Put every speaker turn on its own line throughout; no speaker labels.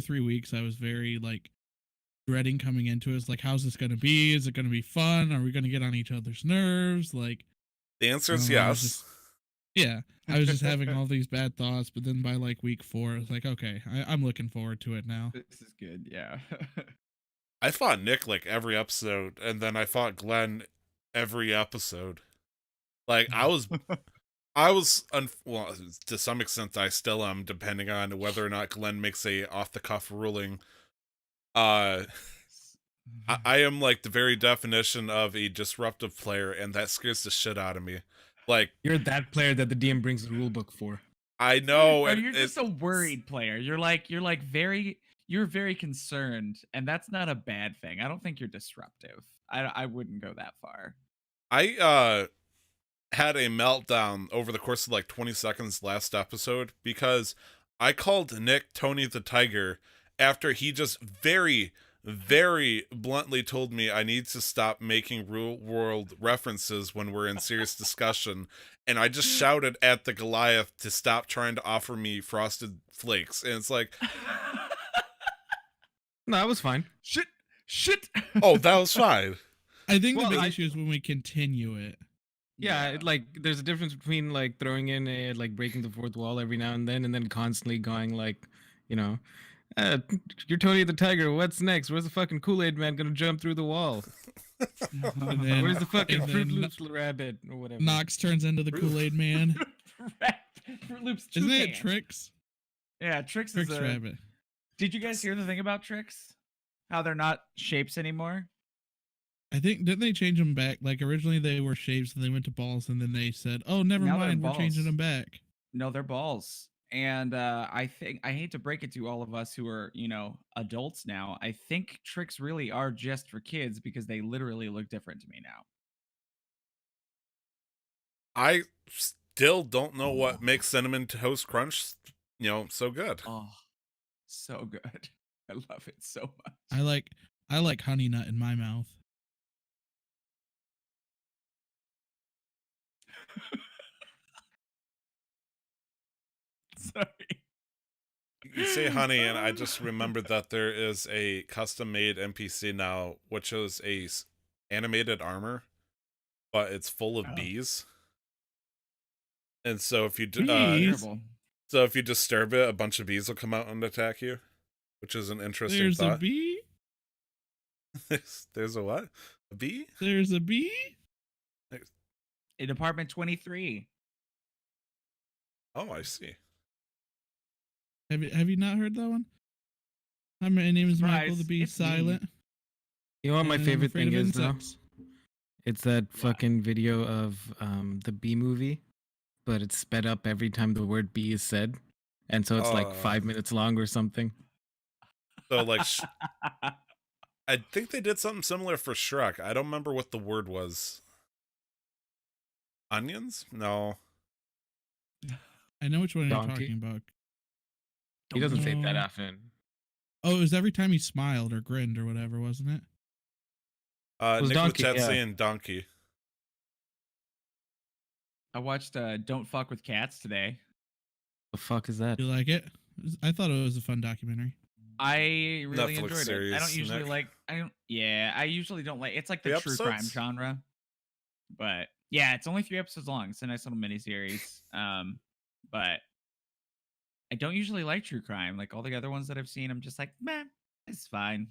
3 weeks, I was very like dreading coming into it. It's like, how's this going to be? Is it going to be fun? Are we going to get on each other's nerves? Like,
The answer
I
is
don't know. I was
yes.
just, yeah, I was just having all these bad thoughts. But then by like week 4, I was like, okay, I'm looking forward to it now.
This is good. Yeah.
I fought Nick like every episode, and then I fought Glenn every episode. Like well, to some extent I still am, depending on whether or not Glenn makes a off the cuff ruling. I am like the very definition of a disruptive player, and that scares the shit out of me. Like,
You're that player that the DM brings the rule book for.
I know,
Or
and
you're just a worried player. You're very concerned, and that's not a bad thing. I don't think you're disruptive. I wouldn't go that far.
I had a meltdown over the course of like 20 seconds last episode because I called Nick Tony the Tiger after he just very, very bluntly told me I need to stop making real world references when we're in serious discussion, and I just shouted at the Goliath to stop trying to offer me frosted flakes, and it's like,
No, that was fine.
Shit.
oh, that was fine.
I think
Well,
the big issue is when we continue it.
Yeah, like there's a difference between like throwing in a like breaking the fourth wall every now and then constantly going like, you know, you're Tony the Tiger. What's next? Where's the fucking Kool-Aid man gonna jump through the wall?
And then,
Where's the fucking
and
Fruit
then
Loops rabbit or whatever?
Knox turns into the Kool-Aid man.
Fruit Loops.
Isn't it
toucan.
Tricks?
Yeah, Tricks
Tricks
is a
rabbit.
Did you guys hear the thing about Tricks? How they're not shapes anymore?
I think, didn't they change them back? Like originally they were shapes and they went to balls, and then they said, oh, never
Now they're
mind, we're changing
balls.
them back.
No, they're balls. And I hate to break it to all of us who are, adults now. I think Tricks really are just for kids because they literally look different to me now.
I still don't know what makes Cinnamon Toast Crunch, so good.
Oh, so good. I love it so much.
I like honey nut in my mouth.
Sorry.
You say honey, and I just remembered that there is a custom-made NPC now, which is a animated armor, but it's full of bees. And so if you if you disturb it, a bunch of bees will come out and attack you, which is an interesting
There's
thought.
a bee.
There's a what? A bee?
There's a bee.
In Apartment 23.
Oh, I see.
Have you not heard that one? Hi, my name is Michael.
Surprise,
The bee
it's me.
silent.
You know what my
and I'm
favorite
afraid
thing
of
is though?
insects.
It's that fucking video of the Bee Movie, but it's sped up every time the word bee is said, and so it's like 5 minutes long or something.
So like, I think they did something similar for Shrek. I don't remember what the word was. Onions? No.
I know which one you're
Donkey.
talking about.
He doesn't say it that
No.
often.
Oh, it was every time he smiled or grinned or whatever, wasn't it?
was
Nick
Donkey,
Wachowski
yeah.
and Donkey.
I watched Don't Fuck with Cats today.
The fuck is that?
You like it? I thought it was a fun documentary.
I really
Netflix
enjoyed
series,
it. I don't usually
Nick.
I usually don't like it's like the
3
true crime
episodes?
genre. But yeah, it's only 3 episodes long. It's a nice little miniseries. But I don't usually like true crime. Like all the other ones that I've seen, I'm just like, man, it's fine.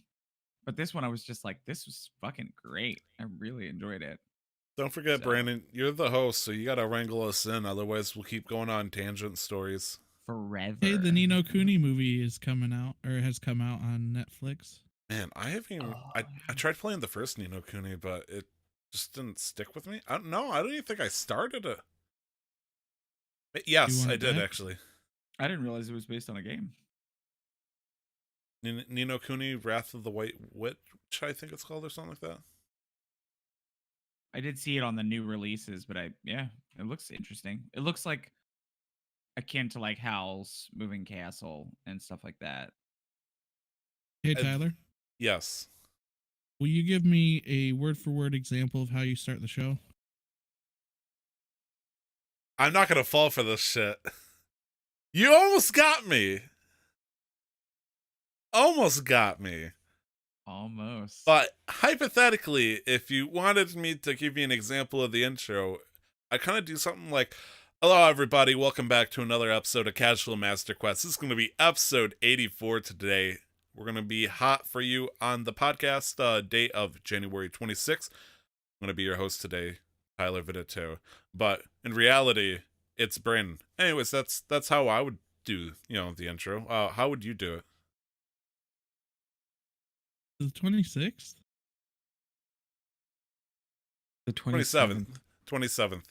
But this one I was just like, this was fucking great. I really enjoyed it.
Don't forget,
So-
Brandon, you're the host, so you gotta wrangle us in. Otherwise, we'll keep going on tangent stories.
Forever.
Hey, the Nino Cooney movie is coming out, or has come out on Netflix.
Man, I haven't even. I tried playing the first Nino Cooney, but it just didn't stick with me. I don't know. I don't even think I started it. Yes,
want
I
it
did
back?
actually.
I didn't realize it was based on a game.
Nino Cooney, Wrath of the White Witch, I think it's called, or something like that.
I did see it on the new releases, but it looks interesting. It looks like akin to like Howl's Moving Castle and stuff like that.
Hey, Tyler,
Yes.
will you give me a word-for-word example of how you start the show?
I'm not gonna fall for this shit. You almost got me. almost got me.
Almost.
But hypothetically, if you wanted me to give you an example of the intro, I kind of do something like, hello, everybody. Welcome back to another episode of Casual Master Quest. This is going to be episode 84 today. We're going to be hot for you on the podcast date of January 26th. I'm going to be your host today, Tyler Vidito. But in reality, it's Brandon. Anyways, that's how I would do, the intro. How would you do it?
The 26th?
The
27th. 27th.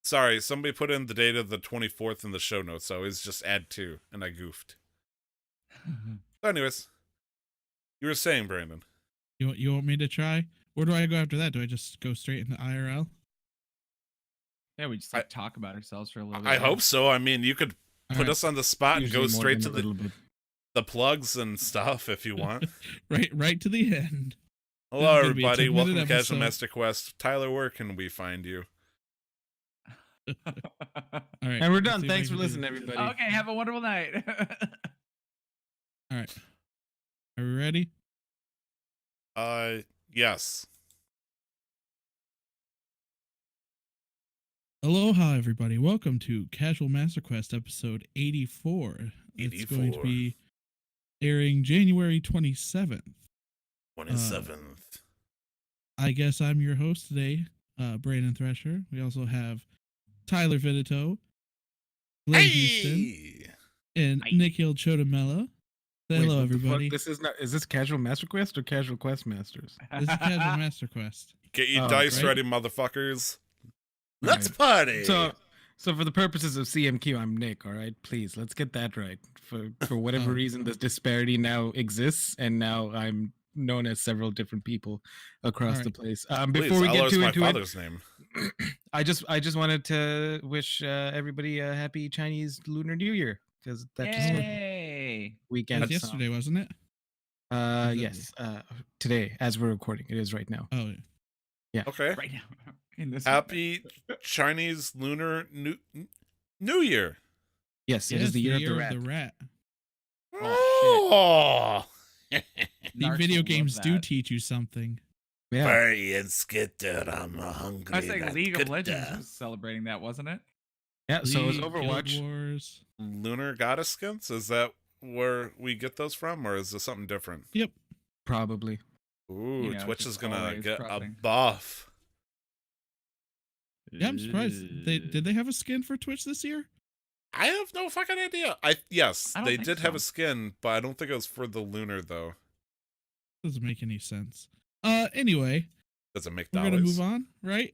Sorry, somebody put in the date of the 24th in the show notes, so it's just add 2, and I goofed. But anyways, you were saying, Brandon.
You want me to try? Where do I go after that? Do I just go straight into IRL?
Yeah, we just talk about ourselves for a little bit.
I hope so. I mean, you could
All
put
right.
us on the spot and go
Usually more
straight
than
to
a little bit.
the plugs and stuff if you want.
right to the end.
Hello,
This is gonna be a
everybody.
10-minute
Welcome to Casual
episode.
Master Quest. Tyler, where can we find you?
All right.
And we're
let's
done.
see if I
Thanks for
can do
listening,
this.
everybody.
Okay, have a wonderful night.
All right. Are we ready?
Yes.
Aloha, everybody. Welcome to Casual Master Quest episode 84. It's going to
84.
be airing January 27th.
27th.
I guess I'm your host today, Brandon Thresher. We also have Tyler Vidito, Glenn Houston, and
Hi.
Nikhil Chodamela. Say
Wait,
hello,
what the fuck?
everybody.
This is not. Is this Casual Master Quest or Casual Quest Masters?
This is Casual Master Quest.
Get your
Oh,
dice
right.
ready, motherfuckers.
All
Let's
right.
party.
So for the purposes of CMQ, I'm Nick. All right, please let's get that right. For whatever
Oh.
reason, this disparity now exists, and now I'm known as several different people across the
Alright.
place.
Please,
Before we get
Allah's
too
my
into it,
father's name.
I just wanted to wish everybody a happy Chinese Lunar New Year because that just went
Yay.
It
weekend.
was yesterday, wasn't it?
Yes. Today, as we're recording, it is right now.
Oh,
Okay.
Right now. In this
Happy Chinese Lunar New Year.
Yes, it
yes,
is the year of the
of
rat.
the rat.
Oh,
I think
Narcs
video
will love
games do
that.
teach you something.
Yeah.
Barry and Skitter, I'm hungry.
I was saying
like
League of
Skitter.
Legends was celebrating that, wasn't it?
Yeah. So it was
League, Guild
Overwatch.
Wars.
Lunar Goddess skins? Is that where we get those from, or is this something different?
Probably.
Ooh,
know,
Twitch is
just
gonna
always
get
cropping.
a buff.
Yeah, I'm surprised. Did they have a skin for Twitch this year?
I have no fucking idea. Yes,
I don't
they
think
did have
so.
a skin, but I don't think it was for the lunar though.
Doesn't make any sense. Anyway,
Does it make
we're gonna
dollars?
move on, right?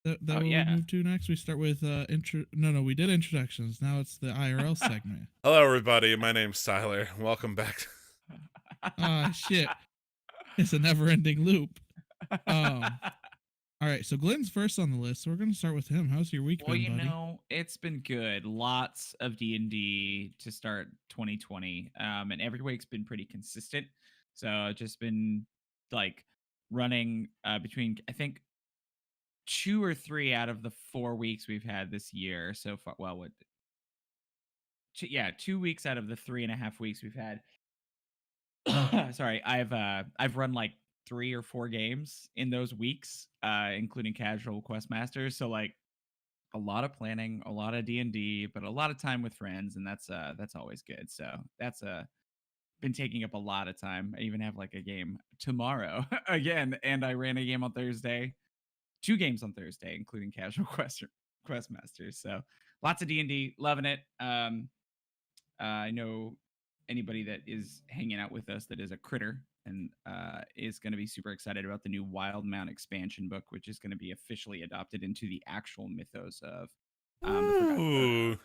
That
Oh,
what
yeah.
we move to next. We start with No, we did introductions. Now it's the IRL segment.
Hello, everybody. My name's Tyler. Welcome back.
Ah, shit. It's a never-ending loop. All right, so Glenn's first on the list, so we're gonna start with him. How's your week
Well,
been,
you
buddy?
know, it's been good. Lots of D&D to start 2020. And every week's been pretty consistent. So I've just been like running between I think 2 or 3 out of the 4 weeks we've had this year so far. Well, 2 weeks out of the 3.5 weeks we've had. Sorry, I've run like 3 or 4 games in those weeks, including casual quest masters. So like a lot of planning, a lot of D&D, but a lot of time with friends, and that's always good. So that's been taking up a lot of time. I even have like a game tomorrow again, and I ran a game on Thursday, 2 games on Thursday, including casual quest masters. So lots of D&D, loving it. I know anybody that is hanging out with us that is a critter and is going to be super excited about the new Wildmount expansion book, which is going to be officially adopted into the actual mythos of the Forgotten
Ooh.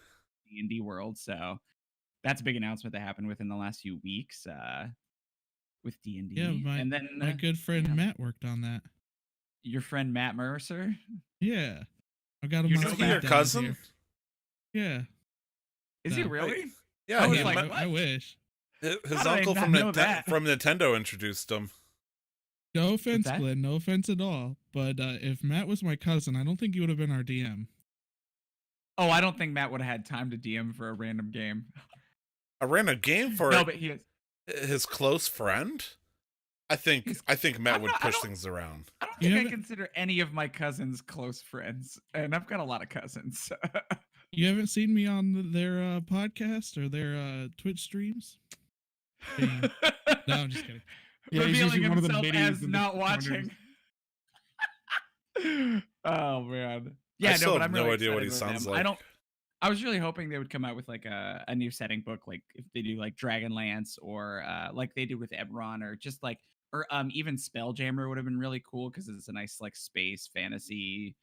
D&D world. So that's a big announcement that happened within the last few weeks with D&D.
Yeah,
and then
My good friend
yeah.
Matt worked on that.
Your friend Matt Mercer.
Yeah, I got him.
You
on
know
Is
speed
he your
Matt
dial
cousin?
here. Yeah,
Is he
No.
really?
Yeah,
I was
he
like,
met-
what?
I wish.
his
How did I
uncle
not
from
know that?
from Nintendo introduced him.
No offense,
that?
Glenn. No offense at all. But if Matt was my cousin, I don't think he would have been our DM.
Oh, I don't think Matt would have had time to DM for a random game.
I ran a game for
No, but he is.
his close friend. I think Matt
I'm
would
not- I
push
don't-
things around.
I don't
You
think I
haven't-
consider any of my cousins close friends, and I've got a lot of cousins.
You haven't seen me on their podcast or their Twitch streams? Dang. No, I'm just kidding.
Yeah, he's
Revealing
usually one of the
himself
middies
as
in the
not
corners.
watching. Oh man. Yeah,
I
no,
still
but
have
I'm
no
really
idea what he
excited with
sounds
them.
like.
I was really hoping they would come out with like a new setting book, like if they do like Dragonlance or like they did with Eberron, or just like or even Spelljammer would have been really cool because it's a nice like space fantasy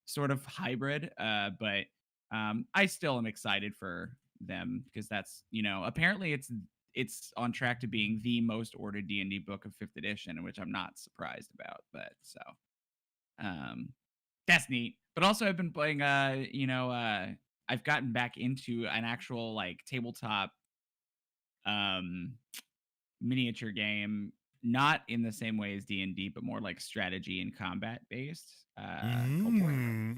sort of hybrid. But I still am excited for them because that's, you know, apparently it's on track to being the most ordered D&D book of 5th edition, which I'm not surprised about. But so that's neat. But also I've been playing I've gotten back into an actual like tabletop miniature game, not in the same way as D&D, but more like strategy and combat based. Called Warhammer.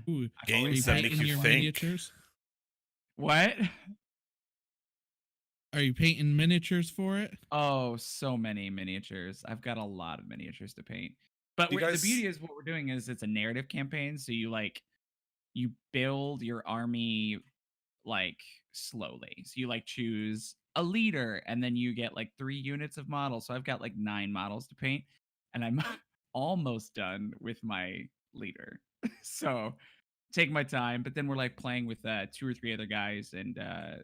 Ooh,
I
Games
are you
that
forward-
make
painting
you
your
think.
miniatures?
What?
Are you painting miniatures for it?
Oh, so many miniatures. I've got a lot of miniatures to paint. But
You
the
guys-
beauty is what we're doing is it's a narrative campaign, so you build your army like slowly. So you like choose a leader and then you get like 3 units of models. So I've got like 9 models to paint and I'm almost done with my leader. So take my time, but then we're like playing with 2 or 3 other guys, and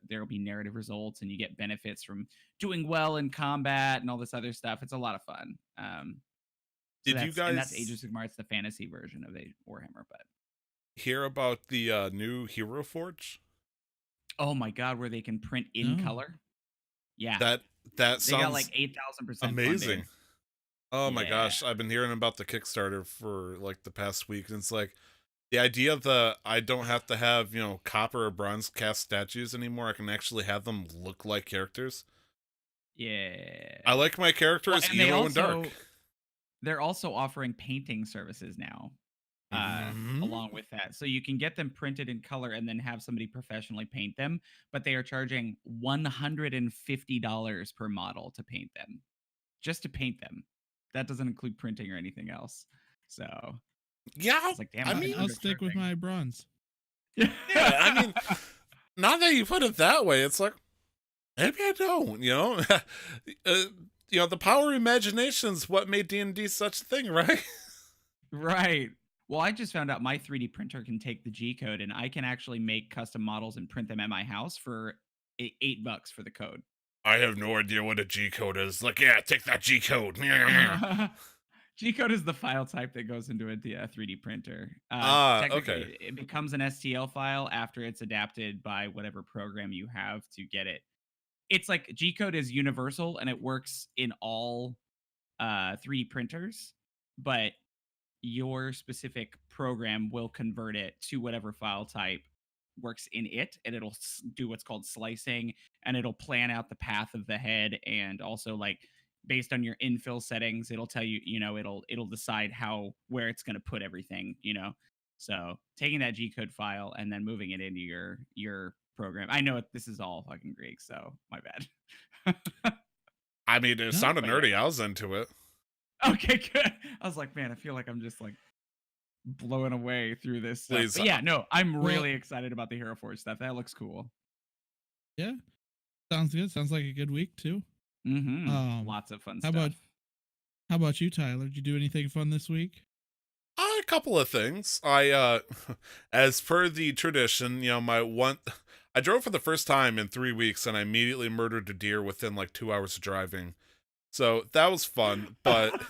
there will be narrative results and you get benefits from doing well in combat and all this other stuff. It's a lot of fun.
Did you
and that's
guys-
Age of Sigmar. It's the fantasy version of Warhammer, but
Hear about the new Hero Forge?
oh my god, where they can print in
No.
color. Yeah,
That
they
sounds
got like 8,000%
amazing.
funding.
Oh my
Yeah.
gosh, I've been hearing about the Kickstarter for like the past week, and it's like the idea that I don't have to have, you know, copper or bronze cast statues anymore. I can actually have them look like characters.
Yeah,
I like my characters
and they
emo and dark.
also- They're also offering painting services now,
Mhm.
along with that. So you can get them printed in color and then have somebody professionally paint them, but they are charging $150 per model to paint them, just to paint them. That doesn't include printing or anything else. So
Yeah,
it's like, damn,
I
I'm
mean,
gonna
I'll
go
stick with
charging.
my bronze.
yeah, I mean, now that you put it that way, it's like maybe I don't. You know, you know, the power of imagination's what made D&D such a thing, right?
Right. Well, I just found out my 3D printer can take the G code, and I can actually make custom models and print them at my house for $8 for the code.
I have no idea what a G code is. Like, yeah, take that G code.
G code is the file type that goes into a 3D printer.
Okay.
It becomes an STL file after it's adapted by whatever program you have to get it. It's like G code is universal and it works in all 3D printers, but your specific program will convert it to whatever file type works in it, and it'll do what's called slicing, and it'll plan out the path of the head, and also like based on your infill settings, it'll tell you, you know, it'll decide where it's going to put everything, you know. So taking that G code file and then moving it into your program. I know this is all fucking Greek, so my bad.
I mean, it sounded
but
nerdy. I was into it.
Okay, good. I was like, man, I feel like I'm just like blowing away through this stuff.
Please,
But yeah, no, I'm
well-
really excited about the Hero Forge stuff. That looks cool.
Yeah, sounds good. Sounds like a good week too.
Mm-hmm. Lots of fun
how
stuff.
How about you, Tyler? Did you do anything fun this week?
A couple of things. I, as per the tradition, you know, I drove for the first time in 3 weeks, and I immediately murdered a deer within like 2 hours of driving. So that was fun, but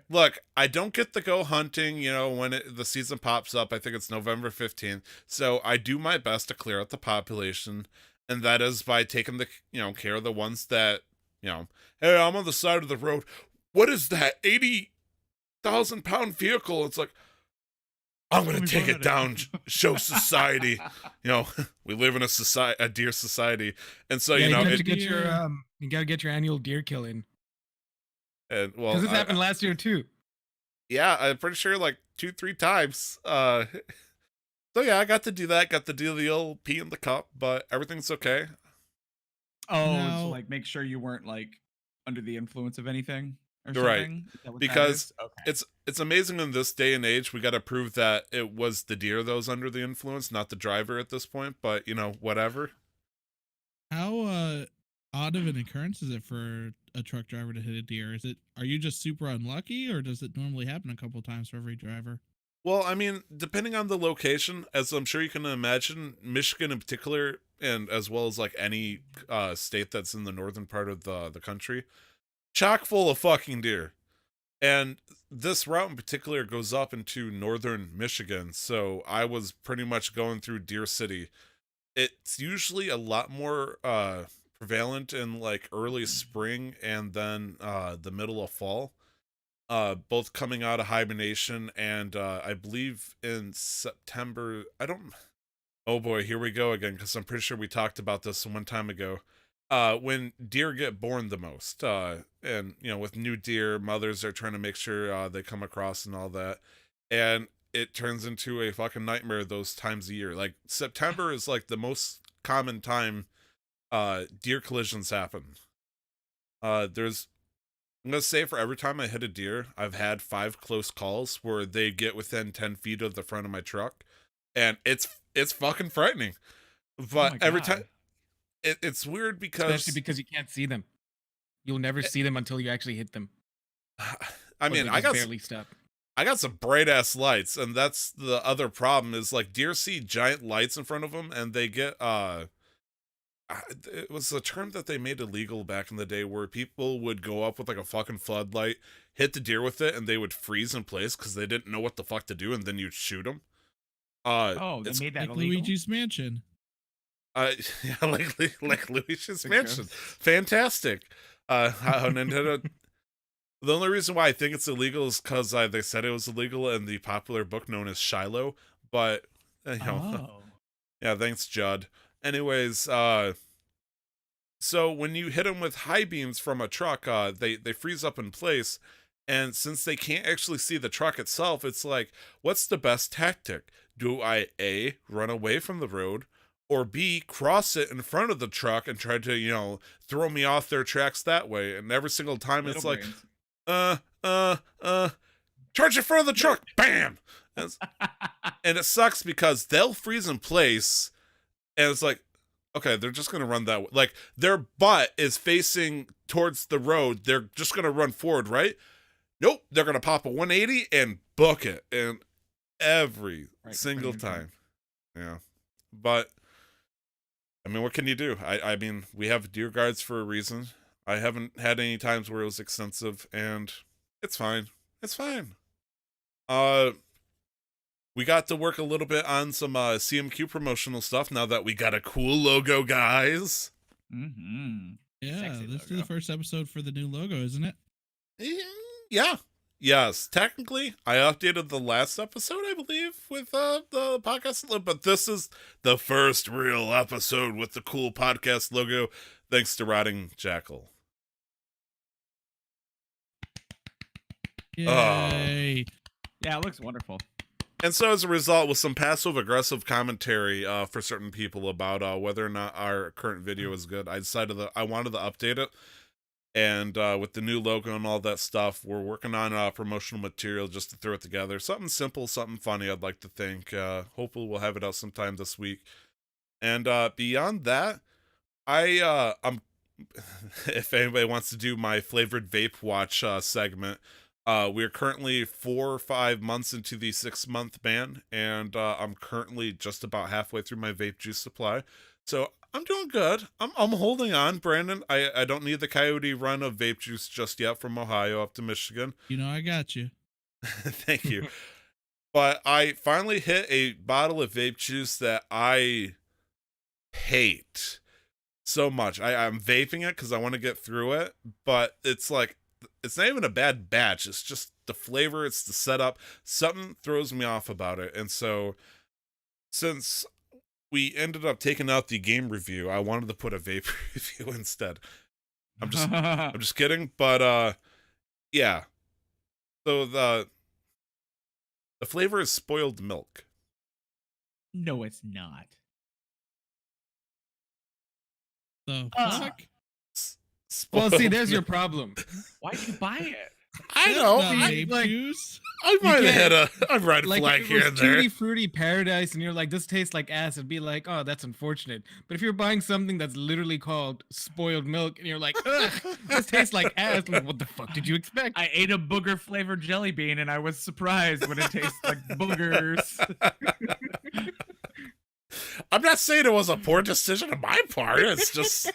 look, I don't get to go hunting, you know, when the season pops up. I think it's November 15th. So I do my best to clear out the population, and that is by taking the, you know, care of the ones that, you know, hey, I'm on the side of the road. What is that 80,000-pound vehicle? It's like, I'm going to take it down, show society. You know, we live in a deer society. And so, you know,
gotta
it-
get you gotta get your annual deer killing.
and, well,
Because this
I-
happened last year too.
yeah, I'm pretty sure like 2-3 times. So So yeah, I got to do that. Got to do the old pee in the cup, but everything's okay.
Oh,
Now-
so like make sure you weren't like under the influence of anything or
You're right,
something. Is that what that
because
is? Okay.
It's amazing in this day and age. We got to prove that it was the deer that was under the influence, not the driver at this point. But whatever.
How odd of an occurrence is it for a truck driver to hit a deer? Are you just super unlucky, or does it normally happen a couple times for every driver?
Well, I mean, depending on the location, as I'm sure you can imagine, Michigan in particular, and as well as like any state that's in the northern part of the country, chock full of fucking deer. And this route in particular goes up into northern Michigan, so I was pretty much going through Deer City. It's usually a lot more prevalent in like early spring and then the middle of fall. Both coming out of hibernation and I believe in September. Oh boy, here we go again, because I'm pretty sure we talked about this one time ago. When deer get born the most, and with new deer, mothers are trying to make sure they come across and all that, and it turns into a fucking nightmare those times a year. Like September is like the most common time deer collisions happen. I'm gonna say for every time I hit a deer, I've had 5 close calls where they get within 10 feet of the front of my truck, and it's fucking frightening. But
my
every
God.
time, it's weird because
Especially because you can't see them. You'll never see them until you actually hit them.
I
Or
mean,
they
I
just
got
barely step.
I got some bright ass lights, and that's the other problem is like deer see giant lights in front of them, and they get it was a term that they made illegal back in the day where people would go up with like a fucking floodlight, hit the deer with it, and they would freeze in place because they didn't know what the fuck to do, and then you'd shoot them.
Oh, they
it's
made that
Like
illegal.
Luigi's Mansion.
yeah, like Luigi's
Big
Mansion.
gross.
Fantastic. How Nintendo. The only reason why I think it's illegal is because they said it was illegal in the popular book known as Shiloh, but
Oh.
yeah, thanks, Judd. Anyways, so when you hit them with high beams from a truck, they freeze up in place, and since they can't actually see the truck itself, it's like, what's the best tactic? Do I A, run away from the road, or B, cross it in front of the truck and try to, throw me off their tracks that way? And every single time it's
Little
like,
brains.
charge in front of the truck, bam! And it sucks because they'll freeze in place, and it's like, okay, they're just gonna run that way. Like their butt is facing towards the road. They're just gonna run forward, right? Nope, they're gonna pop a 180 and book it, and every
Right,
single
right, right.
time. Yeah, but I mean, what can you do? I mean, we have deer guards for a reason. I haven't had any times where it was extensive, and it's fine. It's fine. We got to work a little bit on some CMQ promotional stuff now that we got a cool logo, guys.
Mm-hmm.
Yeah,
Sexy
this is
logo.
the first episode for the new logo, isn't it?
Yeah. Yes, technically, I updated the last episode, I believe, with the podcast, but this is the first real episode with the cool podcast logo, thanks to Rotting Jackal.
Yay!
Yeah, it looks wonderful.
And so as a result, with some passive-aggressive commentary for certain people about whether or not our current video is good, I decided that I wanted to update it. And with the new logo and all that stuff, we're working on promotional material just to throw it together. Something simple, something funny, I'd like to think. Hopefully we'll have it out sometime this week. And beyond that, I'm if anybody wants to do my flavored vape watch segment, we're currently 4 or 5 months into the 6-month ban, and I'm currently just about halfway through my vape juice supply. So I'm doing good. I'm holding on, Brandon. I don't need the coyote run of vape juice just yet from Ohio up to Michigan.
You know I got you.
Thank you. But I finally hit a bottle of vape juice that I hate so much. I'm vaping it because I want to get through it, but it's like, it's not even a bad batch. It's just the flavor. It's the setup. Something throws me off about it. And so since we ended up taking out the game review, I wanted to put a vape review instead. I'm just kidding. But yeah. So the flavor is spoiled milk.
No, it's not.
The
Ah.
fuck?
Well, see,
Spoiled
there's your
milk.
problem.
Why'd you buy it?
I
That's
know.
not
I,
vape
like-
juice.
I might have hit
can't-
a red
Like
flag
if it
here
was
and there.
tutti fruity paradise, and you're like, this tastes like ass, it'd be like, oh, that's unfortunate. But if you're buying something that's literally called spoiled milk, and you're like, ugh, this tastes like ass, like, what the fuck did you expect?
I ate a booger flavored jelly bean and I was surprised when it tastes like boogers.
I'm not saying it was a poor decision on my part. It's just,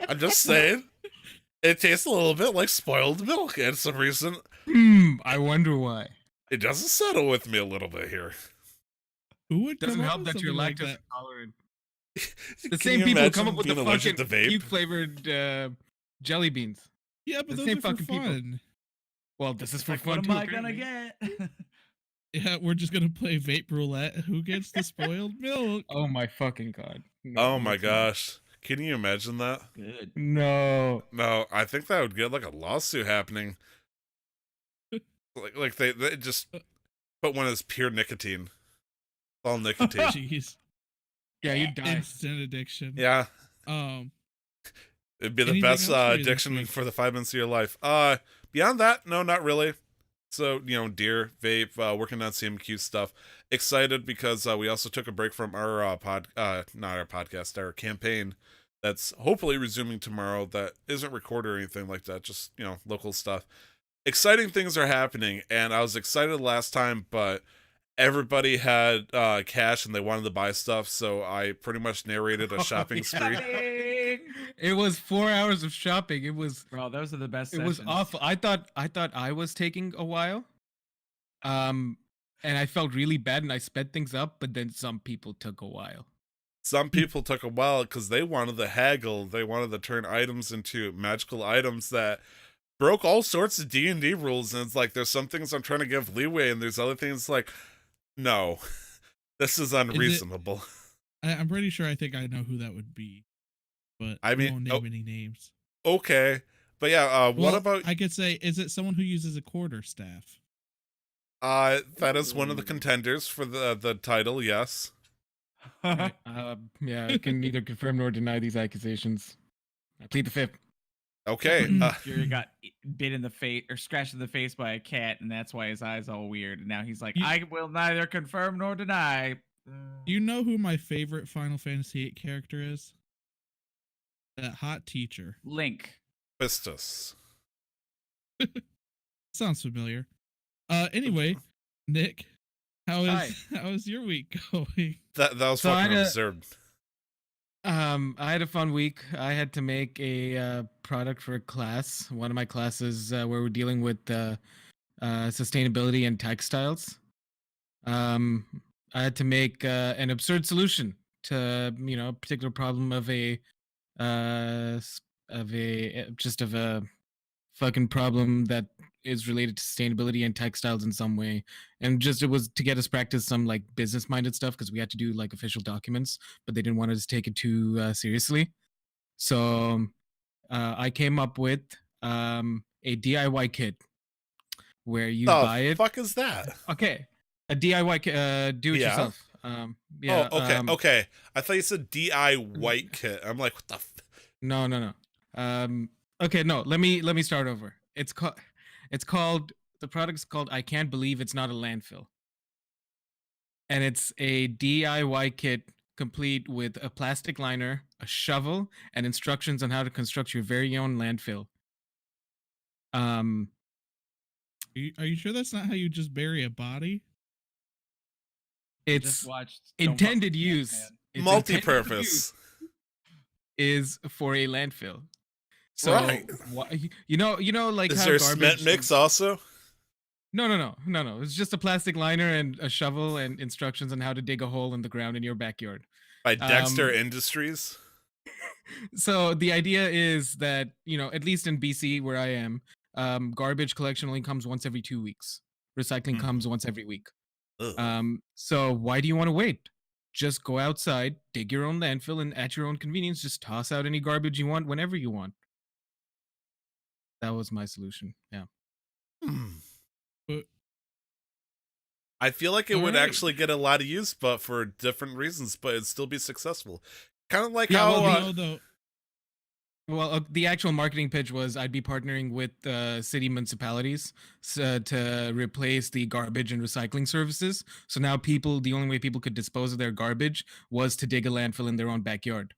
I'm just saying it tastes a little bit like spoiled milk, and some reason
I wonder why.
it doesn't settle with me a little bit here.
Who would
Doesn't
come up
help
with
that you're
something like
lactose
that?
intolerant. The
Can
same
you
people come
imagine
up with the
being allergic
fucking
to vape?
puke flavored jelly beans.
Yeah, but
the
those
same
are for
fucking people.
fun.
Well, this is for
Like,
fun
what
too.
am I gonna
apparently.
get?
Yeah, we're just gonna play vape roulette. Who gets the spoiled milk?
Oh my fucking god. No,
Oh my
let's not.
gosh. Can you imagine that?
Good.
No.
No, I think that would get like a lawsuit happening. like they just, but when it's pure nicotine. All nicotine.
Jeez,
Yeah, you die.
instant addiction.
Yeah.
Um,
It'd be the
Anything
best
else for you this
addiction
week?
for the 5 minutes of your life. Beyond that, no, not really. So, Deer, vape, working on CMQ stuff. Excited because we also took a break from our not our podcast, our campaign that's hopefully resuming tomorrow. That isn't recorded or anything like that, just, local stuff. Exciting things are happening, and I was excited last time, but everybody had cash and they wanted to buy stuff, so I pretty much narrated a shopping spree.
It was 4 hours of shopping. It was
Bro, those are the best.
it was
sessions.
awful. I thought I was taking a while. And I felt really bad and I sped things up, but then some people took a while.
Some people took a while because they wanted to haggle. They wanted to turn items into magical items that broke all sorts of D&D rules. And it's like, there's some things I'm trying to give leeway, and there's other things like, no, this is unreasonable.
I'm pretty sure. I think I know who that would be, but
I mean,
won't name any names.
Okay. But yeah, what
Well,
about,
I could say, is it someone who uses a quarterstaff?
that is one of the contenders for the title, yes.
Yeah, I can neither confirm nor deny these accusations. I plead the fifth.
Okay.
Fury got bit in the face or scratched in the face by a cat, and that's why his eyes all weird. And now he's like,
You-
I will neither confirm nor deny.
Do you know who my favorite Final Fantasy VIII character is? That hot teacher.
Link.
Pistis.
Sounds familiar. Anyway, Nick, how
Hi.
is your week going?
That was
So I
fucking
had a-
absurd.
I had a fun week. I had to make a product for a class. One of my classes where we're dealing with sustainability and textiles. I had to make an absurd solution to a particular problem of a fucking problem that is related to sustainability and textiles in some way. And just it was to get us practice some like business minded stuff because we had to do like official documents, but they didn't want us to take it too seriously. So I came up with a DIY kit where you buy it.
Fuck is that?
Okay, a DIY kit, do it
Yeah.
yourself. Yeah.
Oh, okay, okay. I thought you said DI white kit. I'm like, what the?
No. Okay, no. Let me start over. It's called the product's called I Can't Believe It's Not a Landfill. And it's a DIY kit complete with a plastic liner, a shovel, and instructions on how to construct your very own landfill.
Are you sure that's not how you just bury a body?
It's
Just watched Don't Fuck
intended
with
use.
Ant-Man.
its intended
Multi-purpose.
use is for a landfill. So
Right.
you know like
Is
how
there a
garbage
cement mix also?
No. It's just a plastic liner and a shovel and instructions on how to dig a hole in the ground in your backyard.
By Dexter Industries?
So the idea is that, at least in BC where I am, garbage collection only comes once every 2 weeks. Recycling
Mhm.
comes once every week.
Ugh.
So why do you want to wait? Just go outside, dig your own landfill, and at your own convenience, just toss out any garbage you want whenever you want. That was my solution. Yeah.
Hmm. I feel like it would
Alright.
actually get a lot of use, but for different reasons, but it'd still be successful. Kind of like
Yeah,
how
well,
Well, no, though.
Well, the actual marketing pitch was I'd be partnering with city municipalities to replace the garbage and recycling services. So now the only way people could dispose of their garbage was to dig a landfill in their own backyard.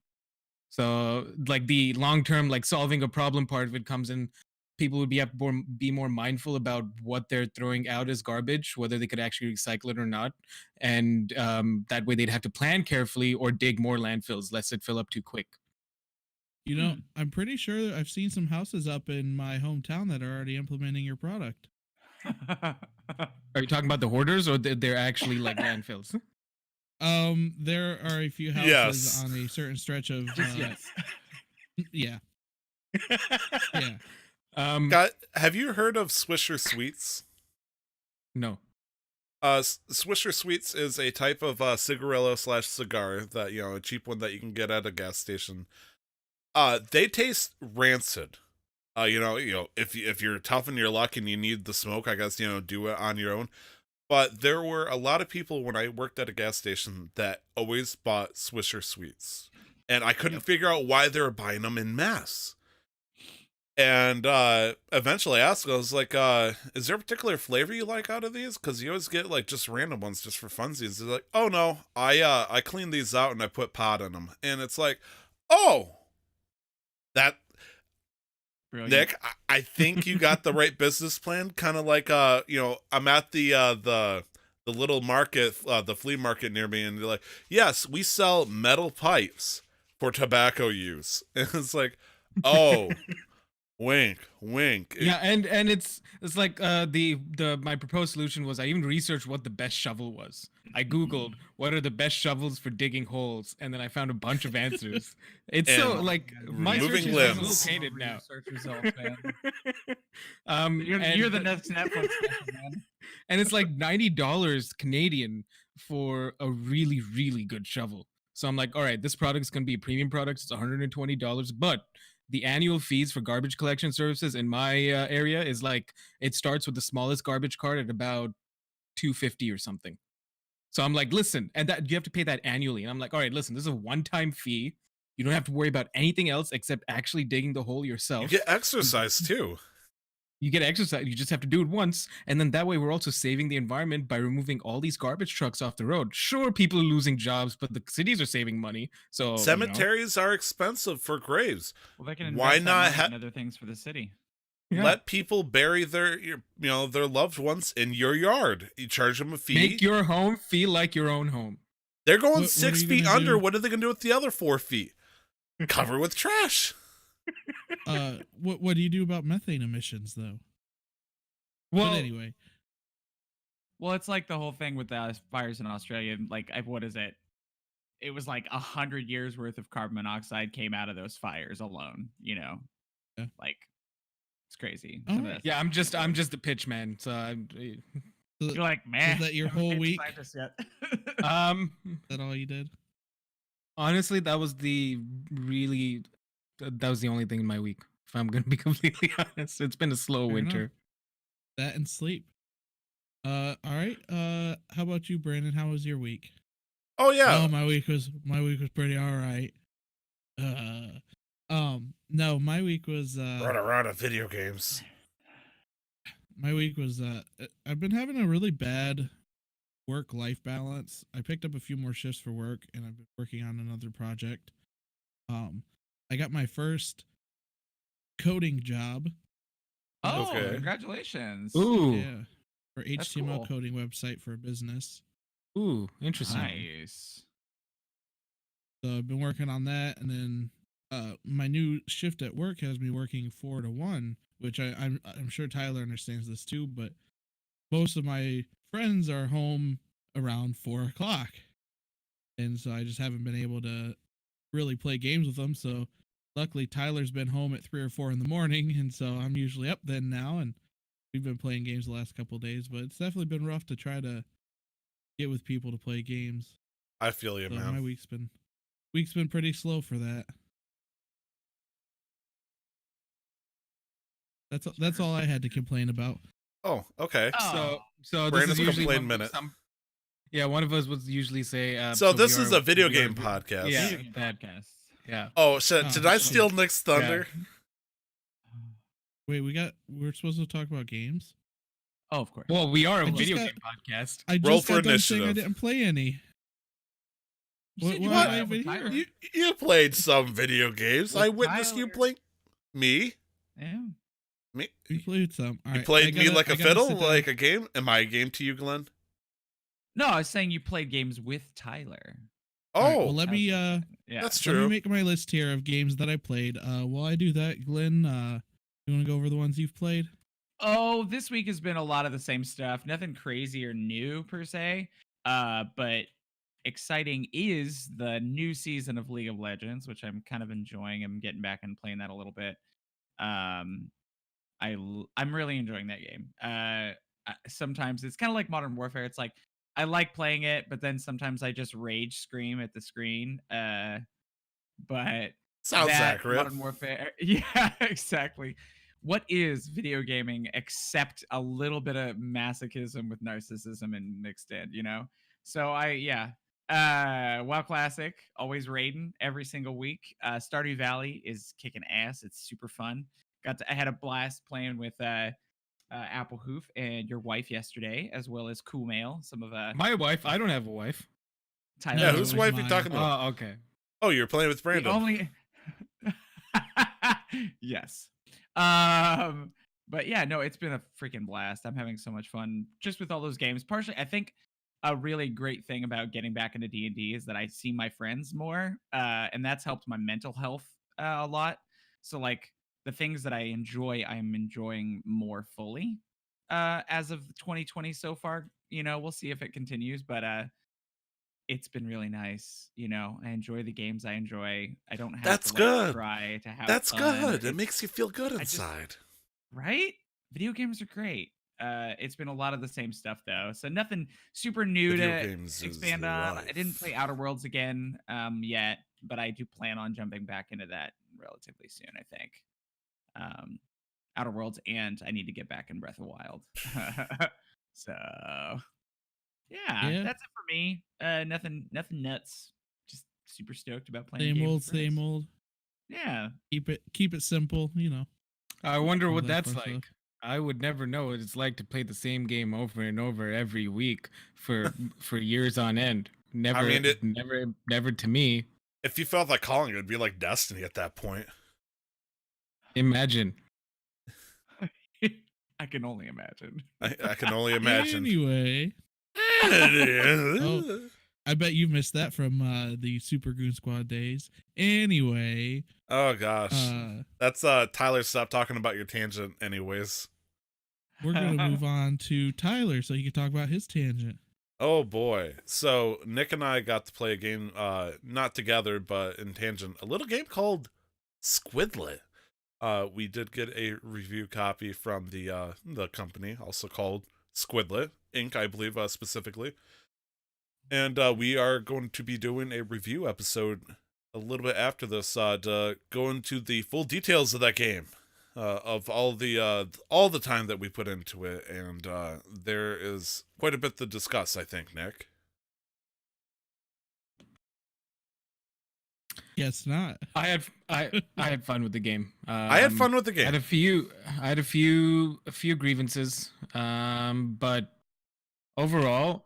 So like the long term, like solving a problem part of it comes in. People would be more mindful about what they're throwing out as garbage, whether they could actually recycle it or not, and that way they'd have to plan carefully or dig more landfills, lest it fill up too quick.
You know, I'm pretty sure I've seen some houses up in my hometown that are already implementing your product.
Are you talking about the hoarders or they're actually like landfills?
There are a few houses
Yes.
on a certain stretch of.
Yes.
Yeah. Yeah.
have you heard of Swisher Sweets?
No.
Swisher Sweets is a type of cigarillo / cigar that, you know, a cheap one that you can get at a gas station. They taste rancid. You know, if you're tough in your luck and you need the smoke, I guess, you know, do it on your own. But there were a lot of people when I worked at a gas station that always bought Swisher Sweets, and I couldn't figure out why they were buying them in mass. And eventually I asked them, I was like, is there a particular flavor you like out of these? Because you always get like just random ones just for funsies. They're like, oh no, I cleaned these out and I put pot in them. And it's like, oh, that
Brilliant.
Nick, I think you got the right business plan. Kind of like, you know, I'm at the little market, the flea market near me, and they're like, yes, we sell metal pipes for tobacco use. And it's like, oh, wink, wink.
Yeah, and it's like my proposed solution was I even researched what the best shovel was. I googled what are the best shovels for digging holes, and then I found a bunch of answers. It's so
And
like my
removing
search is a
limbs.
little tainted now.
Search results, man.
You're
You're the next Netflix, man.
and it's like $90 Canadian for a really really good shovel. So I'm like, all right, this product is going to be a premium product. It's $120, but the annual fees for garbage collection services in my area is like it starts with the smallest garbage cart at about $250 or something. So I'm like, listen, and that you have to pay that annually. And I'm like, all right, listen, this is a one-time fee. You don't have to worry about anything else except actually digging the hole
You
yourself.
get exercise too.
You get exercise. You just have to do it once, and then that way we're also saving the environment by removing all these garbage trucks off the road. Sure, people are losing jobs, but the cities are saving money. So
Cemeteries are expensive for graves.
Well, they can
Why
invest that
not
money in other things for the city.
Yeah.
Let people bury their loved ones in your yard. You charge them a fee.
Make your home feel like your own home.
They're going
What are
6
you
feet
gonna
under.
do?
What are they going to do with the other 4 feet? Cover with trash.
What do you do about methane emissions though?
Well,
But anyway,
Well, it's like the whole thing with the fires in Australia. Like, what is it? It was like 100 years worth of carbon monoxide came out of those fires alone. You know,
Yeah.
like it's crazy.
Oh,
Some of that
yeah,
stuff.
I'm just the pitch man. So
so
You're like, man.
that your
I haven't
whole
made the
week?
scientist yet."
is that all you did?
honestly, that was the only thing in my week. If I'm gonna be completely honest, it's been a slow
Fair enough.
winter.
That and sleep. All right. How about you, Brandon? How was your week?
Oh yeah.
Oh, my week was pretty all right. No, my week was
Run around of video games.
I've been having a really bad work-life balance. I picked up a few more shifts for work, and I've been working on another project. I got my first coding job.
Oh,
Okay.
congratulations.
Ooh,
Yeah, for
That's
HTML
cool.
coding website for a business.
ooh, interesting.
Nice.
So I've been working on that, and then my new shift at work has me working 4 to 1, which I'm sure Tyler understands this too. But most of my friends are home around 4 o'clock, and so I just haven't been able to really play games with them. So luckily, Tyler's been home at 3 or 4 in the morning, and so I'm usually up then now, and we've been playing games the last couple of days. But it's definitely been rough to try to get with people to play games.
I feel you,
So
man.
my week's been pretty slow for that. That's all I had to complain about.
Oh, okay.
Oh.
So this
Brandon's
is usually
complain
when
minute.
yeah, one of us would usually say.
So
we
this is
are-
a video
we are
game
vi-
podcast.
Yeah,
Video game
that.
podcast.
Yeah.
Oh, shit.
Oh,
Did I
shit.
steal Nick's thunder?
Wait, we're supposed to talk about games.
Oh, of course.
Well, we are a
I just
video
got-
game podcast.
I
Roll
just
for
got done saying I
initiative.
didn't play any.
You said you
why
played
am I
with
even
Tyler.
here?
You played some video games.
With
I witnessed you
Tyler.
play me.
Yeah.
Me.
We played some. All
You
right,
played
I
me
gotta-
like
I
a
gotta
fiddle,
sit down.
like a game. Am I a game to you, Glenn?
No, I was saying you played games with Tyler.
Oh,
All right, well, let me
Yeah.
that's
let me
true.
make my list here of games that I played. While I do that, Glenn, you want to go over the ones you've played?
Oh, this week has been a lot of the same stuff. Nothing crazy or new per se. But exciting is the new season of League of Legends, which I'm kind of enjoying. I'm getting back and playing that a little bit. I'm really enjoying that game. Sometimes it's kind of like Modern Warfare. It's like I like playing it, but then sometimes I just rage scream at the screen. But
Sounds
that
accurate.
Modern Warfare. Yeah, exactly. What is video gaming except a little bit of masochism with narcissism and mixed in, you know? So WoW Classic, always raiding every single week. Stardew Valley is kicking ass. It's super fun. I had a blast playing with Apple Hoof and your wife yesterday, as well as Cool Mail. Some of
My wife. I don't have a wife.
Tyler's
Yeah,
No,
whose
it was
wife are you
mine.
talking about?
Oh, okay.
Oh, you're playing with
the
Brandon.
only. Yes. But yeah, no, it's been a freaking blast. I'm having so much fun just with all those games. Partially, I think a really great thing about getting back into D&D is that I see my friends more, and that's helped my mental health a lot. So like the things that I enjoy, I'm enjoying more fully as of 2020 so far. You know, we'll see if it continues, but it's been really nice. You know, I enjoy the games I enjoy. I don't have
That's
to like,
good.
try to have
That's
fun.
good. It
It's-
makes you feel good
I just-
inside.
right? Video games are great. It's been a lot of the same stuff though, so nothing super new
Video
to
games is
expand on. I didn't
life.
play Outer Worlds again yet, but I do plan on jumping back into that relatively soon. I think Outer Worlds, and I need to get back in Breath of the Wild. So
Yeah.
that's it for me. Nothing nuts. Just super stoked about playing.
Same
games
old,
with friends.
same old.
Yeah.
Keep it simple. You know.
I wonder
All
what
that
that's
fun
like.
stuff.
I would never know what it's like to play the same game over and over every week for years on end. Never,
mean, it-
never to me.
If you felt like calling, it would be like Destiny at that point.
Imagine.
I can only imagine.
I can only imagine.
Anyway,
Oh.
I bet you missed that from the Super Goon Squad days. Anyway,
Oh gosh. That's Tyler, stop talking about your tangent anyways.
we're gonna move on to Tyler so he can talk about his tangent.
Oh boy. So Nick and I got to play a game not together but in tangent. A little game called Squidlet. We did get a review copy from the company, also called Squidlet Inc., I believe specifically. And we are going to be doing a review episode a little bit after this to go into the full details of that game, of all the time that we put into it, and there is quite a bit to discuss, I think, Nick.
Guess not.
I had fun with the game.
I had fun with the
I had
game.
a few grievances, but overall,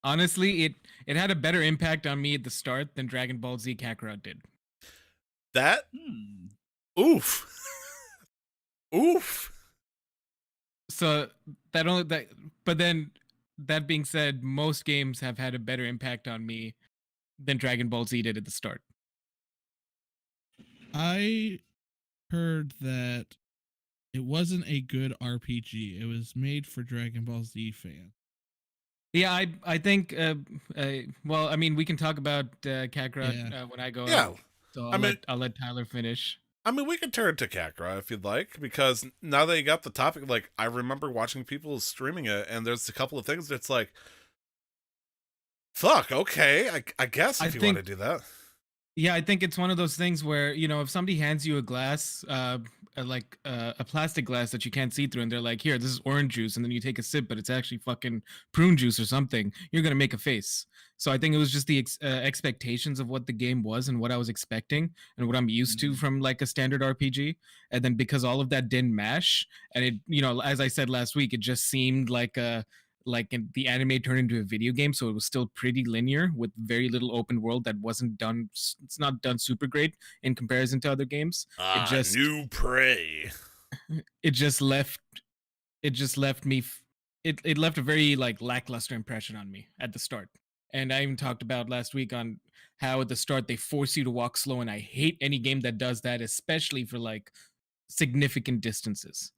honestly, it had a better impact on me at the start than Dragon Ball Z Kakarot did.
That oof. Oof.
So but then that being said, most games have had a better impact on me than Dragon Ball Z did at the start.
I heard that it wasn't a good RPG. It was made for Dragon Ball Z fans.
Yeah, I think. Well, I mean, we can talk about Kakarot
Yeah.
when I go.
Yeah.
So I'll let Tyler finish.
I mean, we can turn to Kakarot if you'd like, because now that you got the topic, like, I remember watching people streaming it, and there's a couple of things that's like, fuck, okay, I guess
I
if you
think-
want to do that.
Yeah, I think it's one of those things where, if somebody hands you a glass a plastic glass that you can't see through, and they're like, "Here, this is orange juice," and then you take a sip, but it's actually fucking prune juice or something. You're gonna make a face. So I think it was just the expectations of what the game was and what I was expecting and what I'm used to from like a standard RPG, and then because all of that didn't mash, and it, as I said last week, it just seemed like the anime turned into a video game, so it was still pretty linear with very little open world that wasn't done. It's not done super great in comparison to other games.
New prey.
It just left me. It left a very like lackluster impression on me at the start. And I even talked about last week on how at the start they force you to walk slow, and I hate any game that does that, especially for like significant distances.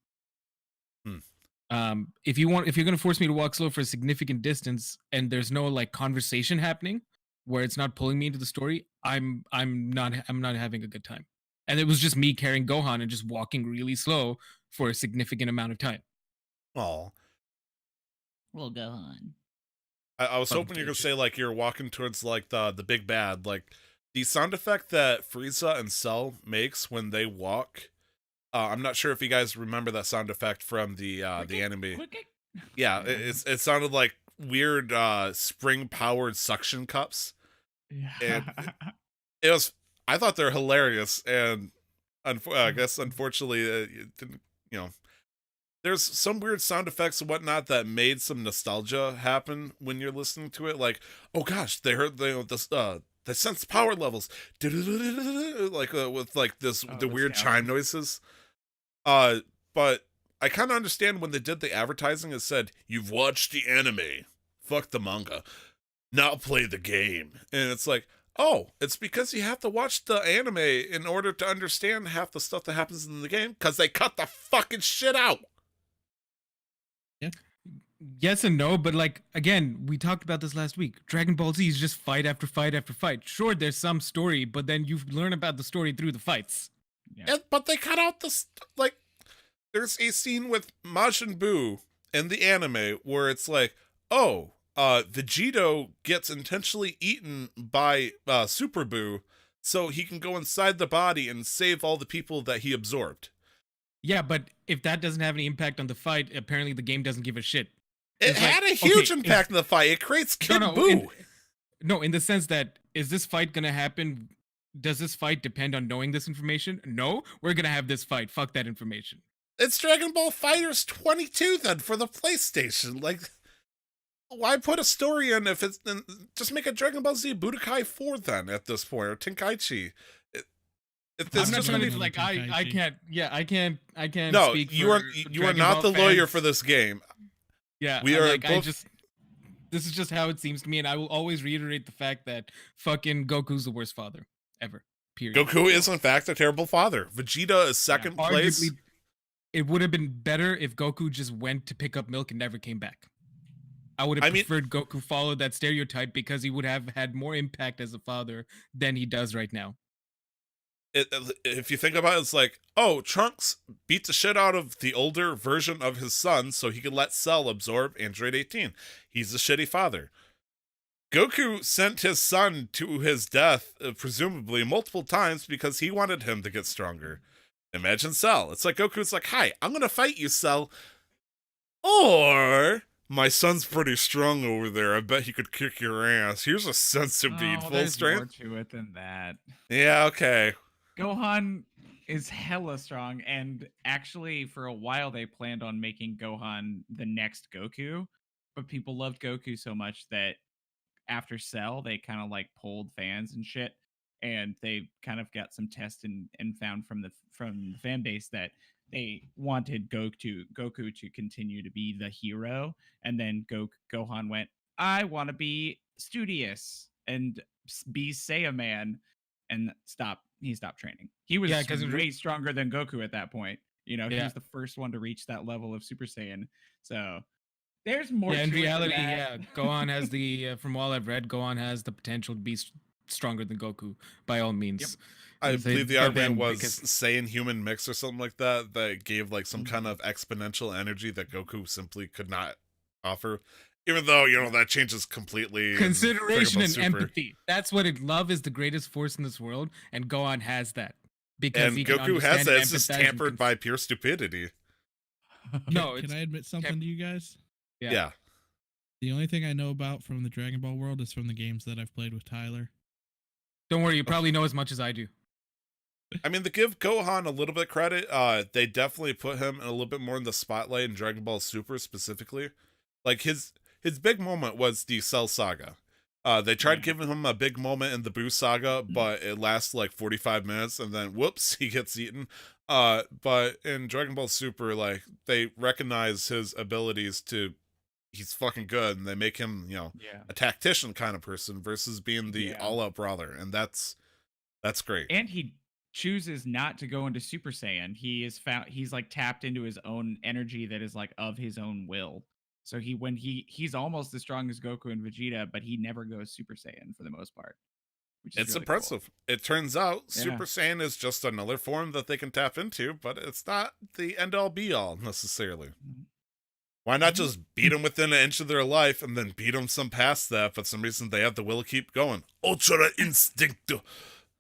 If you're going to force me to walk slow for a significant distance and there's no like conversation happening where it's not pulling me into the story, I'm not having a good time. And it was just me carrying Gohan and just walking really slow for a significant amount of time.
Oh,
Well, Gohan.
I was hoping you were gonna say like you're walking towards like the big bad, like the sound effect that Frieza and Cell makes when they walk. I'm not sure if you guys remember that sound effect from the anime. Yeah, it sounded like weird spring powered suction cups.
Yeah.
And I thought they're hilarious, and I guess unfortunately it didn't, there's some weird sound effects and whatnot that made some nostalgia happen when you're listening to it. Like, oh gosh, they heard they sense power levels, like with like the weird chime noises. But I kind of understand when they did the advertising. It said, "You've watched the anime, fuck the manga, now play the game," and it's like, oh, it's because you have to watch the anime in order to understand half the stuff that happens in the game, because they cut the fucking shit out.
Yeah.
Yes and no, but like again, we talked about this last week. Dragon Ball Z is just fight after fight after fight. Sure, there's some story, but then you learn about the story through the fights.
Yeah. But they cut out like, there's a scene with Majin Buu in the anime where it's like, oh, Vegito gets intentionally eaten by Super Buu so he can go inside the body and save all the people that he absorbed.
Yeah, but if that doesn't have any impact on the fight, apparently the game doesn't give a shit.
It had a huge impact on the fight. It creates Kid Buu.
In the sense that, is this fight going to happen? Does this fight depend on knowing this information? No, we're going to have this fight. Fuck that information.
It's Dragon Ball FighterZ 22 then for the PlayStation. Like, why put a story in if it's just make a Dragon Ball Z Budokai 4 then at this point, or Tenkaichi.
I'm not trying to like I can't.
No,
speak
you are not the lawyer for this game.
Yeah,
we are
like,
both.
This is just how it seems to me, and I will always reiterate the fact that fucking Goku's the worst father ever. Period.
Goku is in fact a terrible father. Vegeta is second place.
Arguably, it would have been better if Goku just went to pick up milk and never came back. I would have preferred Goku follow that stereotype because he would have had more impact as a father than he does right now.
If you think about it, it's like, oh, Trunks beat the shit out of the older version of his son so he could let Cell absorb Android 18. He's a shitty father. Goku sent his son to his death, presumably multiple times, because he wanted him to get stronger. Imagine Cell. It's like Goku's like, hi, I'm going to fight you, Cell. Or, my son's pretty strong over there. I bet he could kick your ass. Here's a sensu bead full strength.
More to it than that.
Yeah, okay.
Gohan is hella strong, and actually for a while they planned on making Gohan the next Goku, but people loved Goku so much that after Cell they kind of like pulled fans and shit, and they kind of got some test and found from the fan base that they wanted Goku to continue to be the hero, and then Gohan went, I want to be studious and be Saiyaman, and he stopped training. He was way stronger than Goku at that point. He was the first one to reach that level of Super Saiyan. So there's more.
Yeah, in reality, Gohan has the from all I've read, Gohan has the potential to be stronger than Goku by all means.
Yep. I believe the argument was Saiyan human mix or something like that gave like some kind of exponential energy that Goku simply could not offer. Even though, that changes completely.
Consideration and empathy. That's what love is, the greatest force in this world, and Gohan has that. because
And
he can
Goku has
understand
that.
and
It's just
empathize and
tampered by pure stupidity.
No,
Can
it's
I admit something to you guys?
Yeah.
The only thing I know about from the Dragon Ball world is from the games that I've played with Tyler.
Don't worry, you probably know as much as I do.
I mean, to give Gohan a little bit credit, they definitely put him a little bit more in the spotlight in Dragon Ball Super specifically. Like his big moment was the Cell Saga. They tried giving him a big moment in the Buu Saga, but it lasts like 45 minutes, and then whoops, he gets eaten. But in Dragon Ball Super, like they recognize his abilities to, he's fucking good, and they make him,
Yeah.
a tactician kind of person versus being the
Yeah.
all-out brawler, and that's great.
And he chooses not to go into Super Saiyan. He's like tapped into his own energy that is like of his own will. So he's almost as strong as Goku and Vegeta, but he never goes Super Saiyan for the most part. Which is
It's
really
impressive.
Cool.
It turns out
Yeah.
Super Saiyan is just another form that they can tap into, but it's not the end all be all necessarily.
Mhm.
Why not just beat them within an inch of their life and then beat them some past that? But some reason they have the will to keep going. Ultra Instinct.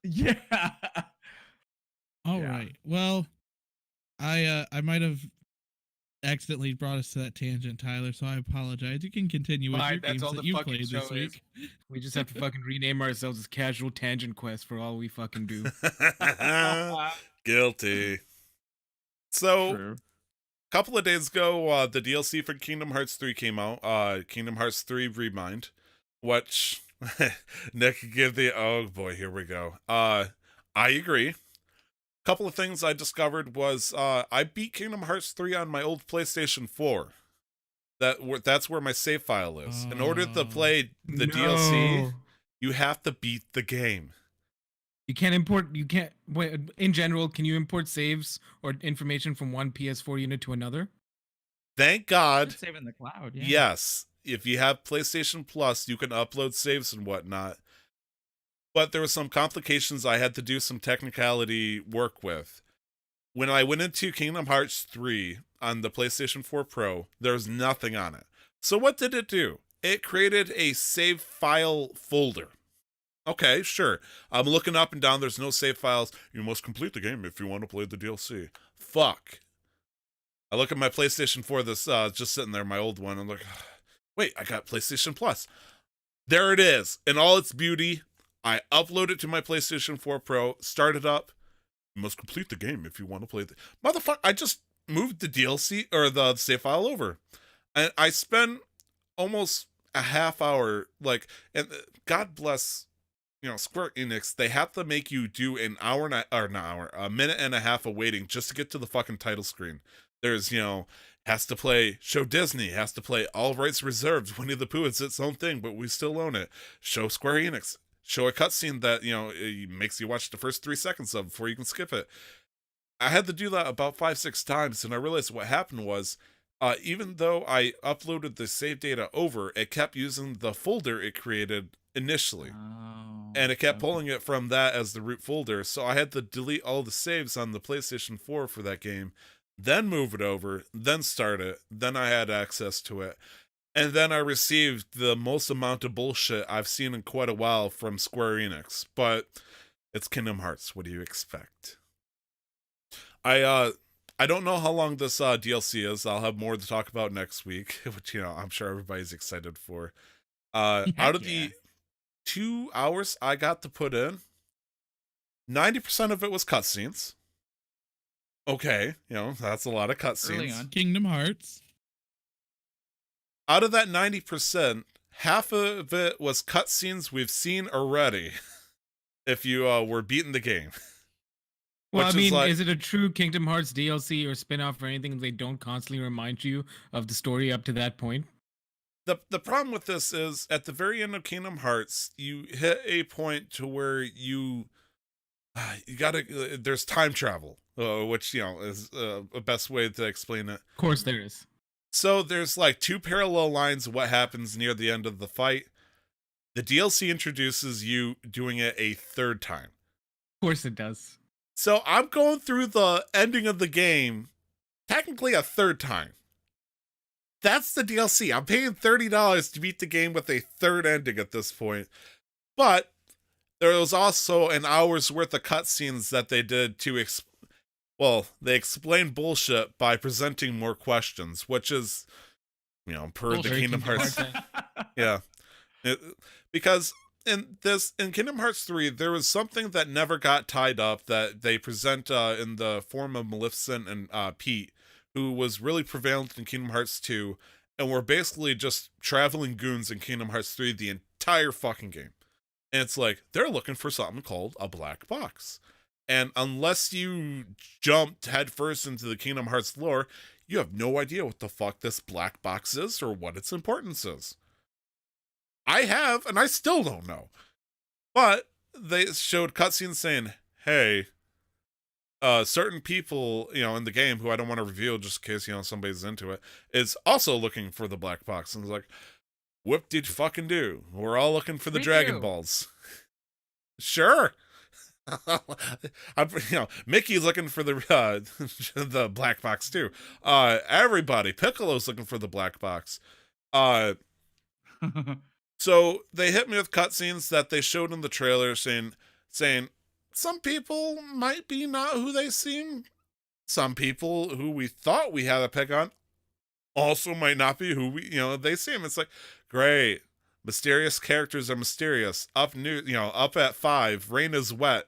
Yeah.
All
Yeah.
right. Well, I might have accidentally brought us to that tangent, Tyler. So I apologize. You can continue with
Fine,
your
that's
games
all
that
the
you
fucking
played this
show is.
week.
We just have to fucking rename ourselves as Casual Tangent Quest for all we fucking do.
Guilty. So,
True.
a couple of days ago, the DLC for Kingdom Hearts 3 came out. Kingdom Hearts 3 Remind, which Nick give the, oh boy, here we go. I agree. Couple of things I discovered was I beat Kingdom Hearts 3 on my old PlayStation 4. That's where my save file is. In order to play the DLC,
No.
you have to beat the game.
You can't import. You can't. Wait, in general, can you import saves or information from one PS4 unit to another?
Thank God.
Save in the cloud. Yeah.
Yes, if you have PlayStation Plus, you can upload saves and whatnot. But there were some complications I had to do some technicality work with. When I went into Kingdom Hearts 3 on the PlayStation 4 Pro, there was nothing on it. So what did it do? It created a save file folder. Okay, sure. I'm looking up and down, there's no save files. You must complete the game if you want to play the DLC. Fuck. I look at my PlayStation 4, this just sitting there, my old one. I'm like, wait, I got PlayStation Plus. There it is, in all its beauty. I upload it to my PlayStation 4 Pro, start it up. You must complete the game if you want to play the motherfucker. I just moved the DLC or the save file over, and I spent almost a half hour. Like, and God bless, Square Enix. They have to make you do a minute and a half of waiting just to get to the fucking title screen. There's, has to play Show Disney, has to play All Rights Reserved. Winnie the Pooh, it's its own thing, but we still own it. Show Square Enix. Show a cutscene that, it makes you watch the first 3 seconds of before you can skip it. I had to do that about 5-6 times, and I realized what happened was, even though I uploaded the save data over, it kept using the folder it created initially.
Oh,
And it kept
okay.
pulling it from that as the root folder, so I had to delete all the saves on the PlayStation 4 for that game, then move it over, then start it, then I had access to it. And then I received the most amount of bullshit I've seen in quite a while from Square Enix. But it's Kingdom Hearts. What do you expect? I don't know how long this DLC is. I'll have more to talk about next week, which, I'm sure everybody's excited for. Out of the 2 hours I got to put in, 90% of it was cutscenes. Okay, that's a lot of
Early
cutscenes.
on.
Kingdom Hearts.
Out of that 90%, half of it was cutscenes we've seen already. If you were beating the game.
Well,
Which
I
is
mean,
like-
is it a true Kingdom Hearts DLC or spin-off or anything? They don't constantly remind you of the story up to that point.
The problem with this is at the very end of Kingdom Hearts, you hit a point to where you gotta there's time travel, which is a best way to explain it.
Of course, there is.
So there's like 2 parallel lines of what happens near the end of the fight. The DLC introduces you doing it a third time.
Of course, it does.
So I'm going through the ending of the game technically a third time. That's the DLC. I'm paying $30 to beat the game with a third ending at this point. But there was also an hour's worth of cutscenes that they did to they explain bullshit by presenting more questions, which is, per
Bullshit.
the Kingdom
Very
Hearts.
Kingdom
Yeah. Because in Kingdom Hearts 3, there was something that never got tied up that they present in the form of Maleficent and Pete, who was really prevalent in Kingdom Hearts 2, and were basically just traveling goons in Kingdom Hearts 3 the entire fucking game. And it's like, they're looking for something called a black box. And unless you jumped headfirst into the Kingdom Hearts lore, you have no idea what the fuck this black box is or what its importance is. I have, and I still don't know. But they showed cutscenes saying, hey, certain people, in the game who I don't want to reveal just in case, somebody's into it, is also looking for the black box. And it's like, whoop did you fucking do? We're all looking for the
Me
Dragon
too.
Balls. Sure. Mickey's looking for the the black box too. Everybody, Piccolo's looking for the black box. So they hit me with cutscenes that they showed in the trailer saying some people might be not who they seem. Some people who we thought we had a pick on also might not be who they seem. It's like, great. Mysterious characters are mysterious. Up at 5, rain is wet.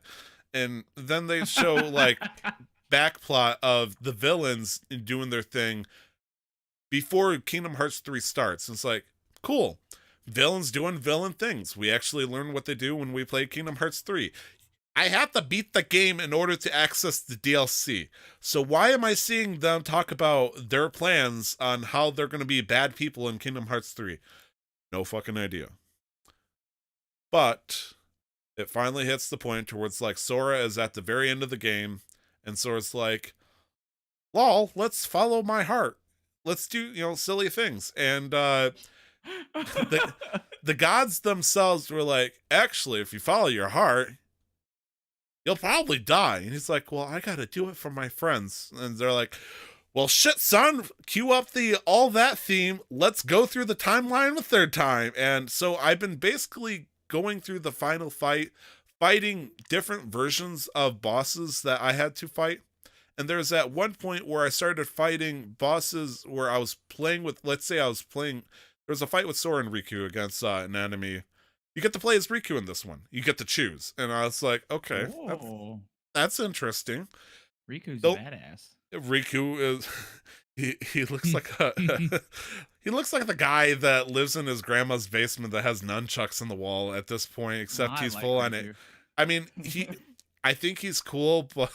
And then they show like backplot of the villains doing their thing before Kingdom Hearts 3 starts. And it's like, cool. Villains doing villain things. We actually learn what they do when we play Kingdom Hearts 3. I have to beat the game in order to access the DLC. So why am I seeing them talk about their plans on how they're going to be bad people in Kingdom Hearts 3? No fucking idea. But it finally hits the point towards like Sora is at the very end of the game, and Sora's like, lol, let's follow my heart. Let's do, silly things. And the gods themselves were like, actually, if you follow your heart, you'll probably die. And he's like, well, I gotta do it for my friends. And they're like, well, shit, son, cue up the all that theme. Let's go through the timeline a third time. And so I've been basically going through the final fight, fighting different versions of bosses that I had to fight. And there's at one point where I started fighting bosses where I was playing with, there was a fight with Sora and Riku against an enemy. You get to play as Riku in this one. You get to choose. And I was like, okay, that's interesting.
Riku's
Nope.
a badass.
Riku is he looks like he looks like the guy that lives in his grandma's basement that has nunchucks in the wall at this point, except
I
he's
like
full on it.
Riku.
I mean, I think he's cool, but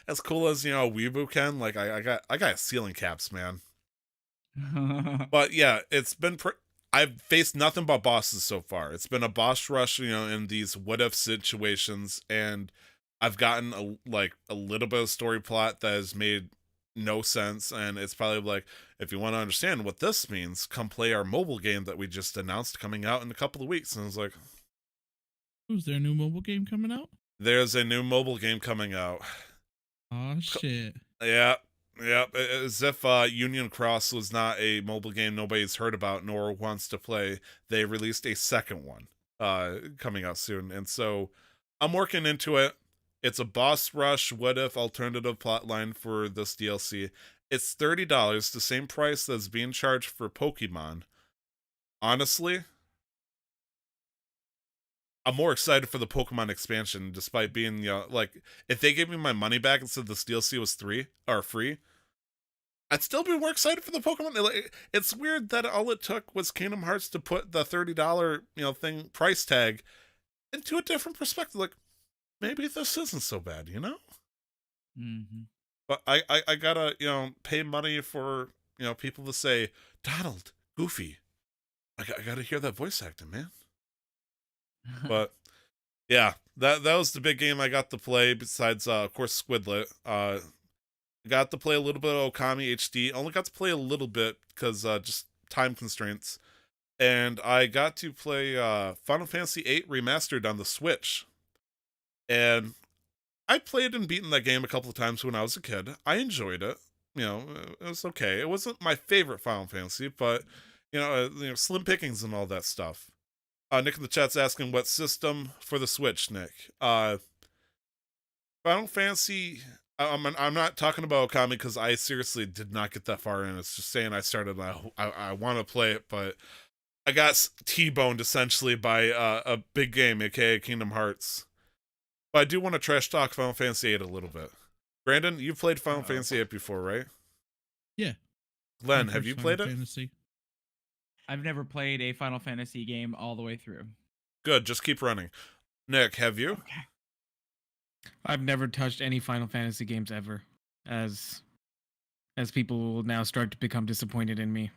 as cool as, a weeaboo can, like I got ceiling caps, man. But yeah, I've faced nothing but bosses so far. It's been a boss rush, in these what if situations, and I've gotten a little bit of story plot that has made no sense, and it's probably like, if you want to understand what this means, come play our mobile game that we just announced coming out in a couple of weeks. And I was like,
Is there a new mobile game coming out?
there's a new mobile game coming out.
Oh shit.
Yeah. As if Union Cross was not a mobile game nobody's heard about nor wants to play. They released a second one coming out soon. And so I'm working into it. It's a boss rush what if alternative plotline for this DLC. It's $30, the same price that's being charged for Pokemon. Honestly, I'm more excited for the Pokemon expansion, despite being, if they gave me my money back and said this DLC was free, I'd still be more excited for the Pokemon. It's weird that all it took was Kingdom Hearts to put the $30, thing price tag into a different perspective. Like, maybe this isn't so bad,
Mm-hmm.
But I gotta, pay money for, people to say, Donald, Goofy. I gotta hear that voice acting, man. But yeah, that was the big game I got to play. Besides, of course, Squidlet. Got to play a little bit of Okami HD. Only got to play a little bit because just time constraints. And I got to play Final Fantasy VIII Remastered on the Switch. And I played and beaten that game a couple of times when I was a kid. I enjoyed it. It was okay. It wasn't my favorite Final Fantasy, but slim pickings and all that stuff. Nick in the chat's asking what system for the Switch, Nick. Final Fantasy. I'm not talking about Okami because I seriously did not get that far in. It's just saying I started. I want to play it, but I got T-boned essentially by a big game, aka Kingdom Hearts. But I do want to trash talk Final Fantasy VIII a little bit. Brandon, you've played Final Fantasy VIII before, right?
Yeah.
Glenn,
My
have
first
you
Final
played it?
Fantasy.
I've never played a Final Fantasy game all the way through.
Good, just keep running. Nick, have you?
Okay.
I've never touched any Final Fantasy games ever, as people will now start to become disappointed in me.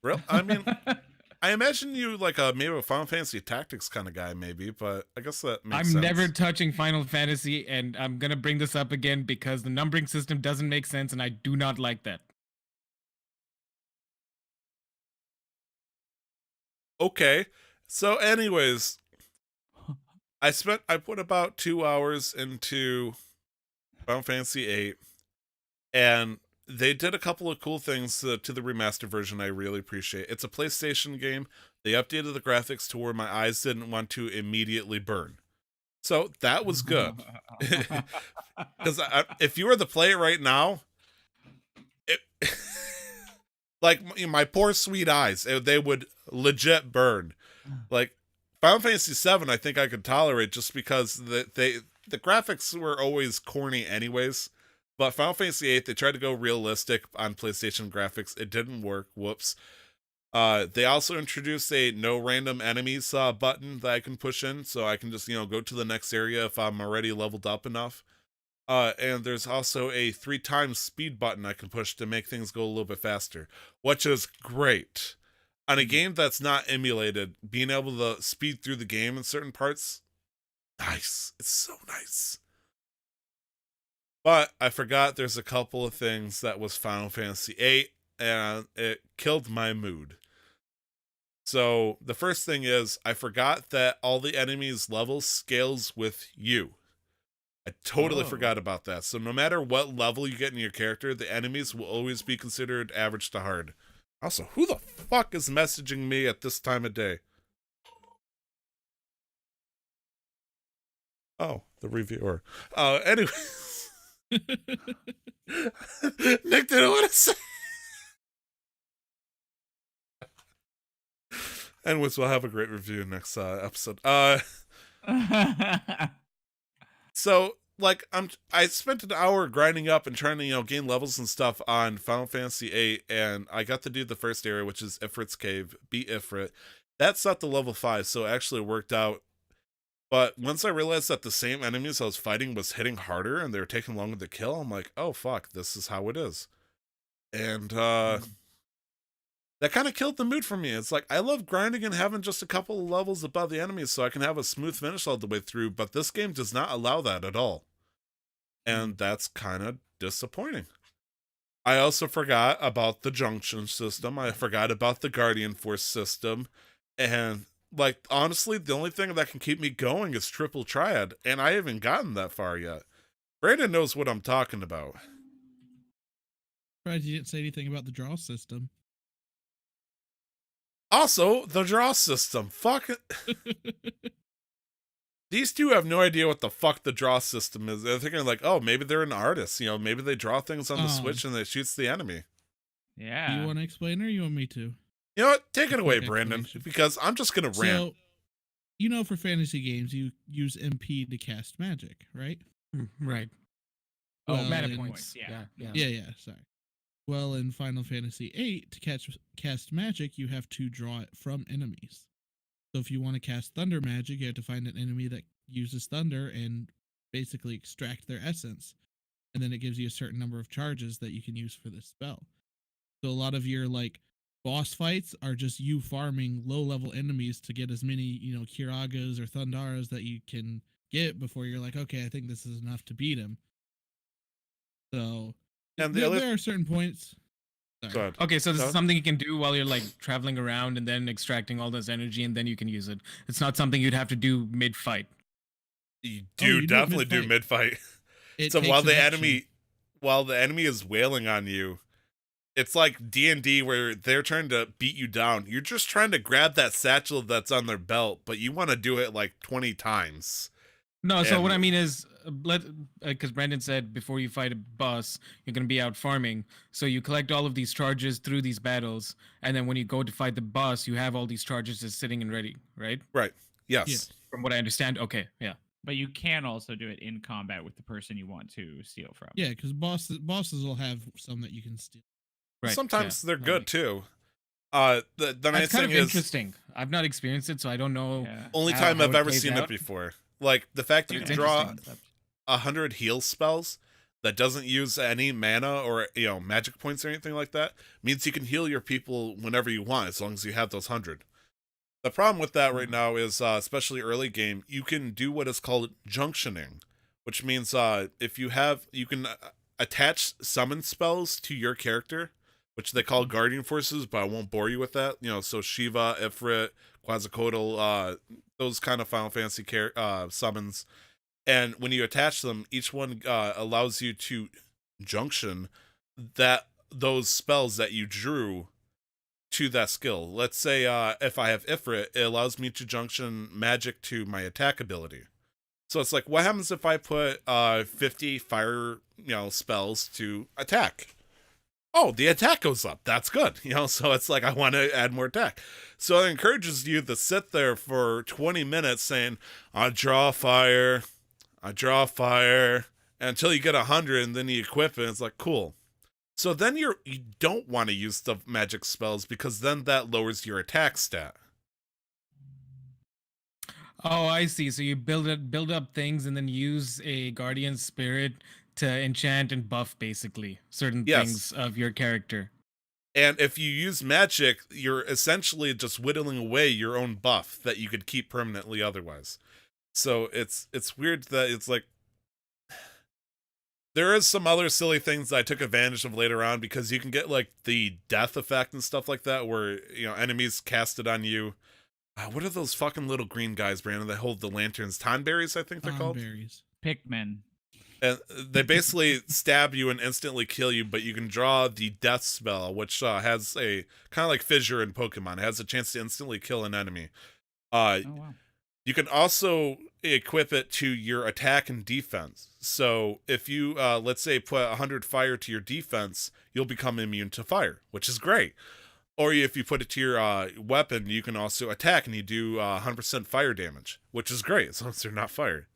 Real? I mean, I imagine you like maybe a Final Fantasy Tactics kind of guy, maybe, but I guess that makes sense.
I'm never touching Final Fantasy, and I'm gonna bring this up again because the numbering system doesn't make sense, and I do not like that.
Okay. So, anyways, I put about 2 hours into Final Fantasy VIII, and they did a couple of cool things to the remaster version I really appreciate. It's a PlayStation game. They updated the graphics to where my eyes didn't want to immediately burn. So that was good. Because if you were to play it right now, like my poor sweet eyes, they would legit burn. Like Final Fantasy VII, I think I could tolerate just because the graphics were always corny anyways. But Final Fantasy VIII, they tried to go realistic on PlayStation graphics. It didn't work. Whoops. They also introduced a no random enemies button that I can push in, so I can just go to the next area if I'm already leveled up enough. And there's also a 3 times speed button I can push to make things go a little bit faster, which is great. On a game that's not emulated, being able to speed through the game in certain parts, nice. It's so nice. But I forgot there's a couple of things that was Final Fantasy VIII, and it killed my mood. So the first thing is, I forgot that all the enemies' level scales with you. I totally forgot about that. So no matter what level you get in your character, the enemies will always be considered average to hard. Also, who the fuck is messaging me at this time of day? Oh, the reviewer. Anyway. Nick didn't want to say. Anyways, we'll have a great review next episode. So like I spent an hour grinding up and trying to gain levels and stuff on Final Fantasy VIII, and I got to do the first area, which is Ifrit's Cave. Beat Ifrit. That's up to level 5, so it actually worked out. But once I realized that the same enemies I was fighting was hitting harder and they were taking longer to kill, I'm like, oh fuck, this is how it is. And that kind of killed the mood for me. It's like, I love grinding and having just a couple of levels above the enemies so I can have a smooth finish all the way through, but this game does not allow that at all. And that's kind of disappointing. I also forgot about the junction system. I forgot about the Guardian Force system. And like, honestly, the only thing that can keep me going is Triple Triad, and I haven't gotten that far yet. Brandon knows what I'm talking about.
Right, you didn't say anything about the draw system.
Also, the draw system. Fuck it. These two have no idea what the fuck the draw system is. They're thinking like, oh, maybe they're an artist. Maybe they draw things on the Switch and they shoots the enemy.
Yeah.
Do you want to explain or you want me to?
You know what? Take it away,
Okay,
Brandon,
explanation.
because I'm just going to rant.
So, for fantasy games, you use MP to cast magic, right?
Right.
Oh,
Well,
mana
in-
points.
yeah.
Yeah, sorry. Well, in Final Fantasy VIII, to cast magic, you have to draw it from enemies. So if you want to cast thunder magic, you have to find an enemy that uses thunder and basically extract their essence. And then it gives you a certain number of charges that you can use for this spell. So a lot of your boss fights are just you farming low-level enemies to get as many, Kiragas or Thundaras that you can get before you're like, okay, I think this is enough to beat him. So,
And
there are certain points.
Go
Sorry.
ahead.
Okay, so this
Go
is
ahead.
something you can do while you're traveling around and then extracting all this energy, and then you can use it. It's not something you'd have to do mid-fight.
You
you do it
definitely do
mid-fight.
mid-fight.
It
So
takes
while
an
the
action.
enemy is wailing on you, it's like D&D where they're trying to beat you down. You're just trying to grab that satchel that's on their belt, but you want to do it like 20 times.
No, so what I
And-
mean is, because Brandon said before you fight a boss, you're gonna be out farming. So you collect all of these charges through these battles, and then when you go to fight the boss, you have all these charges just sitting and ready, right?
Right. Yes.
Yes.
From what I understand. Okay, yeah.
But you can also do it in combat with the person you want to steal from.
Yeah, because bosses will have some that you can steal.
Right.
Sometimes
yeah.
they're
That
good
makes-
too. The nice
That's kind
thing
of
is
interesting. I've not experienced it, so I don't know.
Yeah.
only
how-
time
how
I've
it
ever
plays
seen
out.
it before. Like the fact you
It's
can draw
interesting.
100 heal spells that doesn't use any mana or magic points or anything like that means you can heal your people whenever you want as long as you have those 100. The problem with that right now is especially early game, you can do what is called junctioning, which means if you can attach summon spells to your character, which they call guardian forces, but I won't bore you with that. So Shiva, Ifrit, Quetzalcoatl, those kind of Final Fantasy summons. And when you attach them, each one allows you to junction those spells that you drew to that skill. Let's say if I have Ifrit, it allows me to junction magic to my attack ability. So it's like, what happens if I put 50 fire spells to attack? Oh, the attack goes up. That's good. So it's like I want to add more attack. So it encourages you to sit there for 20 minutes saying, I draw fire, until you get 100, and then you equip it, and it's like, cool. So then you don't want to use the magic spells because then that lowers your attack stat.
Oh, I see. So you build up things, and then use a guardian spirit to enchant and buff basically certain
Yes.
things of your character.
And if you use magic, you're essentially just whittling away your own buff that you could keep permanently otherwise. So it's weird that it's like there is some other silly things that I took advantage of later on because you can get like the death effect and stuff like that where enemies cast it on you. What are those fucking little green guys, Brandon, that hold the lanterns? Tonberries, I think they're called.
Berries.
Pikmin.
And they basically stab you and instantly kill you, but you can draw the death spell, which has a kind of like fissure in Pokemon. It has a chance to instantly kill an enemy.
Oh wow.
You can also equip it to your attack and defense. So if you, let's say, put 100 fire to your defense, you'll become immune to fire, which is great. Or if you put it to your weapon, you can also attack and you do 100% fire damage, which is great as long as they're not fire.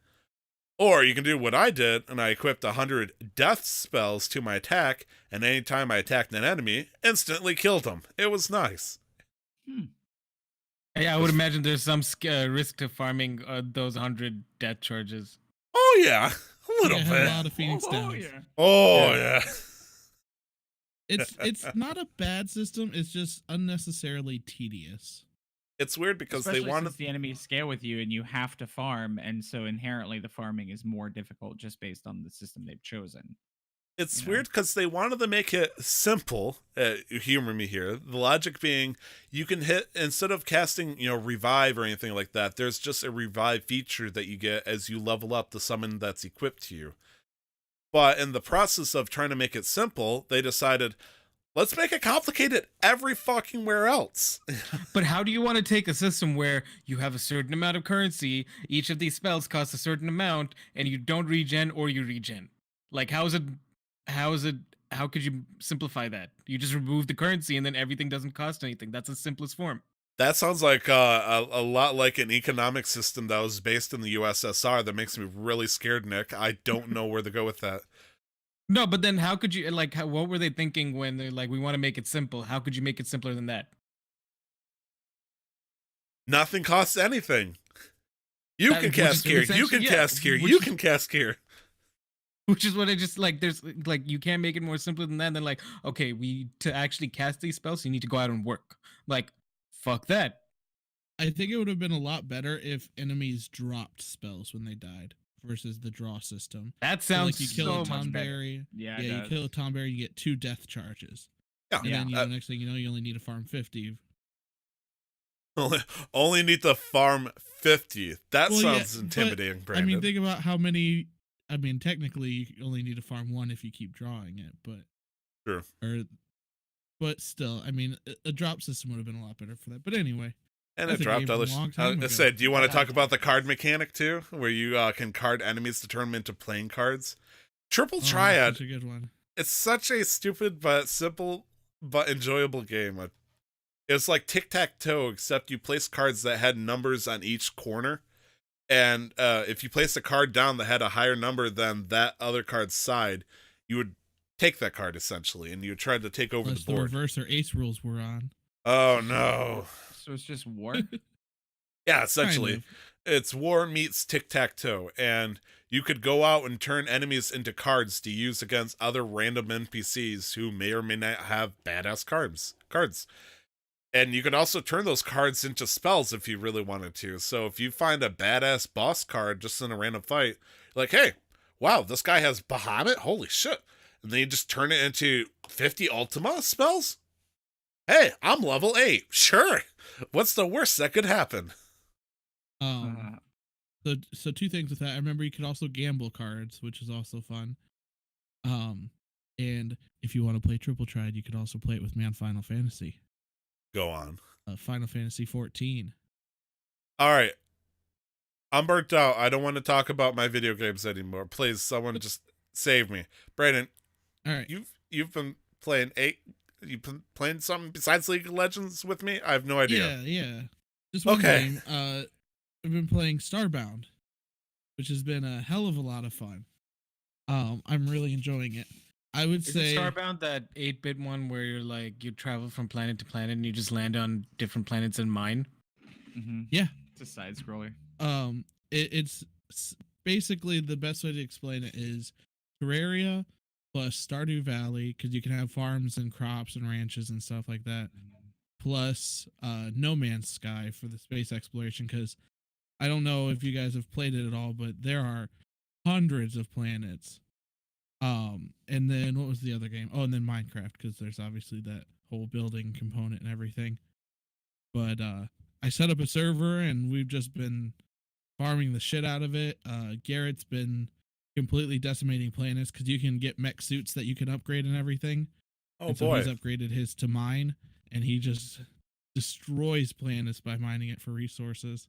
Or you can do what I did, and I equipped 100 death spells to my attack, and anytime I attacked an enemy, instantly killed them. It was nice.
Yeah, I would imagine there's some risk to farming those 100 death charges.
Oh yeah, a little
Yeah,
bit.
a lot of Phoenix Downs.
yeah.
Oh
Yeah.
yeah.
It's not a bad system. It's just unnecessarily tedious.
It's weird because
Especially
they wanted.
since the enemies scale with you and you have to farm, and so inherently the farming is more difficult just based on the system they've chosen.
It's
you know?
weird because they wanted to make it simple. Humor me here. The logic being, you can hit instead of casting, revive or anything like that. There's just a revive feature that you get as you level up the summon that's equipped to you. But in the process of trying to make it simple, they decided, let's make it complicated every fucking where else.
But how do you want to take a system where you have a certain amount of currency, each of these spells costs a certain amount, and you don't regen or you regen? Like, how could you simplify that? You just remove the currency and then everything doesn't cost anything. That's the simplest form.
That sounds like a lot like an economic system that was based in the USSR. That makes me really scared, Nick. I don't know where to go with that.
No, but then how could you, like, what were they thinking when they're like, we want to make it simple? How could you make it simpler than that?
Nothing costs anything. You
That-
can
which is
cast here. You
essentially-
can
yeah,
cast here.
which
You
is-
can cast here.
Which is what I just like. There's like, you can't make it more simpler than that. Then like, okay, to actually cast these spells, you need to go out and work. Like, fuck that.
I think it would have been a lot better if enemies dropped spells when they died versus the draw system.
That
So,
sounds
like you kill
so
a
much better.
Tomberry.
Yeah,
Yeah, you kill a Tomberry, you get 2 death charges.
Yeah.
And then
Yeah.
next thing you know, you only need to farm 50.
Only need to farm 50. That
Well, yeah,
sounds
but,
intimidating, Brandon.
I mean, think about how many. I mean, technically, you only need to farm 1 if you keep drawing it, but
Sure.
Or but still, I mean, a drop system would have been a lot better for that. But anyway,
And
that's
it
a
dropped
game from
other.
a long time
I
ago.
said, do you want to
Yeah.
talk about the card mechanic too, where you can card enemies to turn them into playing cards? Triple
Oh, that's
Triad.
such a good one.
It's such a stupid but simple but enjoyable game. It's like tic-tac-toe, except you place cards that had numbers on each corner. And if you place a card down that had a higher number than that other card's side, you would take that card essentially, and you would try to take over
Unless
the
the
board.
reverse or ace rules were on.
Oh no.
So it's just war.
Yeah, essentially.
Kind
It's war meets tic-tac-toe, and you could go out and turn enemies into cards to use against other random NPCs who may or may not have badass cards. And you can also turn those cards into spells if you really wanted to. So if you find a badass boss card just in a random fight, like, hey, wow, this guy has Bahamut? Holy shit. And then you just turn it into 50 Ultima spells? Hey, I'm level 8. Sure. What's the worst that could happen?
So two things with that. I remember you could also gamble cards, which is also fun. And if you want to play Triple Triad, you could also play it with me on Final Fantasy.
Go on.
Final Fantasy 14.
All right. I'm burnt out. I don't want to talk about my video games anymore. Please, someone just save me. Brandon,
All right.
you've been playing you've been playing something besides League of Legends with me? I have no idea.
Yeah. Just one
Okay.
game. I've been playing Starbound, which has been a hell of a lot of fun. I'm really enjoying it. I would
Is
say
it Starbound that 8-bit one where you're like you travel from planet to planet and you just land on different planets and mine?
Mm-hmm.
Yeah.
It's a side scroller.
it's basically the best way to explain it is Terraria plus Stardew Valley, because you can have farms and crops and ranches and stuff like that, plus No Man's Sky for the space exploration, because I don't know if you guys have played it at all, but there are hundreds of planets. And then what was the other game? Oh, and then Minecraft, because there's obviously that whole building component and everything. But I set up a server and we've just been farming the shit out of it. Garrett's been completely decimating planets because you can get mech suits that you can upgrade and everything.
Oh,
and so
boy.
he's upgraded his to mine, and he just destroys planets by mining it for resources.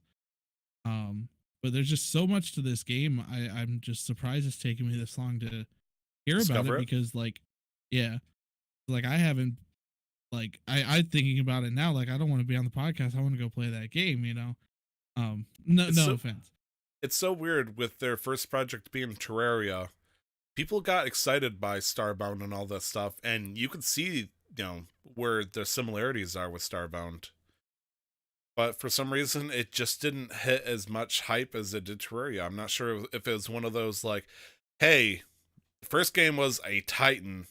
But there's just so much to this game. I'm just surprised it's taken me this long to hear about
Discover
it
it?
because, like, yeah, like I haven't, like, I'm thinking about it now. Like, I don't want to be on the podcast. I want to go play that game, you know? No
It's so-
offense.
It's so weird with their first project being Terraria. People got excited by Starbound and all that stuff, and you could see, where the similarities are with Starbound. But for some reason, it just didn't hit as much hype as it did Terraria. I'm not sure if it was one of those like, hey, the first game was a Titan.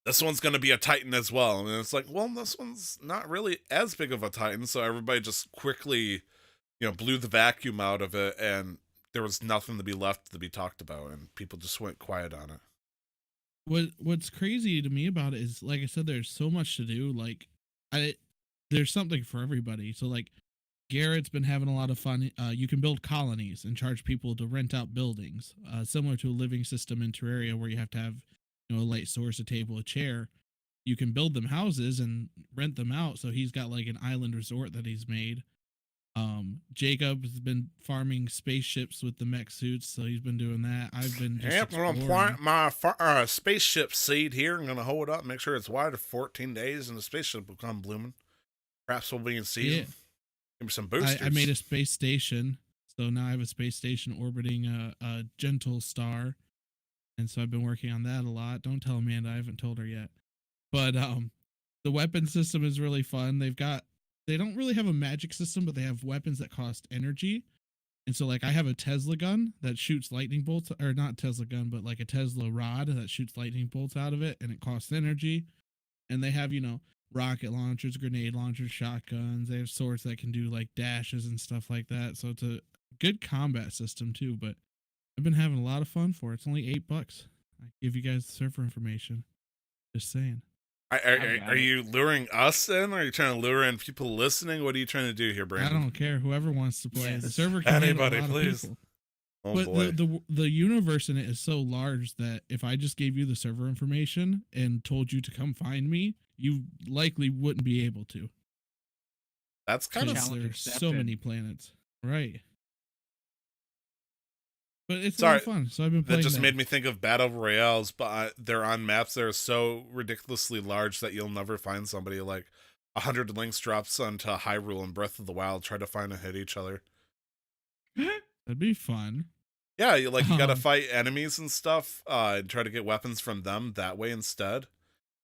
This one's going to be a Titan as well. And it's like, well, this one's not really as big of a Titan. So everybody just quickly, blew the vacuum out of it. And there was nothing to be left to be talked about. And people just went quiet on it.
What's crazy to me about it is, like I said, there's so much to do. Like, there's something for everybody. So, like, Garrett's been having a lot of fun. You can build colonies and charge people to rent out buildings, similar to a living system in Terraria where you have to have, a light source, a table, a chair. You can build them houses and rent them out. So he's got like an island resort that he's made. Jacob has been farming spaceships with the mech suits, so he's been doing that. I've been just
Yep, I'm going to
exploring.
plant my spaceship seed here. I'm going to hold it up, make sure it's wide for 14 days, and the spaceship will come blooming. Perhaps we'll be in season.
Yeah.
Give me some boosters.
I made a space station, so now I have a space station orbiting a gentle star, and so I've been working on that a lot. Don't tell Amanda, I haven't told her yet. But the weapon system is really fun. They don't really have a magic system, but they have weapons that cost energy. And so, like, I have a Tesla gun that shoots lightning bolts, or not Tesla gun, but like a Tesla rod that shoots lightning bolts out of it, and it costs energy. And they have, rocket launchers, grenade launchers, shotguns. They have swords that can do like dashes and stuff like that. So it's a good combat system too. But I've been having a lot of fun for it. It's only $8. I give you guys the server information. Just saying.
Are you luring us in? Or are you trying to lure in people listening? What are you trying to do here, Brandon?
I don't care. Whoever wants to play. The
Yes.
server can handle a
Anybody,
lot of
please.
people.
Oh
but
boy.
the universe in it is so large that if I just gave you the server information and told you to come find me, you likely wouldn't be able to.
That's kind of
Because
Challenge
there's so
accepted.
many planets. Right. But it's a
Sorry,
lot of fun. So I've been
that
playing
just made me think of battle royales, but they're on maps that are so ridiculously large that you'll never find somebody. Like 100 links drops onto Hyrule and Breath of the Wild, try to find and hit each other.
That'd be fun.
Yeah, you gotta
Um,
fight enemies and stuff, and try to get weapons from them that way instead.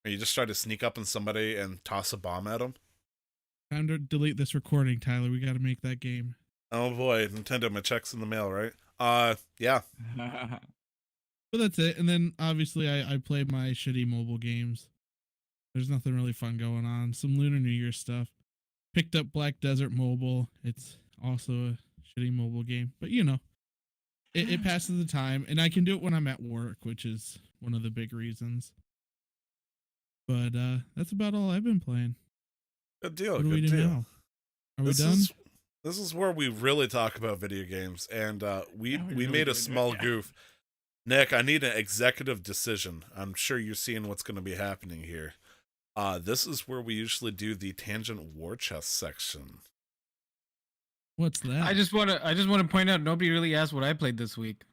Or you just try to sneak up on somebody and toss a bomb at them.
Time to delete this recording, Tyler. We got to make that game.
Oh boy, Nintendo, my check's in the mail, right? Yeah.
But that's it. And then obviously I play my shitty mobile games. There's nothing really fun going on. Some Lunar New Year stuff. Picked up Black Desert Mobile. It's also a shitty mobile game. But you know, it passes the time. And I can do it when I'm at work, which is one of the big reasons. But that's about all I've been playing.
Good deal.
What do we
Good
do
deal.
now? Are we
This
done?
is where we really talk about video games, and we
Yeah, we
we
really
made
do
a
do it,
small
yeah.
goof. Nick, I need an executive decision. I'm sure you're seeing what's going to be happening here. This is where we usually do the tangent war chest section.
What's that?
I just want to point out nobody really asked what I played this week.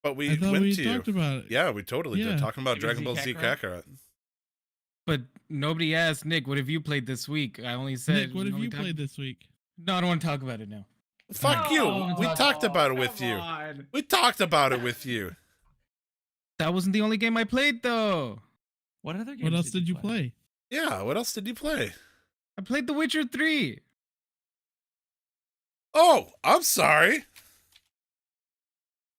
But we
I thought
went
we
to
talked
you.
about it.
Yeah, we totally
Yeah.
did. Talking about
It was
Dragon Ball
Z
Z
Kakarot?
Kakarot.
But nobody asked Nick, what have you played this week? I only said.
Nick, what have
nobody
you
talked-
played this week?
No, I don't want to talk about it now.
Fuck you. We talked about it with you. We talked about it with you.
That wasn't the only game I played though.
What other games
What else did you play?
Yeah, what else did you play?
I played The Witcher 3.
Oh, I'm sorry.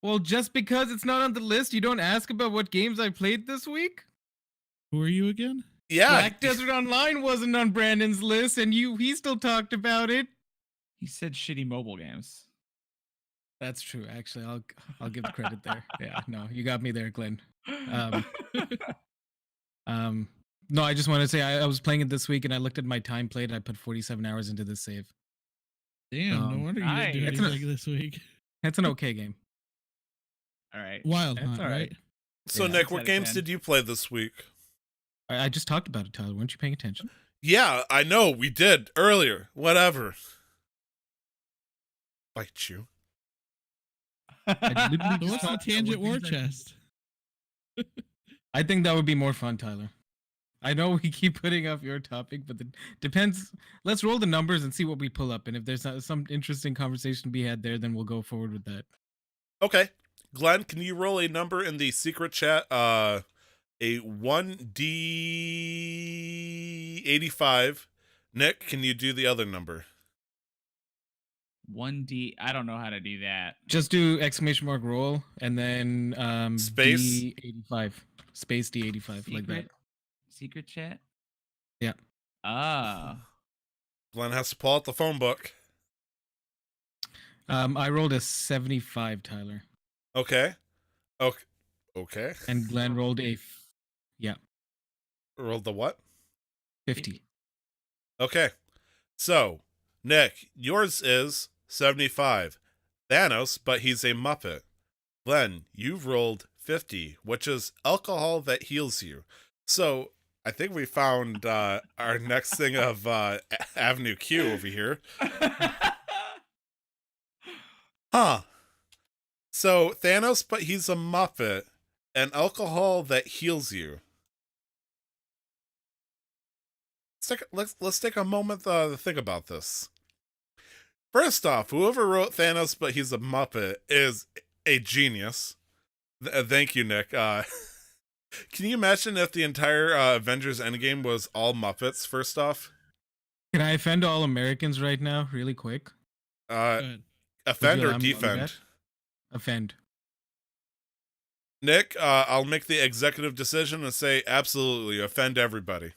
Well, just because it's not on the list, you don't ask about what games I played this week?
Who are you again?
Yeah.
Black Desert Online wasn't on Brandon's list, and he still talked about it.
He said shitty mobile games.
That's true. Actually, I'll give credit there. Yeah, no, you got me there, Glenn. No, I just want to say I was playing it this week, and I looked at my time played. I put 47 hours into this save.
Damn, no wonder you didn't do
nice.
anything this week.
That's an okay game.
All right.
Wild
That's
Hunt,
all right.
right?
So,
Yeah.
Nick,
6
what
out of
games
10.
did you play this week?
I just talked about it, Tyler. Weren't you paying attention?
Yeah, I know we did earlier. Whatever. Bite you.
I literally
So
just
what's the
talked about
tangent
what
war
games I-
chest?
I think that would be more fun, Tyler. I know we keep putting off your topic, but it depends. Let's roll the numbers and see what we pull up. And if there's some interesting conversation to be had there, then we'll go forward with that.
Okay. Glenn, can you roll a number in the secret chat? A 1D85. Nick, can you do the other number?
1D. I don't know how to do that.
Just do exclamation mark roll and then
Space?
D85. Space D85, like that.
Secret chat?
Yeah.
Ah.
Glenn has to pull out the phone book.
I rolled a 75, Tyler.
Okay. Okay. Okay.
And Glenn rolled a
Rolled the what?
50.
Okay. So, Nick, yours is 75. Thanos, but he's a Muppet. Glenn, you've rolled 50, which is alcohol that heals you. So, I think we found our next thing of Avenue Q over here. Huh. So, Thanos, but he's a Muppet, and alcohol that heals you. Let's take a moment to think about this. First off, whoever wrote Thanos, but he's a Muppet, is a genius. Thank you, Nick. Can you imagine if the entire Avengers Endgame was all Muppets? First off,
Can I offend all Americans right now, really quick?
Go ahead.
offend
Would
or
you allow me to do
defend?
that? Offend.
Nick, I'll make the executive decision and say absolutely offend everybody.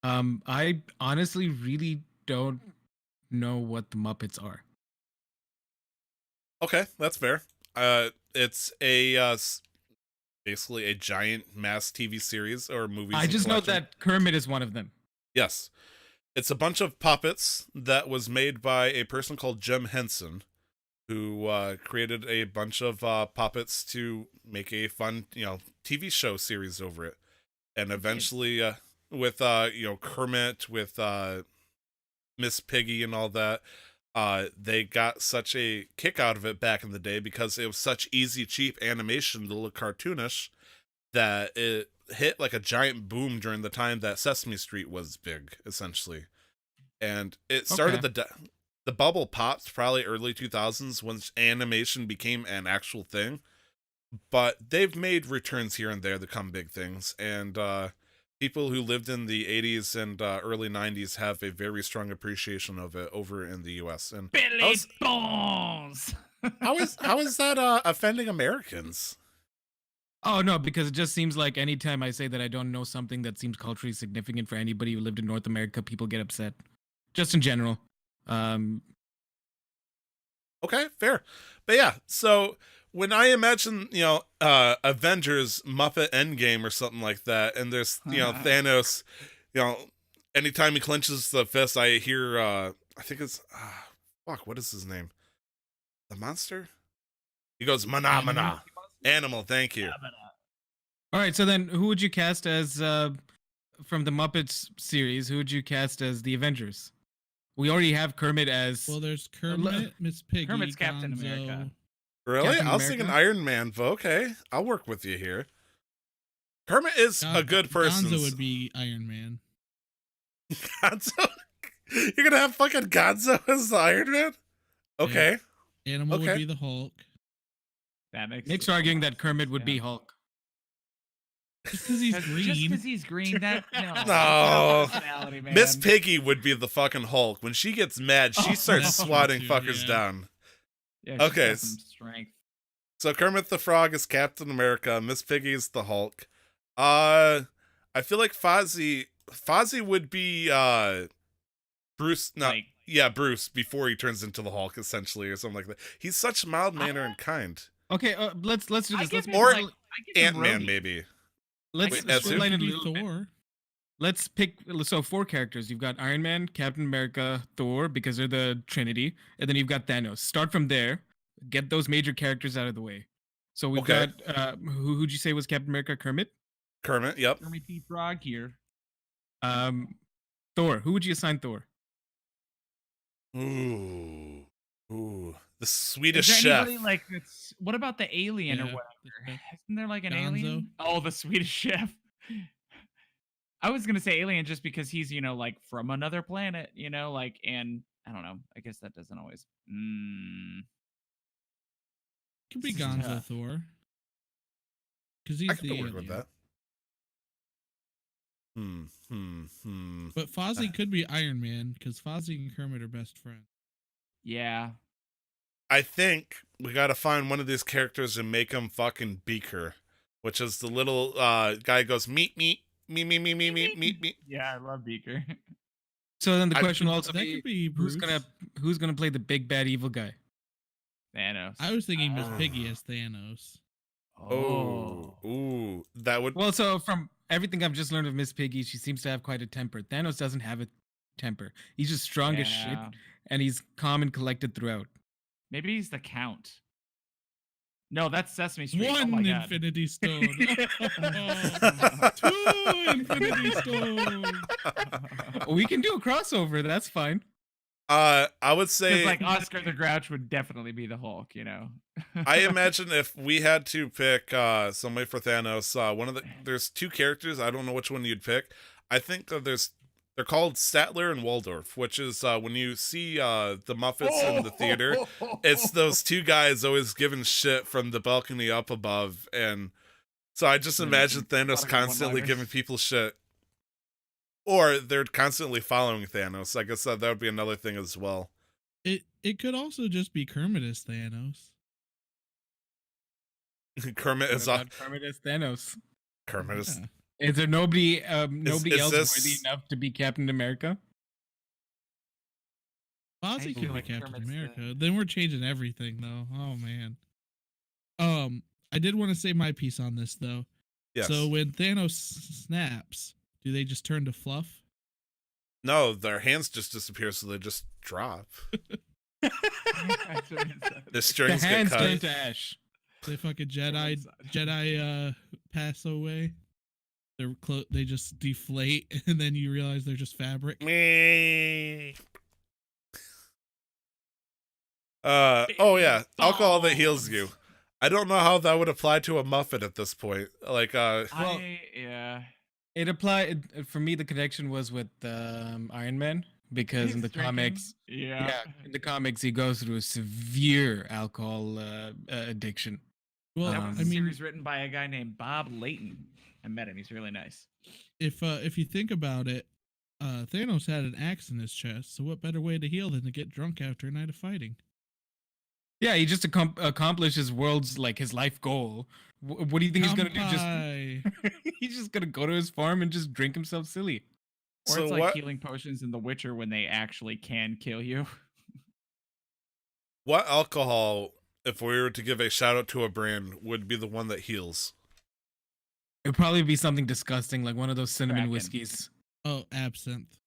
I honestly really don't know what the Muppets are.
Okay, that's fair. It's a basically a giant mass TV series or movie.
I just know that Kermit is one of them.
Yes, it's a bunch of puppets that was made by a person called Jim Henson, who created a bunch of puppets to make a fun, TV show series over it. And eventually, with Kermit, with Miss Piggy and all that, they got such a kick out of it back in the day because it was such easy, cheap animation to look cartoonish that it hit like a giant boom during the time that Sesame Street was big, essentially. And it started the bubble popped probably early 2000s when animation became an actual thing. But they've made returns here and there that come big things. And people who lived in the 80s and early 90s have a very strong appreciation of it over in the US. And
Billy Bones.
how is that offending Americans?
Oh no, because it just seems like anytime I say that I don't know something that seems culturally significant for anybody who lived in North America, people get upset. Just in general.
Okay, fair. But yeah, so when I imagine, Avengers Muppet Endgame or something like that, and there's, Thanos, anytime he clenches the fist, I hear, I think it's, what is his name? The monster? He goes, mana, mana. Animal, thank you.
All right, so then who would you cast as, from the Muppets series, who would you cast as the Avengers? We already have Kermit as...
Well, there's Kermit, Miss Piggy,
Kermit's Captain
Gonzo.
America.
Really?
Captain
I was thinking
America?
Iron Man, but okay. I'll work with you here. Kermit is a good person.
Gonzo would be Iron Man.
Gonzo? You're gonna have fucking Gonzo as the Iron Man? Okay.
Animal
Okay.
would be the Hulk.
That makes
Nick's
sense.
arguing that Kermit would be
Yeah.
Hulk.
Just because he's
Just
green.
because he's green, that
No.
personality, man.
Miss Piggy would be the fucking Hulk. When she gets mad, she starts
that's true
swatting
too,
fuckers
yeah.
down.
Yeah, she's
Okay,
got some strength.
So Kermit the Frog is Captain America. Miss Piggy is the Hulk. I feel like Fozzie would be Bruce. No,
Like,
yeah, Bruce before he turns into the Hulk, essentially, or something like that. He's such mild manner and kind.
Okay, let's do
I
this.
give
Let's
him,
Or
like, I give him
Ant-Man,
Rhodey.
maybe.
let's
Wait,
Well,
that's
it
who?
streamline
could
it a
be
little bit.
Thor.
Let's pick so 4 characters. You've got Iron Man, Captain America, Thor, because they're the Trinity, and then you've got Thanos. Start from there. Get those major characters out of the way. So we've
Okay.
got who'd you say was Captain America? Kermit.
Kermit, yep.
Kermit the Frog here.
Thor. Who would you assign Thor?
Ooh. The
Is
Swedish
there
chef.
anybody like that's? What about the alien or
Yeah,
whatever?
the-
Isn't there like an
Gonzo.
alien? Oh, the Swedish chef. I was gonna say alien just because he's like from another planet, and I don't know. I guess that doesn't always.
Could be
This is
Gonzo
tough.
Thor. Because he's
I
the
could work with
alien.
that.
But Fozzie could be Iron Man because Fozzie and Kermit are best friends.
Yeah.
I think we gotta find one of these characters and make him fucking Beaker, which is the little guy who goes meet.
Yeah, I love Beaker.
So then the
I-
question will also
That
be,
could be Bruce.
who's gonna play the big bad evil guy?
Thanos.
I was thinking Miss
Oh.
Piggy as Thanos.
Oh, ooh, that would.
Well, so from everything I've just learned of Miss Piggy, she seems to have quite a temper. Thanos doesn't have a temper. He's just strong as shit,
Yeah.
and he's calm and collected throughout.
Maybe he's the Count. No, that's Sesame Street. Oh
One
my God.
Infinity Stone. Two Infinity Stones.
We can do a crossover. That's fine.
I would
Because
say
like Oscar the Grouch would definitely be the Hulk,
I imagine if we had to pick somebody for Thanos, there's 2 characters. I don't know which one you'd pick. I think they're called Statler and Waldorf, which is when you see the Muppets in the theater, it's those 2 guys always giving shit from the balcony up above, and so I just
Yeah,
imagine
a lot
Thanos
of
constantly
one-liners.
giving people shit, or they're constantly following Thanos. I guess that would be another thing as well.
It could also just be Kermit as Thanos.
Kermit
What
is
about Kermit as Thanos?
Kermit is.
Yeah.
Is there nobody
is
else
this-
worthy enough to be Captain America?
Fozzie
feel
could be
like
Captain
Kermit's the-
America. Then we're changing everything though. Oh man. I did want to say my piece on this though.
Yes.
So when Thanos snaps, do they just turn to fluff?
No, their hands just disappear, so they just drop. The
The
strings get
hands turn
cut.
to ash.
They fucking Jedi pass away. They just deflate, and then you realize they're just fabric.
Me. Oh yeah, alcohol that heals you. I don't know how that would apply to a muffin at this point. Like
Yeah.
It applied for me. The connection was with Iron Man because in the
He's drinking.
comics,
Yeah.
in the comics, he goes through a severe alcohol addiction.
Well,
That was
I
a
mean,
series written by a guy named Bob Layton. I met him. He's really nice.
if you think about it, Thanos had an axe in his chest. So what better way to heal than to get drunk after a night of fighting?
Yeah, he just accomplished his world's his life goal. What do you think he's gonna do?
Kampai.
Just he's just gonna go to his farm and just drink himself silly.
Or
So
it's like
what-
healing potions in The Witcher when they actually can kill you.
what alcohol, if we were to give a shout out to a brand, would be the one that heals?
It'd probably be something disgusting, like one of those cinnamon
Kraken.
whiskeys.
Oh, absinthe.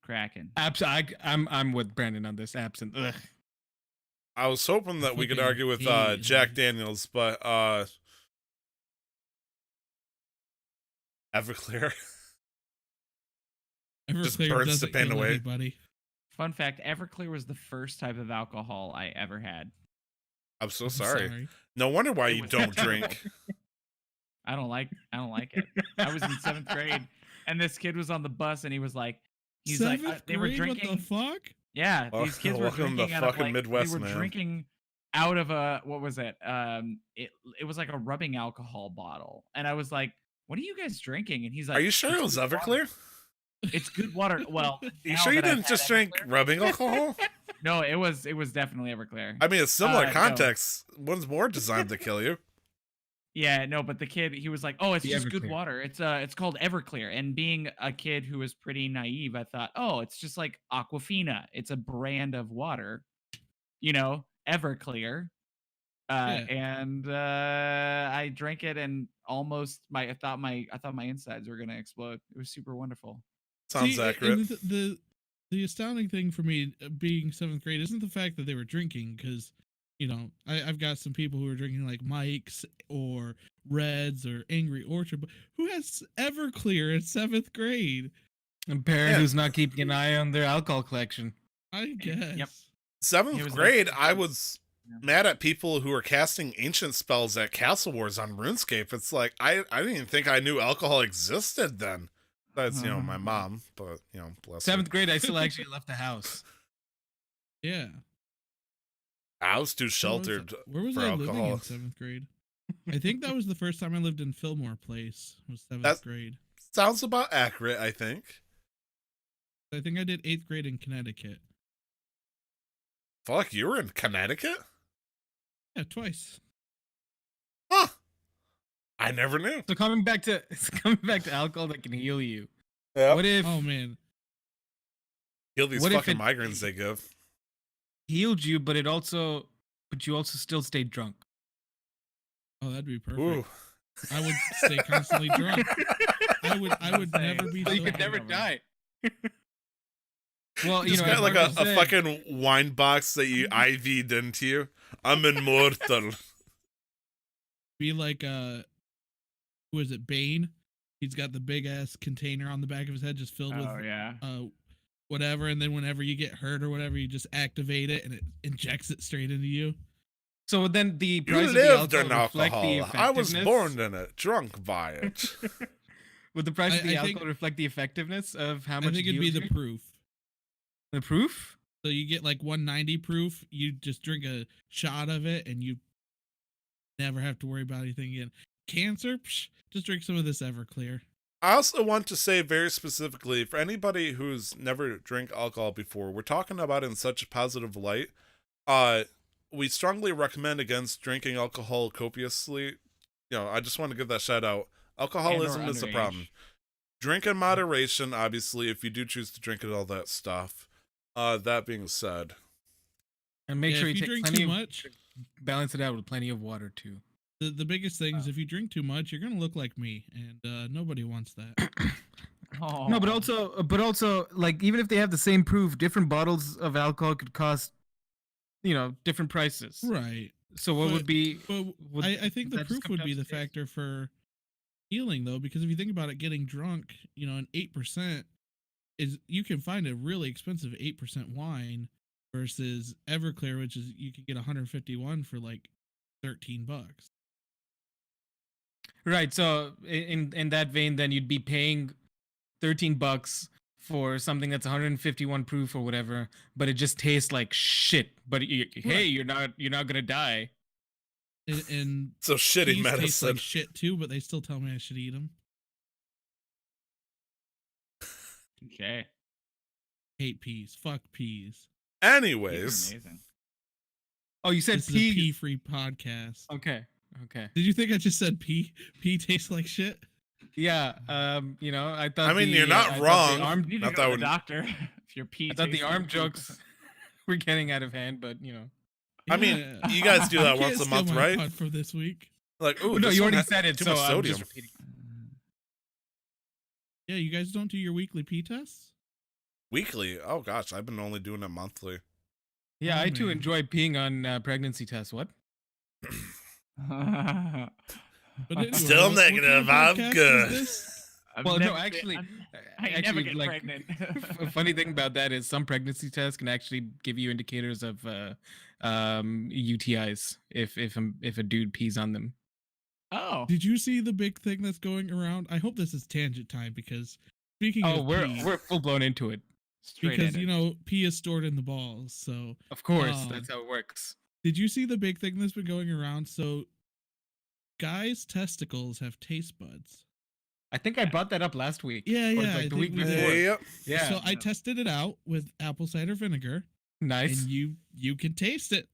Kraken.
I'm with Brandon on this. Absinthe. Ugh.
I was hoping that we could
Fucking
argue with
hate
Jack
it.
Daniels, but Everclear. Just
Everclear
burns the
doesn't
pain
kill
away.
anybody.
Fun fact, Everclear was the first type of alcohol I ever had.
I'm so
I'm
sorry. No wonder why
It
you
was
don't
terrible.
drink.
I don't like it. I was in 7th grade and this kid was on the bus and he was like
Seventh
they were
grade?
drinking.
What the fuck?
Yeah,
Wel-
these kids were
welcome to
drinking out of
fucking
like,
Midwest,
they were
man.
drinking out of a what was it? It was like a rubbing alcohol bottle. And I was like, "What are you guys drinking?" And he's like,
Are you sure
"It's
it was
good water.
Everclear?
It's good water." Well,
You
now
sure you
that I've
didn't
had
just drink
Everclear-
rubbing alcohol?
No, it was definitely Everclear.
I mean, it's similar
No.
context. One's more designed to kill you.
Yeah, no, but the kid, he was like, "Oh, it's
The
just good
Everclear.
water. It's called Everclear." And being a kid who was pretty naive, I thought, "Oh, it's just like Aquafina. It's a brand of water, Everclear."
Yeah.
And I drank it, and almost I thought my insides were gonna explode. It was super wonderful.
Sounds
See,
accurate.
and the astounding thing for me being 7th grade isn't the fact that they were drinking, because I've got some people who are drinking like Mike's or Reds or Angry Orchard, but who has Everclear in 7th grade?
A parent
Yeah.
who's not keeping an eye on their alcohol collection.
I guess.
Yep. It
7th
was
grade,
like-
I was
Yeah.
mad at people who were casting ancient spells at Castle Wars on RuneScape. It's like I didn't even think I knew alcohol existed then. That's my mom, but bless her.
7th grade, I still actually left the house.
Yeah.
I was too sheltered.
Where was
for
I living
alcohol.
in 7th grade? I think that was the first time I lived in Fillmore Place. Was 7th
That's-
grade.
Sounds about accurate, I think.
I think I did 8th grade in Connecticut.
Fuck, you were in Connecticut?
Yeah, twice.
Huh. I never knew.
So coming back to alcohol that can heal you.
Yeah.
What if
Oh man.
Heal these
what if
fucking
it-
migraines they give.
healed you, but you also still stayed drunk?
Oh, that'd be perfect.
Ooh.
I would stay constantly drunk. I would
Insane.
never be
So you
sober.
could never
sober.
die. Well,
Just got
as
like
Marcus
a
said,
fucking wine box that you IV'd into you. I'm immortal.
Be like who is it, Bane? He's got the big ass container on the back of his head just filled with
Oh yeah.
whatever, and then whenever you get hurt or whatever, you just activate it and it injects it straight into you.
So then the
You
price of the
lived in
alcohol reflect the
alcohol. I was
effectiveness-
born in it, drunk by it.
Would the price of the
I think-
alcohol reflect the effectiveness of how
I
much?
think
it
it'd be
heals
the
you?
proof.
The proof.
So you get like 190 proof, you just drink a shot of it and you never have to worry about anything again. Cancer, psh, just drink some of this Everclear.
I also want to say very specifically for anybody who's never drank alcohol before, we're talking about it in such a positive light. We strongly recommend against drinking alcohol copiously. I just want to give that shout out. Alcoholism
And/or
is the
underage.
problem. Drink in moderation, obviously, if you do choose to drink it, all that stuff. That being said,
And make
Yeah,
sure
if
you
you
take
drink
plenty
too
of
much,
balance it out with plenty of water too.
the biggest thing is if you drink too much, you're gonna look like me, and nobody wants that.
Oh.
No, but also, like even if they have the same proof, different bottles of alcohol could cost different prices.
Right.
So what
But-
would be?
But
Would
I think the
that just
proof
come
would
down
be
to
the
taste?
factor for healing, though, because if you think about it, getting drunk, an 8% is you can find a really expensive 8% wine versus Everclear, which is you could get 151 for like $13.
Right. So in that vein, then you'd be paying $13 for something that's 151 proof or whatever, but it just tastes like shit. But hey, you're not gonna die.
And
So shitty
peas taste
medicine.
like shit too, but they still tell me I should eat them.
Touche.
Hate peas. Fuck peas.
These are
Anyways,
amazing.
Oh, you said
This is a
pea.
pea-free podcast.
Okay. Okay.
Did you think I just said pea? Pea tastes like shit?
Yeah. I thought.
I mean, you're
I
not
thought the
wrong.
arm-
You need
Not
to
that
go to
would-
the doctor if your pee.
I thought the
tastes like
arm
poop.
jokes were getting out of hand, but
I mean,
Yeah.
you guys do
You
that
can't
once a
steal
month,
my
right?
pod for this week.
Like, ooh,
no,
this
you
one
already
has
said it,
too
so
much
I'm
sodium.
just repeating.
Yeah, you guys don't do your weekly pee tests?
Weekly. Oh gosh, I've been only doing it monthly.
Yeah,
Oh,
I too
man.
enjoy peeing on pregnancy tests. What?
But anyway,
Still
what kind of
negative, I'm
podcast is
good.
this?
I've
Well, no,
never been-
actually-
I never
actually,
get
like,
pregnant.
A funny thing about that is some pregnancy tests can actually give you indicators of UTIs if a dude pees on them.
Oh,
Did you see the big thing that's going around? I hope this is tangent time because speaking
Oh,
of pee,
we're full blown into it.
straight
because
in it.
pee is stored in the balls. So
Of course,
Um,
that's how it works.
did you see the big thing that's been going around? So guys' testicles have taste buds.
I think I brought that up last week.
Yeah,
or,
yeah,
like
I
the
think
week
we
before.
did.
Yep.
Yeah,
So I tested it out with apple cider vinegar,
nice.
and you can taste it.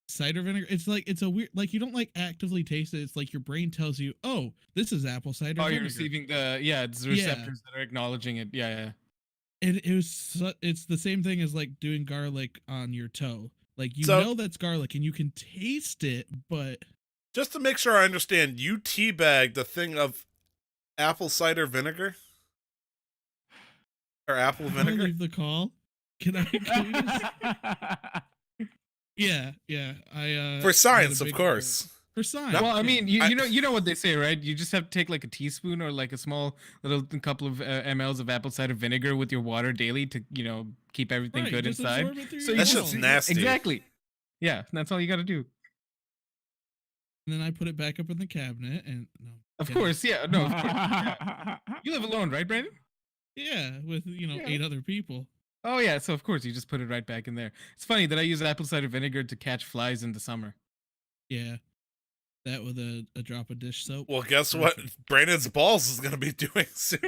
Cider vinegar. It's a weird, like, you don't like actively taste it. It's like your brain tells you, oh, this is apple cider
Oh,
vinegar.
you're receiving it's the
Yeah.
receptors that are acknowledging it. Yeah.
And it's the same thing as like doing garlic on your toe. Like you
So-
know that's garlic and you can taste it, but
Just to make sure I understand, you teabagged the thing of apple cider vinegar? Or apple
I'll
vinegar?
leave the call. Can we just- Yeah. I
For
had
science,
a
of
big-
course.
For science.
Well, I mean,
I-
you know what they say, right? You just have to take like a teaspoon or like a small little couple of mLs of apple cider vinegar with your water daily to keep everything
Right,
good
just
inside.
absorb it through
So
your
you
That's
balls.
just nasty.
Exactly. Yeah, that's all you got to do.
And then I put it back up in the cabinet and no.
Of
kidding.
course, yeah. No, of course. Yeah. You live alone, right, Brandon?
Yeah, with
Yeah.
8 other people.
Oh yeah, so of course you just put it right back in there. It's funny that I use apple cider vinegar to catch flies in the summer.
Yeah. That with a drop of dish soap.
Well, guess what?
Perfect.
Brandon's balls is going to be doing soon.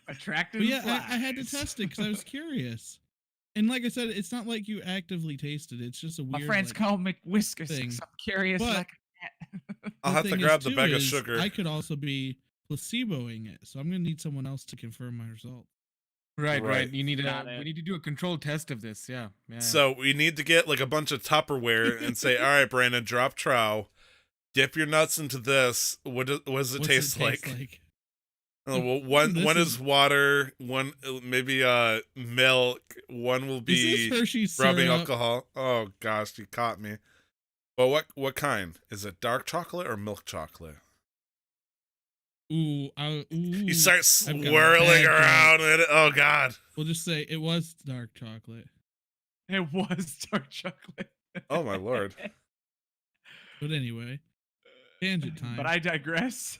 Attractive.
But yeah, I had to test it because I was curious. And like I said, it's not like you actively taste it. It's just a weird.
My friends
like,
call me Whiskus.
thing.
'Cause I'm curious
But-
like a cat.
I'll
the
have to
thing
grab
is,
the
too,
bag of
is
sugar.
I could also be placeboing it, so I'm gonna need someone else to confirm my result.
Right.
Right.
You need
Got
we
it.
need to do a controlled test of this. Yeah.
So we need to get like a bunch of Tupperware and say, all right, Brandon, drop trow. Dip your nuts into this. What does it
What's
taste like? Well, one
This
is
is-
water, one maybe milk, one will
Is
be
this Hershey's
rubbing
syrup?
alcohol. Oh gosh, you caught me. Well, what kind? Is it dark chocolate or milk chocolate?
Ooh,
You start
I've got a
swirling
bad
around in it. Oh god.
We'll just say it was dark chocolate.
It was dark chocolate.
Oh my lord.
But anyway, tangent time.
But I digress.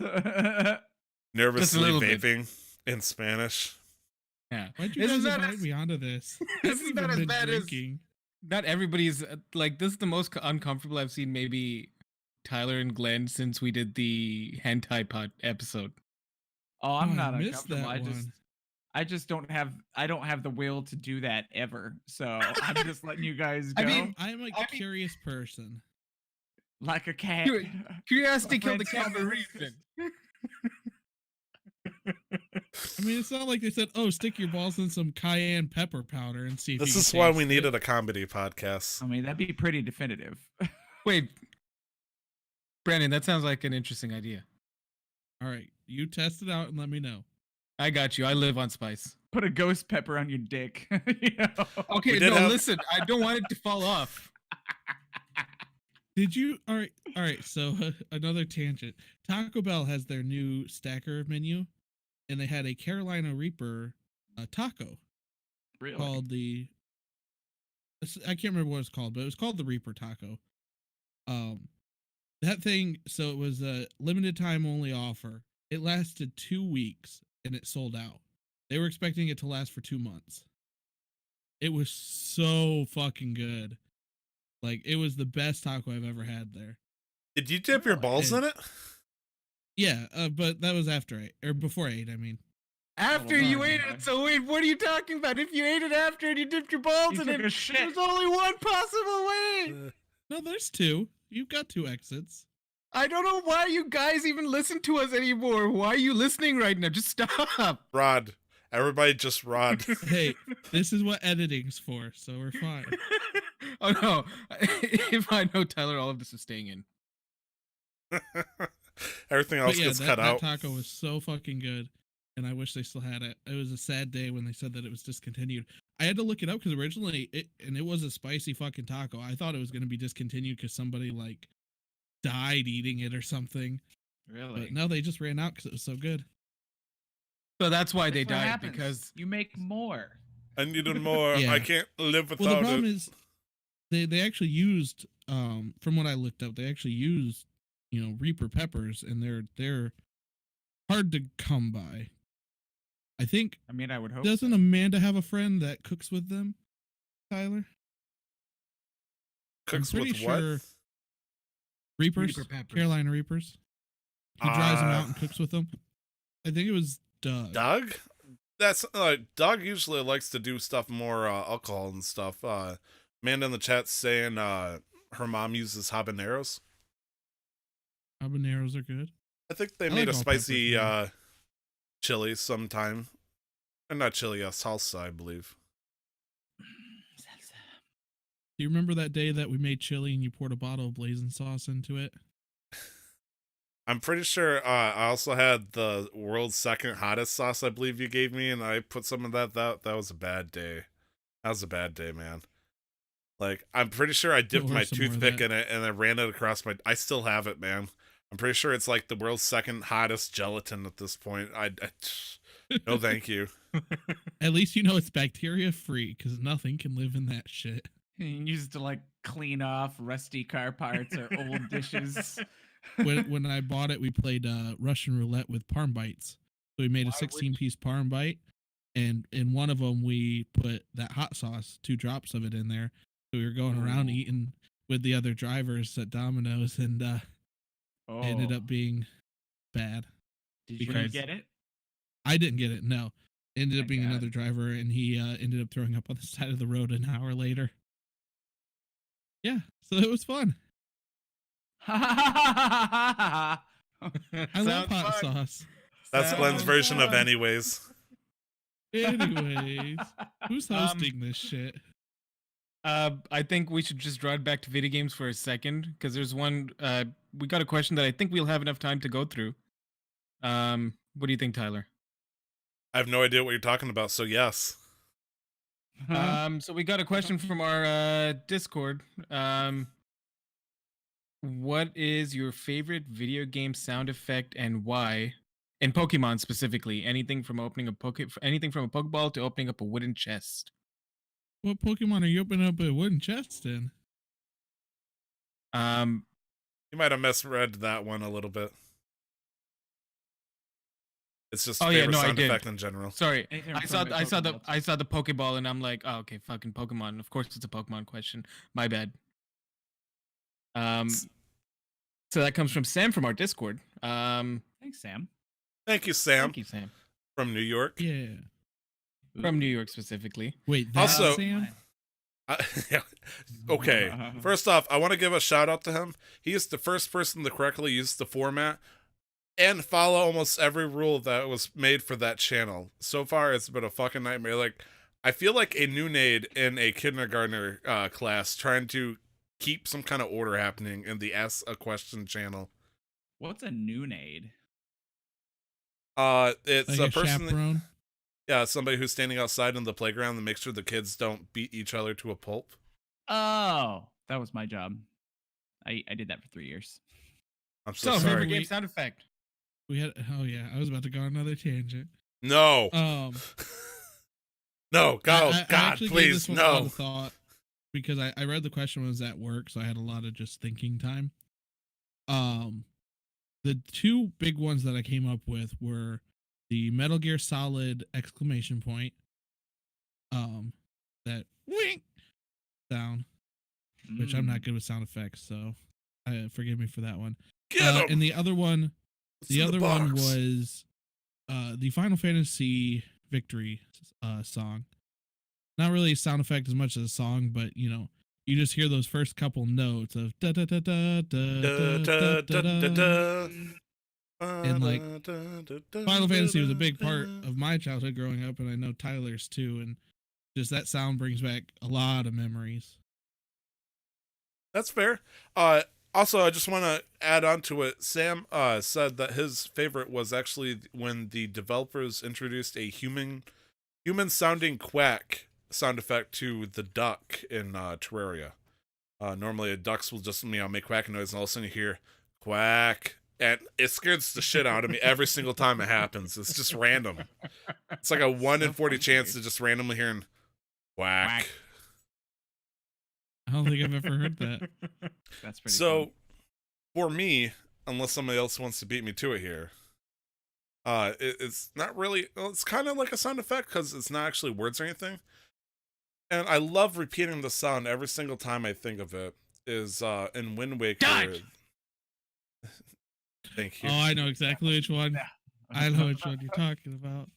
Nervously
little bit.
vaping in Spanish.
Yeah.
Why'd you
This
guys
is not
invite
as-
me onto this?
This
I
is
haven't
not
even
as
been
bad as-
drinking.
Not everybody's like this is the most uncomfortable I've seen maybe Tyler and Glenn since we did the hentai pod episode.
Oh, I'm
Oh, I
not
missed
uncomfortable.
that one.
I just don't have the will to do that ever. So I'm just letting you guys go
I mean,
I'm a
I mean-
curious person.
like a cat.
Curi- Curiosity
My
killed the
friends
cat
call
for a
me
reason.
I mean, it's not like they said, "Oh, stick your balls in some cayenne pepper powder and see if
This
you
is
can
why
taste
we
it."
needed a comedy podcast.
I mean, that'd be pretty definitive.
Wait, Brandon, that sounds like an interesting idea.
All right, you test it out and let me know.
I got you. I live on spice.
put a ghost pepper on your dick. You know?
Okay,
We did
no,
have-
listen, I don't want it to fall off.
Did you? All right. So another tangent. Taco Bell has their new stacker menu, and they had a Carolina Reaper taco
Really?
called the. I can't remember what it's called, but it was called the Reaper taco. That thing. So it was a limited time only offer. It lasted 2 weeks and it sold out. They were expecting it to last for 2 months. It was so fucking good. Like, it was the best taco I've ever had there.
Did you dip your
Really?
balls in it?
Yeah, but that was after 8 or before 8. I mean,
After
Oh,
you
my
ate
God.
it, so wait, what are you talking about? If you ate it after and you dipped your balls
You
in
took
it,
a shit.
there's only one possible way.
no, there's 2. You've got 2 exits.
I don't know why you guys even listen to us anymore. Why are you listening right now? Just stop.
Rod. Everybody just Rod.
Hey, this is what editing's for, so we're fine.
Oh no! If I know Tyler, all of this is staying in.
Everything
But
else
yeah,
gets
that
cut out.
taco was so fucking good, and I wish they still had it. It was a sad day when they said that it was discontinued. I had to look it up because originally it was a spicy fucking taco. I thought it was going to be discontinued because somebody like died eating it or something.
Really?
But no, they just ran out because it was so good.
So that's why they
That's what
died
happens.
because
you make more.
I needed more.
Yeah.
I can't live
Well, the
without
problem
it.
is they actually used from what I looked up, they actually used Reaper peppers, and they're hard to come by. I think
I mean, I would hope.
doesn't
so.
Amanda have a friend that cooks with them, Tyler?
Cooks
pretty
with what?
sure- Reapers,
Reaper peppers.
Carolina Reapers. He dries them
Uh,
out and cooks with them. I think it was Doug.
Doug? That's Doug usually likes to do stuff more alcohol and stuff. Amanda in the chat saying her mom uses habaneros.
Habaneros are good.
I think they
I
made
like
a
all peppers,
spicy
man.
chili sometime. Or not chili, salsa, I believe.
Do you remember that day that we made chili and you poured a bottle of blazing sauce into it?
I'm pretty sure I also had the world's second hottest sauce, I believe you gave me, and I put some of that. That was a bad day. That was a bad day, man. Like, I'm pretty sure I dipped
Or
my
some more of
toothpick
that.
in it and I ran it across my. I still have it, man. I'm pretty sure it's like the world's second hottest gelatin at this point. No, thank you.
At least you know it's bacteria free because nothing can live in that shit.
You use it to like clean off rusty car parts or old dishes.
When I bought it, we played Russian roulette with parm bites. So we made a
Why would
16-piece parm bite, and in one of them we put that hot sauce, 2 drops of it in there. So we were going around
Ooh.
eating with the other drivers at Domino's, and it ended
Oh.
up being bad.
Did you
because-
get it?
I didn't get it. No, ended up
Thank
being
God.
another driver, and he ended up throwing up on the side of the road an hour later. Yeah, so it was fun. I love hot sauce.
That's
Sounds
Glenn's version of
fun.
anyways.
Anyways, who's hosting this shit?
I think we should just draw it back to video games for a second because there's one. We got a question that I think we'll have enough time to go through. What do you think, Tyler?
I have no idea what you're talking about, so yes.
So we got a question from our Discord. What is your favorite video game sound effect and why? In Pokemon specifically, anything from opening anything from a Pokeball to opening up a wooden chest.
What Pokemon are you opening up a wooden chest in?
You might have misread that one a little bit. It's just
Oh, yeah,
favorite
no, I
sound
did.
effect in general.
Sorry,
Anything
I
from
saw
a
I saw the
Pokeball.
I saw the Pokeball and I'm like, oh, okay, fucking Pokemon. Of course, it's a Pokemon question. My bad. So that comes from Sam from our Discord.
Thanks, Sam.
Thank you, Sam,
Thank you, Sam,
from New York.
Yeah.
from New York specifically.
Wait, that's
Also-
Sam?
Yeah. Okay. First off, I want to give a shout out to him. He is the first person to correctly use the format and follow almost every rule that was made for that channel. So far, it's been a fucking nightmare. Like, I feel like a new nade in a kindergartner class trying to keep some kind of order happening in the Ask a Question channel.
What's a noonade?
It's
Like
a person.
chaperone?
Yeah, somebody who's standing outside in the playground and makes sure the kids don't beat each other to a pulp.
Oh, that was my job. I did that for 3 years.
I'm so
So, favorite
sorry.
game sound effect.
We had oh yeah, I was about to go on another tangent.
No.
Um
No, God,
I
God,
actually gave
please,
this one a lot
no.
of thought because I read the question when I was at work, so I had a lot of just thinking time. The two big ones that I came up with were the Metal Gear Solid exclamation point, that wink sound, which I'm not good with sound effects, so forgive me for that one.
Get him.
And the other one,
It's
the
in
other one
box.
was the Final Fantasy Victory song. Not really a sound effect as much as a song, but you know, you just hear those first couple notes of da da da da da da da da da. And like Final Fantasy was a big part of my childhood growing up, and I know Tyler's too, and just that sound brings back a lot of memories.
That's fair. Also, I just want to add on to it. Sam said that his favorite was actually when the developers introduced a human sounding quack sound effect to the duck in Terraria. Normally, ducks will just make quacking noise, and all of a sudden you hear quack, and it scares the shit out of me every single time it happens. It's just random. It's like a 1 in 40 chance to just randomly hearing quack.
Quack.
I don't think I've ever heard that.
That's pretty
So,
fun.
for me, unless somebody else wants to beat me to it here, it's not really. Well, it's kind of like a sound effect because it's not actually words or anything. And I love repeating the sound every single time I think of it. Is in Wind Waker.
Dodge!
Thank you.
Oh, I know exactly which one.
Yeah.
I know which one you're talking about.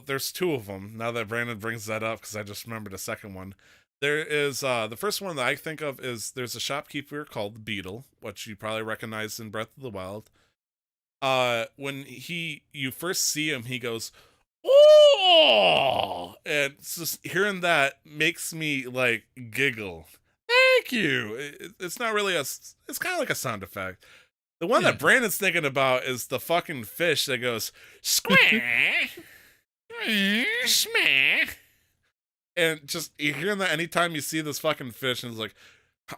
There's two of them. Now that Brandon brings that up, because I just remembered a second one. There is the first one that I think of is there's a shopkeeper called the Beetle, which you probably recognize in Breath of the Wild. When you first see him, he goes, "Oh!" and it's just hearing that makes me like giggle. Thank you. It's not really it's kind of like a sound effect. The one
Yeah.
that Brandon's thinking about is the fucking fish that goes square, smeh. And just you're hearing that anytime you see this fucking fish, and it's like,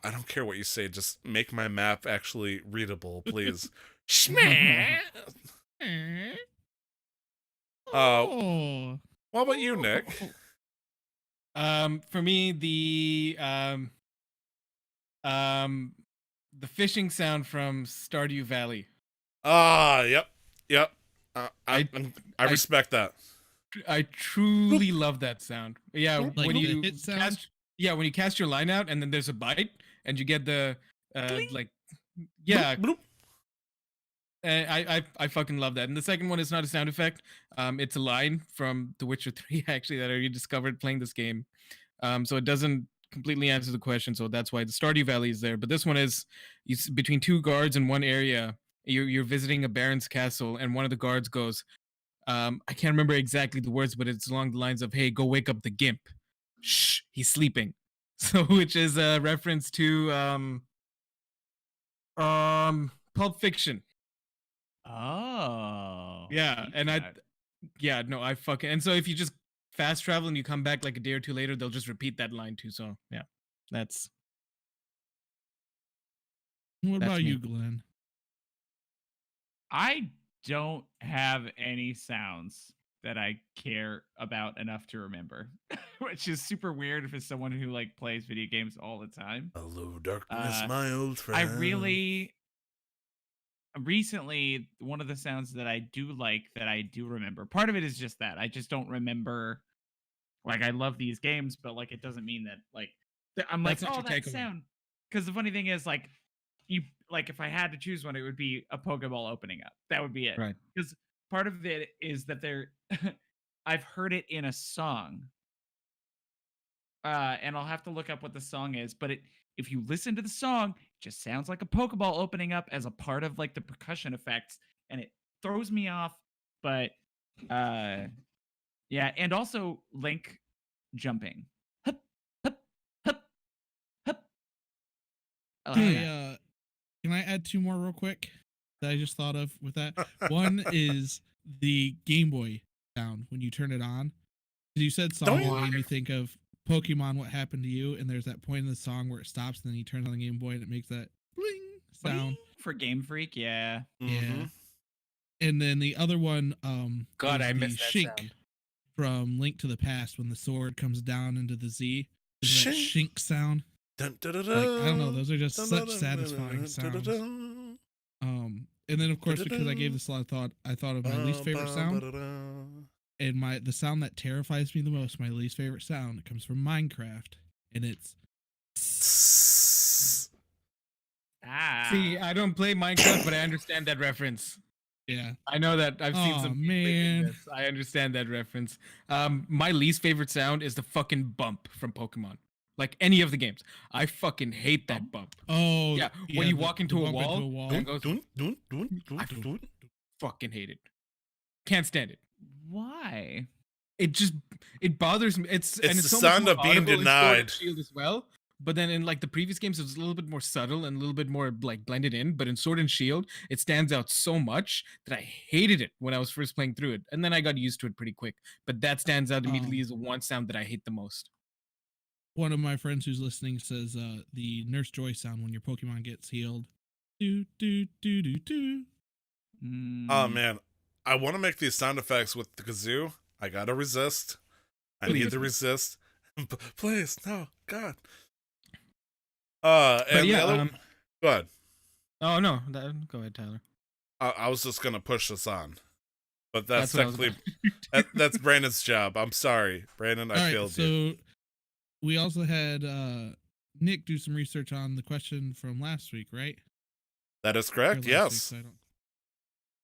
I don't care what you say, just make my map actually readable, please. Smeh.
Oh,
What about you, Nick?
For me, the fishing sound from Stardew Valley.
Yep. I
I-
respect that.
I truly love that sound. Yeah,
Like
when
the
you
hit sound?
when you cast your line out and then there's a bite and you get the
Cling.
like yeah,
Bloop, bloop.
I fucking love that. And the second one is not a sound effect. It's a line from The Witcher 3 actually that I rediscovered playing this game. So it doesn't completely answer the question. So that's why the Stardew Valley is there. But this one is between two guards in one area. You're visiting a baron's castle, and one of the guards goes, I can't remember exactly the words, but it's along the lines of, "Hey, go wake up the gimp. Shh, he's sleeping." So, which is a reference to Pulp Fiction.
Oh.
Yeah,
deep
and
dive.
I fucking, and so if you just fast travel and you come back like a day or two later, they'll just repeat that line too. So yeah, that's
what
That's
about
me.
you, Glenn?
I don't have any sounds that I care about enough to remember, which is super weird if it's someone who like plays video games all the time.
Hello, darkness,
Uh,
my old friend.
I really recently one of the sounds that I do like that I do remember. Part of it is just that I just don't remember. Like I love these games, but like it doesn't mean that like I'm like,
That's not
oh,
your
that
takeaway.
sound. Because the funny thing is, like, you like if I had to choose one, it would be a Pokeball opening up. That would be it.
right.
Because part of it is that I've heard it in a song. And I'll have to look up what the song is, but if you listen to the song, it just sounds like a Pokeball opening up as a part of like the percussion effects, and it throws me off. But yeah, and also Link jumping. Hup, hup, hup, hup. I like that.
Can I add two more real quick that I just thought of with that? One is the Game Boy sound when you turn it on. 'Cause you said song
Don't
and it
you-
made me think of Pokemon What Happened to You, and there's that point in the song where it stops and then you turn on the Game Boy and it makes that bling sound.
For Game Freak, yeah.
Yeah.
Mhm.
And then the other one,
God,
is
I
the
missed that
Shink
sound.
from Link to the Past when the sword comes down into the Z. There's that
Shink.
Shink sound.
Dun, dun, dun,
Like, I don't know,
dun.
those are just
Dun,
such
dun, dun,
satisfying
dun,
sounds.
dun,
And then of course because I gave this a lot of thought, I thought of my least favorite sound,
dun.
and the sound that terrifies me the most, my least favorite sound, it comes from Minecraft, and it's
Ah.
See, I don't play Minecraft, but I understand that reference.
yeah.
I know that I've seen
Aw,
some people making
man.
this. I understand that reference. My least favorite sound is the fucking bump from Pokemon. Like any of the games, I fucking hate that bump.
Oh
Yeah, when you
the-
walk
the
into a
bump
wall,
and
it goes-
Dun, dun, dun, dun,
I
dun,
don't-
dun.
Fucking hate it. Can't stand it.
Why?
It bobothers me. It's
It's the
so much
sound
more
of being
audible in Sword and
denied.
Shield as well. But then in like the previous games, it was a little bit more subtle and a little bit more like blended in. But in Sword and Shield, it stands out so much that I hated it when I was first playing through it, and then I got used to it pretty quick. But that stands out immediately as the one sound that I hate the most.
one of my friends who's listening says the Nurse Joy sound when your Pokemon gets healed. Do do do do do.
Oh
Mm,
man, I want to make these sound effects with the kazoo. I gotta resist. I need
Please.
to resist. Please, no, God.
But
And
yeah,
the other, go ahead.
oh no, go ahead, Tyler.
I was just gonna push this on, but that's
what I was
technically
about.
that's Brandon's job. I'm sorry, Brandon. I
All right,
failed
so
you.
we also had Nick do some research on the question from last week, right?
That is
Or
correct.
last
Yes.
week's, I don't-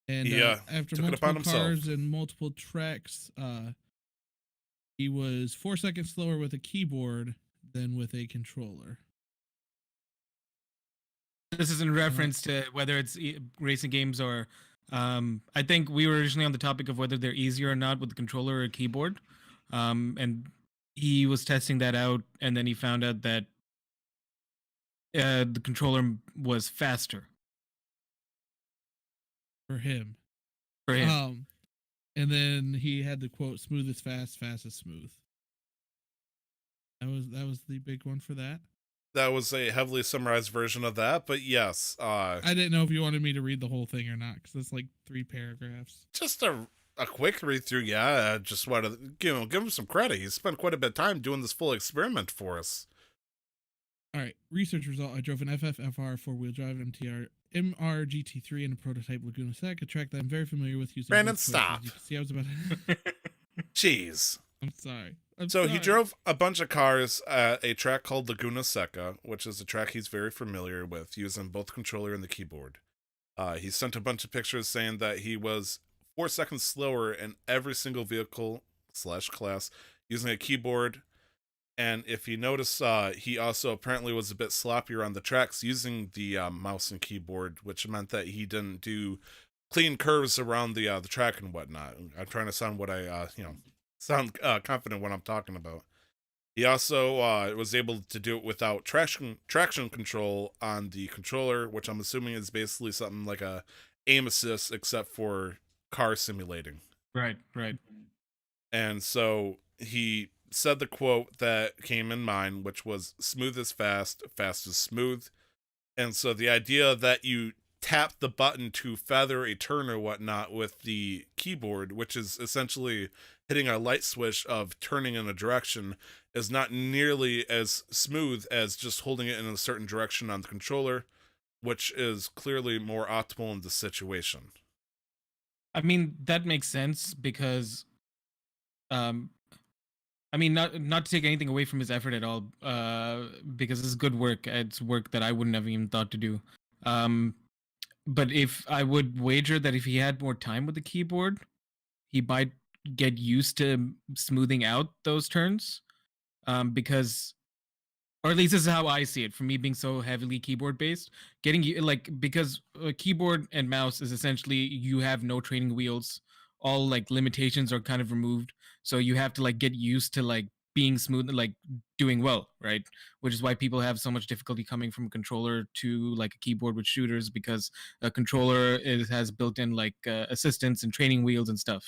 And
He,
after
took it upon
multiple
himself.
cars and multiple tracks, he was 4 seconds slower with a keyboard than with a controller.
This is in reference to whether it's racing games or I think we were originally on the topic of whether they're easier or not with the controller or keyboard. And he was testing that out, and then he found out that the controller was faster
For him.
for him.
And then he had the quote, "Smooth is fast, fast is smooth." That was the big one for that.
That was a heavily summarized version of that, but yes,
I didn't know if you wanted me to read the whole thing or not, because it's like 3 paragraphs.
just a quick read through. Yeah, I just want to give him some credit. He spent quite a bit of time doing this full experiment for us.
All right, research result. I drove an FFFR 4-wheel drive MR GT3 and a prototype Laguna Seca, a track that I'm very familiar with using.
Brandon,
both choices.
stop.
You can see I was about.
Jeez.
I'm sorry.
So he drove a bunch of cars at a track called Laguna Seca, which is a track he's very familiar with, using both controller and the keyboard. He sent a bunch of pictures saying that he was 4 seconds slower in every single vehicle / class using a keyboard. And if you notice, he also apparently was a bit sloppier on the tracks using the mouse and keyboard, which meant that he didn't do clean curves around the track and whatnot. I'm trying to sound what I sound confident when I'm talking about. He also was able to do it without traction control on the controller, which I'm assuming is basically something like a aim assist, except for car simulating.
Right.
And so he said the quote that came in mind, which was "smooth is fast, fast is smooth." And so the idea that you tap the button to feather a turn or whatnot with the keyboard, which is essentially hitting a light switch of turning in a direction, is not nearly as smooth as just holding it in a certain direction on the controller, which is clearly more optimal in the situation.
I mean, that makes sense because, I mean, not to take anything away from his effort at all, because it's good work. It's work that I wouldn't have even thought to do. But if I would wager that if he had more time with the keyboard, he might get used to smoothing out those turns, because, or at least this is how I see it. For me, being so heavily keyboard based, getting you like because keyboard and mouse is essentially you have no training wheels. All like limitations are kind of removed, so you have to like get used to like being smooth, like doing well, right? Which is why people have so much difficulty coming from a controller to like a keyboard with shooters, because a controller has built-in like assistance and training wheels and stuff.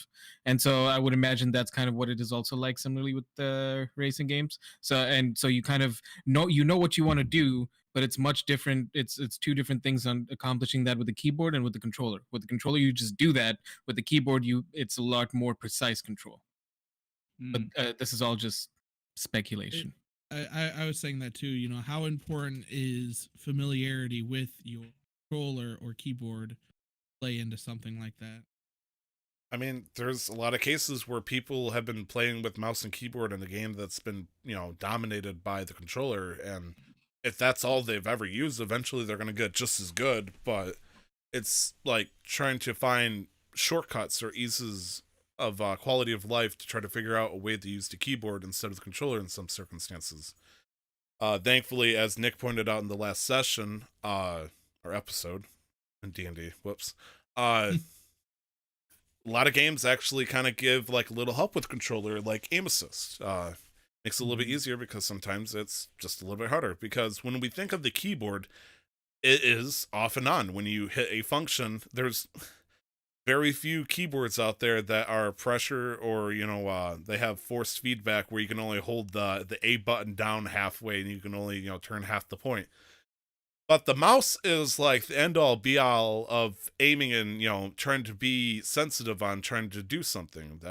And so I would imagine that's kind of what it is also like, similarly with the racing games. So you kind of know what you want to do, but it's much different. It's two different things on accomplishing that with the keyboard and with the controller. With the controller, you just do that. With the keyboard, it's a lot more precise control. But this is all just speculation.
I was saying that too. You know, how important is familiarity with your controller or keyboard play into something like that?
I mean, there's a lot of cases where people have been playing with mouse and keyboard in a game that's been, dominated by the controller, and if that's all they've ever used, eventually they're going to get just as good, but it's like trying to find shortcuts or eases of quality of life to try to figure out a way to use the keyboard instead of the controller in some circumstances. Thankfully, as Nick pointed out in the last session, or episode in D&D, a lot of games actually kind of give like a little help with controller, like aim assist. Makes it a little bit easier because sometimes it's just a little bit harder. Because when we think of the keyboard, it is off and on. When you hit a function, there's very few keyboards out there that are pressure or, they have forced feedback where you can only hold the A button down halfway and you can only, turn half the point. But the mouse is like the end-all be-all of aiming and, trying to be sensitive on trying to do something.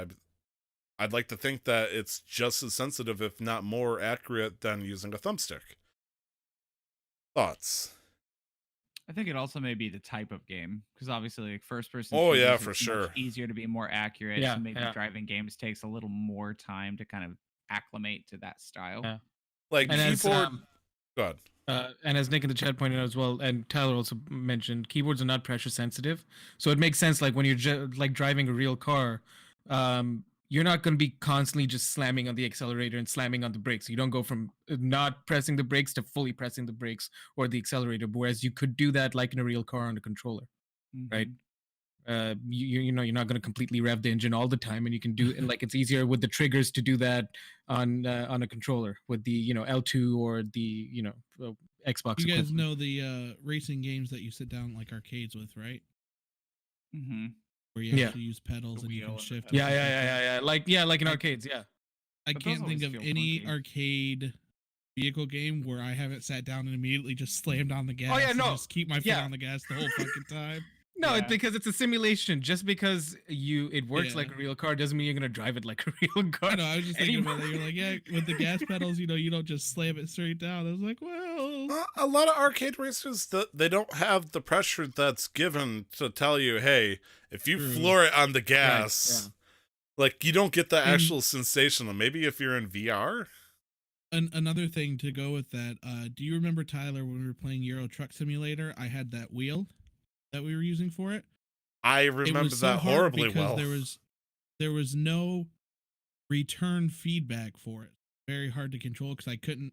I'd like to think that it's just as sensitive, if not more accurate, than using a thumbstick. Thoughts?
I think it also may be the type of game, because obviously, like first-person.
Oh yeah,
shooters,
for
it's
sure.
much easier to be more accurate.
Yeah,
So maybe
yeah.
driving games takes a little more time to kind of acclimate to that style.
Yeah.
Like
And
keyboard. Go ahead.
And as Nick in the chat pointed out as well, and Tyler also mentioned, keyboards are not pressure sensitive, so it makes sense. Like when you're like driving a real car, you're not going to be constantly just slamming on the accelerator and slamming on the brakes. You don't go from not pressing the brakes to fully pressing the brakes or the accelerator. Whereas you could do that like in a real car on a controller, right? You're not going to completely rev the engine all the time, and you can do and like it's easier with the triggers to do that on a controller with the L2 or the Xbox.
You guys
equivalent.
know the racing games that you sit down like arcades with, right?
Mm-hmm.
Where you
Yeah.
actually use pedals
The
and you
wheel
can
and the
shift.
pedals.
and
Yeah.
stuff like that.
Like in arcades. Yeah.
I
But those
can't think
always
of
feel
any
funky.
arcade vehicle game where I haven't sat down and immediately just slammed on the gas.
yeah,
and
no.
just keep my foot
Yeah.
on the gas the whole fucking time.
No,
Yeah.
it's because it's a simulation. Just because it works
Yeah.
like a real car doesn't mean you're gonna drive it like a real car.
I know. I was just thinking
Anymore.
about that. You're like, yeah, with the gas pedals, you don't just slam it straight down. I was like, well,
A lot of arcade racers, they don't have the pressure that's given to tell you, hey, if you
True.
floor it on the gas,
yeah.
like you don't get the
And-
actual sensation. Of maybe if you're in VR.
another thing to go with that. Do you remember, Tyler, when we were playing Euro Truck Simulator? I had that wheel that we were using for it.
I
It
remember
was so
that
hard
horribly
because
well.
there was no return feedback for it. Very hard to control because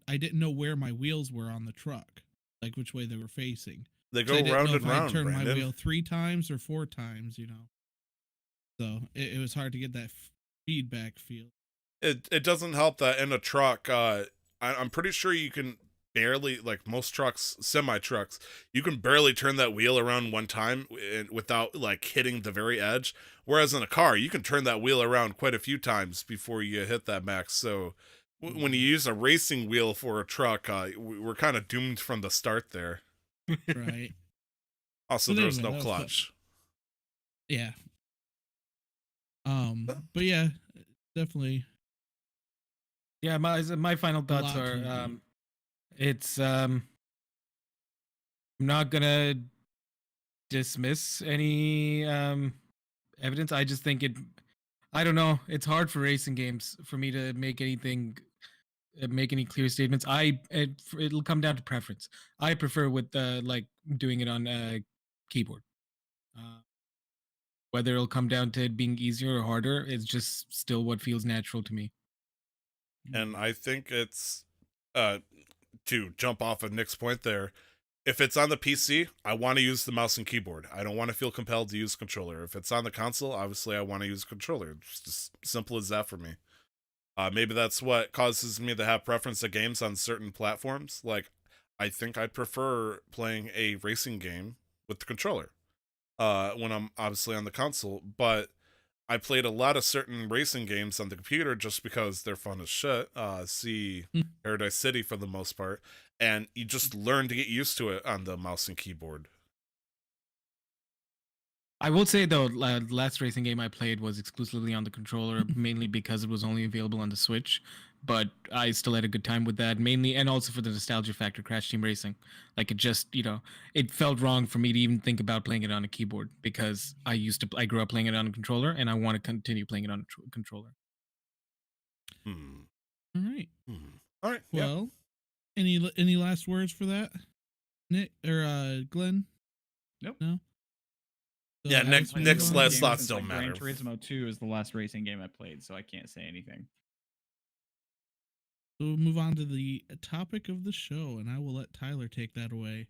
I didn't know where my wheels were on the truck, like which way they were facing.
They
So
go
I didn't
round
know
and
if I'd
round,
turn my
Brandon.
wheel 3 times or 4 times, So it was hard to get that feedback feel.
It doesn't help that in a truck, I'm pretty sure you can barely, like most trucks, semi trucks, you can barely turn that wheel around one time without like hitting the very edge. Whereas in a car, you can turn that wheel around quite a few times before you hit that max. So when you use a racing wheel for a truck, we're kind of doomed from the start there.
Right.
Also,
But
there was
anyway,
no
that was fun.
clutch.
Yeah. But yeah, definitely.
Yeah, my final thoughts
lot to
are
review.
it's I'm not gonna dismiss any evidence. I just think I don't know, it's hard for racing games for me to make any clear statements. It'll come down to preference. I prefer with like doing it on a keyboard. Whether it'll come down to it being easier or harder, it's just still what feels natural to me.
And I think it's to jump off of Nick's point there, if it's on the PC, I want to use the mouse and keyboard. I don't want to feel compelled to use controller. If it's on the console, obviously I want to use controller. It's just simple as that for me. Maybe that's what causes me to have preference to games on certain platforms. Like, I think I'd prefer playing a racing game with the controller when I'm obviously on the console. But I played a lot of certain racing games on the computer just because they're fun as shit. See Paradise City for the most part. And you just learn to get used to it on the mouse and keyboard.
I will say though, last racing game I played was exclusively on the controller, mainly because it was only available on the Switch. But I still had a good time with that, mainly, and also for the nostalgia factor, Crash Team Racing. Like it just, it felt wrong for me to even think about playing it on a keyboard because I grew up playing it on a controller, and I want to continue playing it on a controller.
All right.
All right.
Well, any last words for that, Nick or Glenn?
Nope.
No. So
Yeah,
Alex,
Nick's
you
last
wanna-
thoughts
Since,
don't matter.
Gran Turismo 2 is the last racing game I played, so I can't say anything.
So we'll move on to the topic of the show, and I will let Tyler take that away.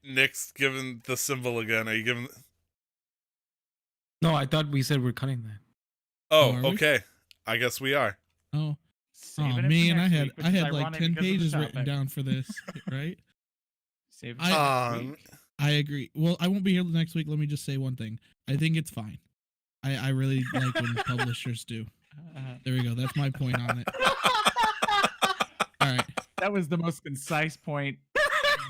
Nick's giving the symbol again. Are you giving?
No, I thought we said we're cutting that.
Oh,
are we?
okay. I guess we are.
Oh,
Saving it for
man, I
next
had
week, which
I
is
had like
ironic
10
because of the
pages written
topic.
down for this, right?
Save it
I-
for next week.
I agree. Well, I won't be here next week. Let me just say one thing. I think it's fine. I really like when publishers do. There we go. That's my point on it. All right.
That was the most concise point in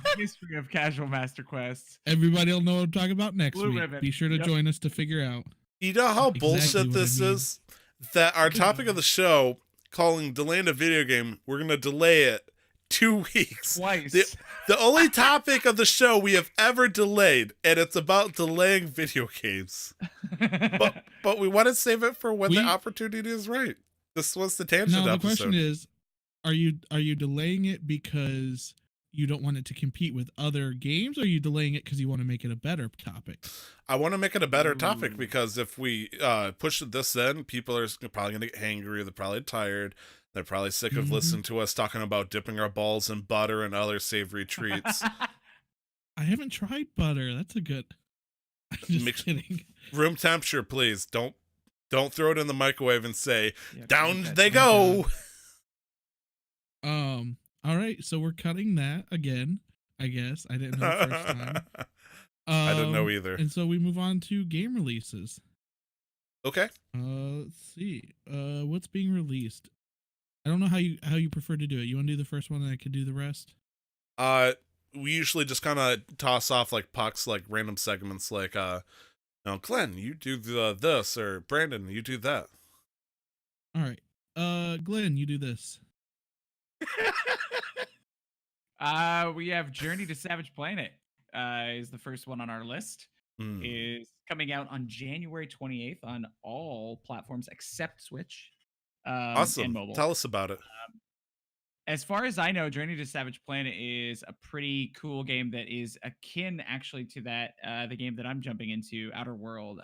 the history of Casual Master Quests.
Everybody will know what I'm talking about next
Blue
week.
ribbon.
Be sure to
Yep.
join us to figure out.
You know how
Exactly
bullshit
what I
this
mean.
is? That our topic of the show, calling delaying a video game, we're going to delay it 2 weeks.
Twice.
The only topic of the show we have ever delayed, and it's about delaying video games. But we want to save it for when the
We-
opportunity is right. This was the tangent
Now the
episode.
question is, are you delaying it because you don't want it to compete with other games, or are you delaying it because you want to make it a better topic?
I want to make it a better topic
Ooh.
because if we push this in, people are probably going to get hangry. They're probably tired. They're probably sick of
Mhm.
listening to us talking about dipping our balls in butter and other savory treats.
I haven't tried butter. That's a good. I'm just
Mix-
kidding.
Room temperature, please. Don't throw it in the microwave and say,
Yeah,
down
that-
they
Oh,
go.
All right. So we're cutting that again. I guess I didn't know the first time.
I didn't know
Um,
either.
And so we move on to game releases.
Okay.
Let's see. What's being released? I don't know how you prefer to do it. You want to do the first one, and I could do the rest.
We usually just kind of toss off like pucks, like random segments, like Glenn, you do this, or Brandon, you do that.
All right. Glenn, you do this.
We have Journey to Savage Planet. Is the first one on our list.
Hmm.
Is coming out on January 28th on all platforms except Switch. And
Awesome.
mobile.
Tell us about it.
As far as I know, Journey to Savage Planet is a pretty cool game that is akin actually to that the game that I'm jumping into, Outer World.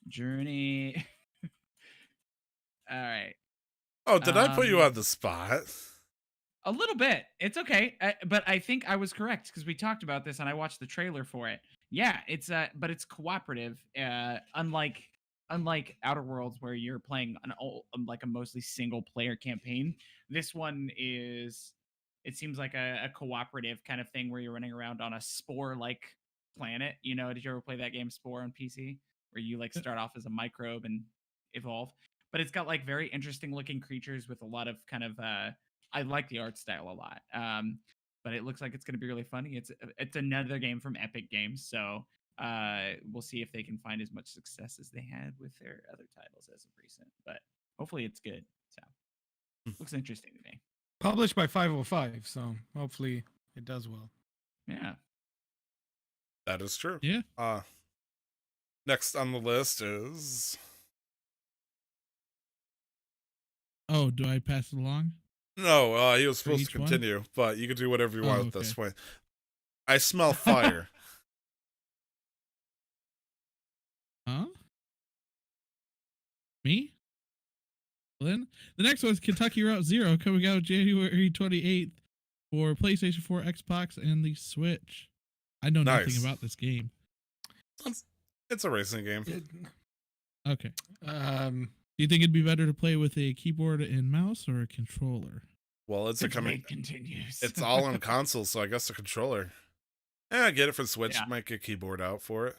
Journey. All right.
Oh, did I put you
um,
on the spot?
A little bit. It's okay. But I think I was correct because we talked about this and I watched the trailer for it. Yeah, it's but it's cooperative. Unlike Outer Worlds where you're playing like a mostly single player campaign. This one is, it seems like a cooperative kind of thing where you're running around on a Spore like planet. You know, did you ever play that game Spore on PC where you like start off as a microbe and evolve? But it's got like very interesting looking creatures with a lot of kind of I like the art style a lot. But it looks like it's going to be really funny. It's another game from Epic Games, so we'll see if they can find as much success as they had with their other titles as of recent. But hopefully it's good. So looks interesting to me.
Published by 505, so hopefully it does well.
Yeah.
That is true.
Yeah.
Next on the list is
Oh, do I pass it along?
no. He was
For
supposed to
each one?
continue, but you can do whatever you want
Oh,
at this
okay.
point. I smell fire.
Huh? Me? Glenn? The next one is Kentucky Route Zero, coming out January 28th for PlayStation 4, Xbox, and the Switch. I know
Nice.
nothing about this game.
It's It's a racing game.
Okay.
Um,
Do you think it'd be better to play with a keyboard and mouse or a controller?
Well, it's
The
a coming.
debate continues.
It's all on console, so I guess the controller. Yeah, I get it for Switch.
Yeah.
Might get keyboard out for it.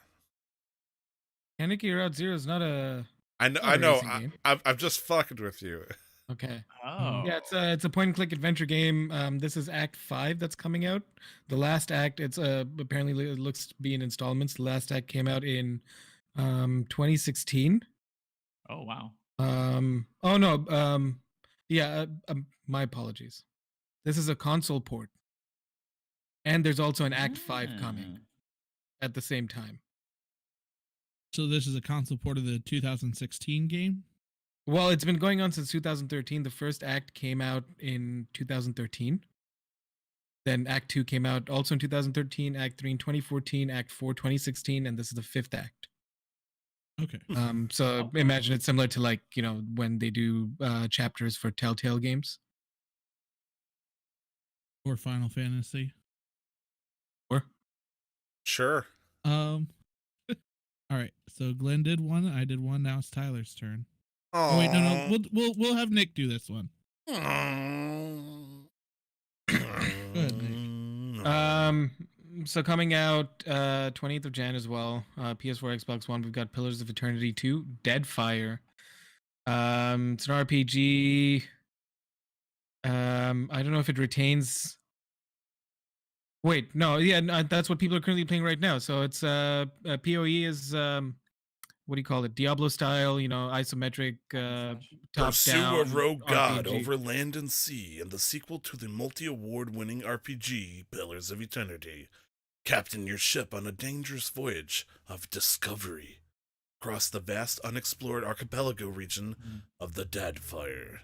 Kaneki Route Zero is not a
I know.
Not a
I know.
racing game.
I'm just fucking with you.
okay.
Oh.
Yeah, it's a point and click adventure game. This is Act 5 that's coming out. The last act, it's apparently it looks to be in installments. The last act came out in 2016.
Oh wow.
Oh no. Yeah. My apologies. This is a console port, and there's also an Act 5 coming at the same time.
So this is a console port of the 2016 game.
Well, it's been going on since 2013. The first act came out in 2013. Then Act 2 came out also in 2013, Act 3 in 2014, Act 4 2016, and this is the fifth act.
Okay.
So imagine it's similar to like, when they do chapters for Telltale games.
Or Final Fantasy.
Or
Sure.
All right. So Glenn did one. I did one. Now it's Tyler's turn.
Oh
Oh wait, no. We'll have Nick do this one.
Go
ahead, Nick.
So coming out 20th of Jan as well. PS4, Xbox One, we've got Pillars of Eternity 2, Deadfire. It's an RPG. I don't know if it retains. Wait, no, yeah, no, that's what people are currently playing right now. So it's PoE is what do you call it? Diablo style, isometric top
Pursue
down
a rogue god
RPG.
over land and sea in the sequel to the multi-award-winning RPG Pillars of Eternity. Captain your ship on a dangerous voyage of discovery across the vast unexplored archipelago region of the Deadfire.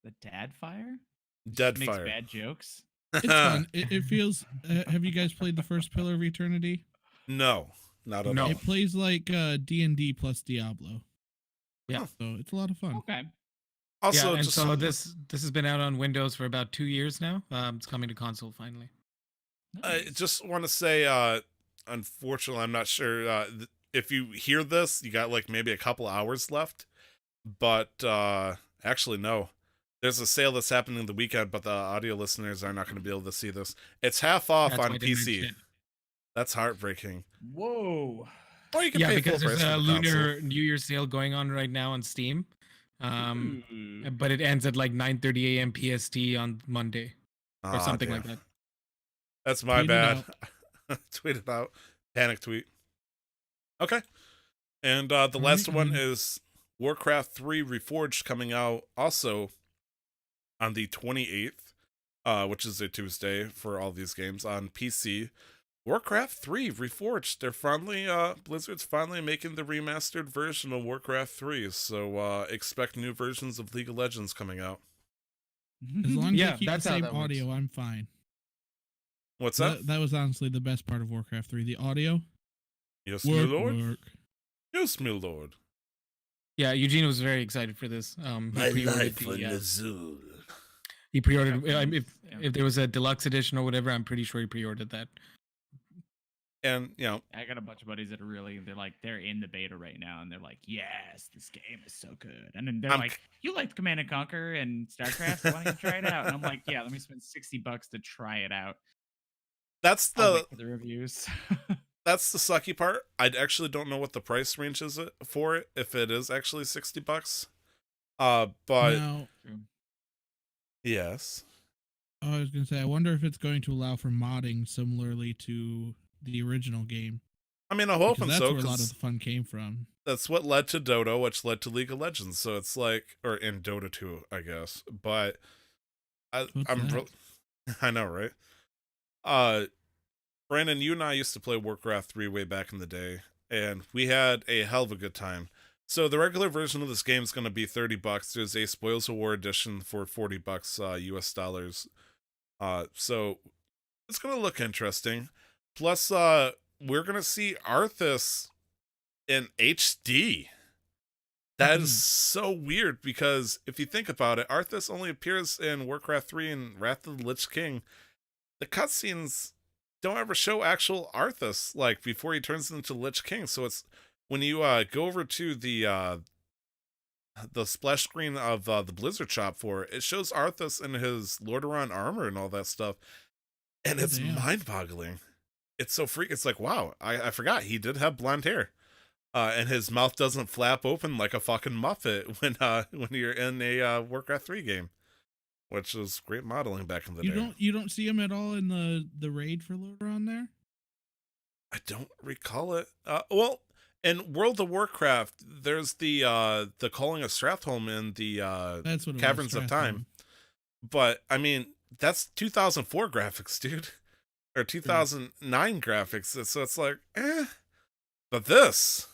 The Dadfire? Makes
Deadfire.
bad jokes.
It's fun. It feels. Have you guys played the first Pillar of Eternity?
No, not at
No.
all.
It plays like D&D plus Diablo.
Yeah.
So it's a lot of fun.
Okay.
Also,
yeah, and
just
so this has been out on Windows for about 2 years now. It's coming to console finally.
I
Nice.
just want to say, unfortunately, I'm not sure if you hear this, you got like maybe a couple hours left. But actually, no. There's a sale that's happening the weekend, but the audio listeners are not going to be able to see this. It's half off
That's why
on
I didn't
PC.
mention it.
That's heartbreaking.
Whoa.
Or you can
Yeah,
pay
because
full
there's
price
a
for the console.
Lunar New Year sale going on right now on Steam. But it ends at like 9:30 a.m. PST on Monday or
Aw,
something like
damn.
that.
That's my
Tweet it
bad. Tweet it out. Panic tweet. Okay. And the last one is Warcraft 3 Reforged coming out also on the 28th, which is a Tuesday for all these games on PC. Warcraft 3 Reforged. They're finally, Blizzard's finally making the remastered version of Warcraft 3. So expect new versions of League of Legends coming out.
As long as
Yeah,
they keep
that's
the
how
same
that works.
audio, I'm fine.
What's that?
That was honestly the best part of Warcraft 3. The audio.
Yes, my
Work,
lord.
work.
Yes, my lord.
Yeah, Eugene was very excited for this. He pre-ordered
Azul.
he pre-ordered.
Yeah.
If there was a deluxe edition or whatever, I'm pretty sure he pre-ordered that.
And, you know,
I got a bunch of buddies that are they're in the beta right now, and they're like, yes, this game is so good. And then they're
I'm
like, you liked Command and Conquer and StarCraft, so why don't you try it out? And I'm like, yeah, let me spend $60 to try it out.
that's
I'll
the
wait for the reviews.
that's the sucky part. I actually don't know what the price range is for it, if it is actually $60. But
Now,
yes.
I was gonna say, I wonder if it's going to allow for modding similarly to the original game.
I mean, I'm
Because
hoping
that's
so,
where a lot of
because
the fun came from.
that's what led to Dota, which led to League of Legends. So it's like, or in Dota 2, I guess. But
What's
I'm,
that?
I know, right? Brandon, you and I used to play Warcraft 3 way back in the day, and we had a hell of a good time. So the regular version of this game is going to be $30. There's a Spoils of War edition for $40 US dollars. So it's going to look interesting. Plus, we're going to see Arthas in HD. That is so weird, because if you think about it, Arthas only appears in Warcraft 3 and Wrath of the Lich King. The cutscenes don't ever show actual Arthas like before he turns into Lich King. So it's when you go over to the splash screen of the Blizzard shop for it, it shows Arthas in his Lordaeron armor and all that stuff, and
Oh,
it's
damn.
mind-boggling. It's so freak. It's like, wow, I forgot he did have blonde hair. And his mouth doesn't flap open like a fucking Muppet when you're in a Warcraft 3 game, which was great modeling back in the day.
You don't see him at all in the raid for Lordaeron there?
I don't recall it. Well, in World of Warcraft, there's the Calling of Stratholme in the
That's what it
Caverns
was,
of Time. But I mean, that's 2004 graphics, dude, or 2009 graphics. So it's like, But this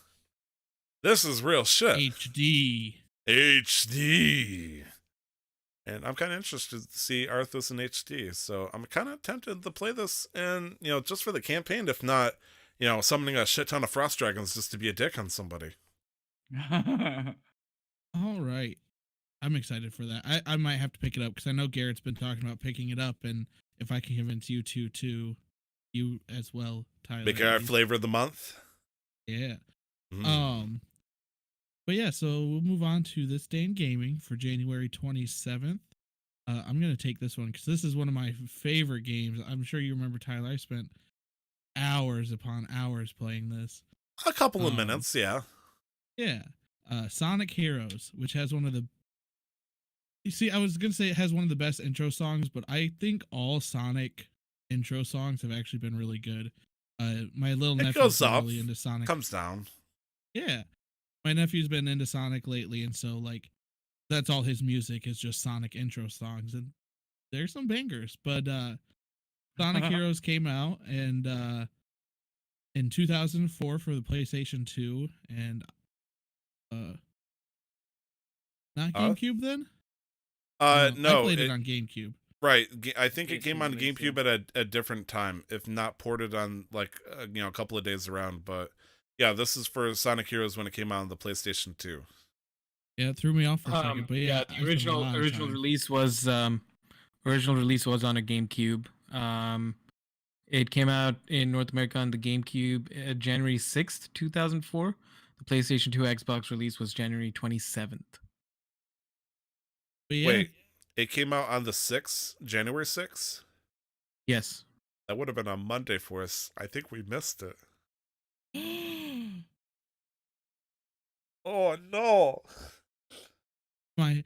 is real shit. HD. And I'm kind of interested to see Arthas in HD. So I'm kind of tempted to play this, and just for the campaign, if not, summoning a shit ton of frost dragons just to be a dick on somebody.
All right. I'm excited for that. I might have to pick it up because I know Garrett's been talking about picking it up, and if I can convince you to, you as well, Tyler.
Make our flavor of the month.
Yeah.
Mm.
But yeah, so we'll move on to This Day in Gaming for January 27th. I'm going to take this one because this is one of my favorite games. I'm sure you remember, Tyler. I spent hours upon hours playing this.
A couple of minutes, yeah.
Yeah. Sonic Heroes, which has one of the... You see, I was going to say it has one of the best intro songs, but I think all Sonic intro songs have actually been really good. My little nephew's been really into Sonic.
Comes down.
Yeah. My nephew's been into Sonic lately, and so like that's all his music is just Sonic intro songs, and there's some bangers. But Sonic Heroes came out and in 2004 for the PlayStation 2 and not GameCube then?
No,
I played it on GameCube.
Right, I think it
PS2
came on
release,
GameCube at a different time, if not ported on like a couple of days around. But yeah, this is for Sonic Heroes when it came out on the PlayStation 2.
Yeah, it threw me off for a second, but yeah,
the original release was on a GameCube. It came out in North America on the GameCube January 6th, 2004. The PlayStation 2 Xbox release was January 27th.
But yeah,
Wait, it came out on the 6th, January 6th?
Yes.
That would have been on Monday for us. I think we missed it. Oh no.
I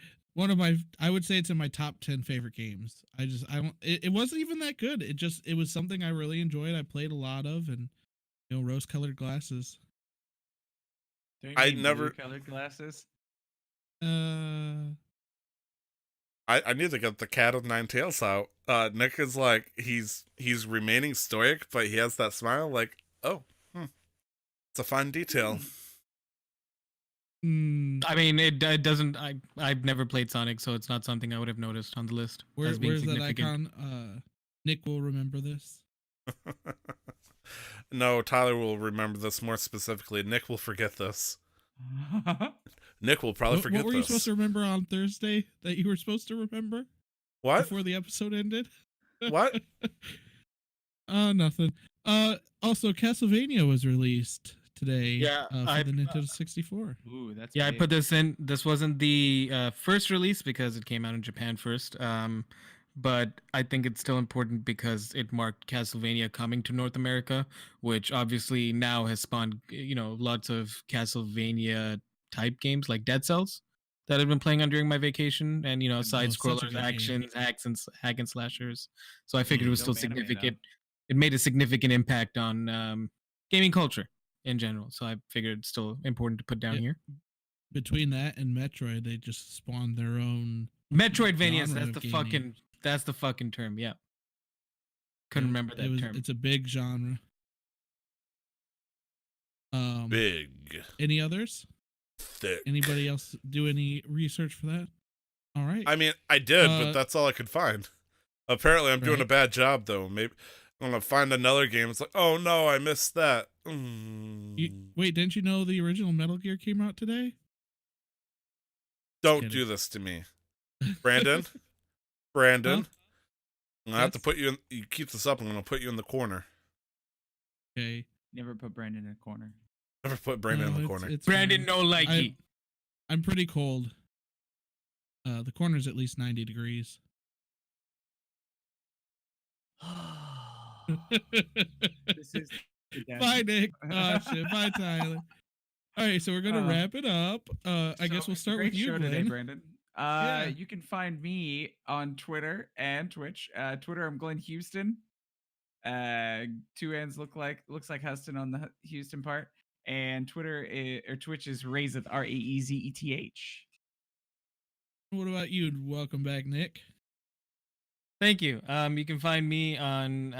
would say it's in my top 10 favorite games. It wasn't even that good. It was something I really enjoyed. I played a lot of, and rose colored glasses.
I never
colored glasses.
I need to get the Cat of Nine Tails out. Nick is like he's remaining stoic, but he has that smile like, oh, it's a fine detail.
I mean, it doesn't. I've never played Sonic, so it's not something I would have noticed on the list.
Where's that icon? Nick will remember this.
No, Tyler will remember this more specifically. Nick will forget this. Nick will probably forget this.
What were you supposed to remember on Thursday that you were supposed to remember?
What?
Before the episode ended?
What?
Nothing. Also, Castlevania was released today.
Yeah,
for the Nintendo 64.
Ooh, that's
I
big.
put this in. This wasn't the first release because it came out in Japan first. But I think it's still important because it marked Castlevania coming to North America, which obviously now has spawned, lots of Castlevania type games like Dead Cells that I've been playing on during my vacation, and side
such a
scrollers,
good
actions, hack and slashers. So I figured it was still
Dope anime,
significant. It made a significant impact on gaming culture in general. So I figured it's still important to put down here.
Between that and Metroid, they just spawned their own
Metroidvanias.
genre
That's
of
the
gaming.
fucking term. Yeah. Couldn't remember that term.
It's a big genre.
Big.
Any others?
Thick.
Anybody else do any research for that? All right.
I mean, I did, but that's all I could find. Apparently, I'm doing a
Right.
bad job, though. Maybe I'm gonna find another game. It's like, oh no, I missed that.
Wait, didn't you know the original Metal Gear came out today?
Don't
kidding.
do this to me, Brandon. Brandon,
Huh?
I'm gonna have to
Yes?
put you in. You keep this up, I'm gonna put you in the corner.
Okay.
Never put Brandon in a corner.
Never put Brandon in
No,
the
it's-
corner.
it's
Brandon,
fine.
no likey.
I'm pretty cold. The corner's at least 90 degrees.
This is the death.
Bye, Nick. Oh, shit. Bye, Tyler. All right, so we're gonna wrap it up. I guess
So,
we'll start
great
with you,
show today,
Glenn.
Brandon.
Yeah.
You can find me on Twitter and Twitch. Twitter, I'm Glenn Houston. Two ends looks like Huston on the Houston part, and Twitch is Raizeth, Raezeth.
What about you? Welcome back, Nick.
Thank you. You can find me on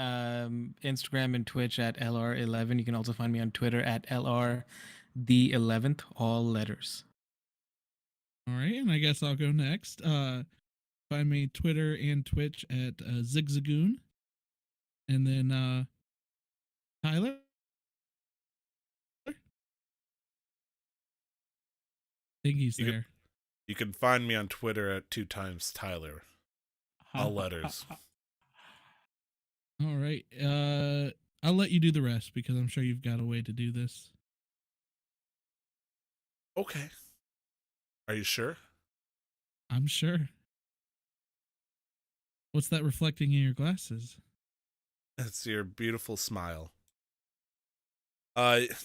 Instagram and Twitch at LR11. You can also find me on Twitter at LR the 11th, all letters.
All right, and I guess I'll go next. Find me Twitter and Twitch at Zigzagoon. And then Tyler? I think he's
You could-
there.
You can find me on Twitter at 2x Tyler. All letters.
All right. I'll let you do the rest because I'm sure you've got a way to do this.
Okay. Are you sure?
I'm sure. What's that reflecting in your glasses?
It's your beautiful smile.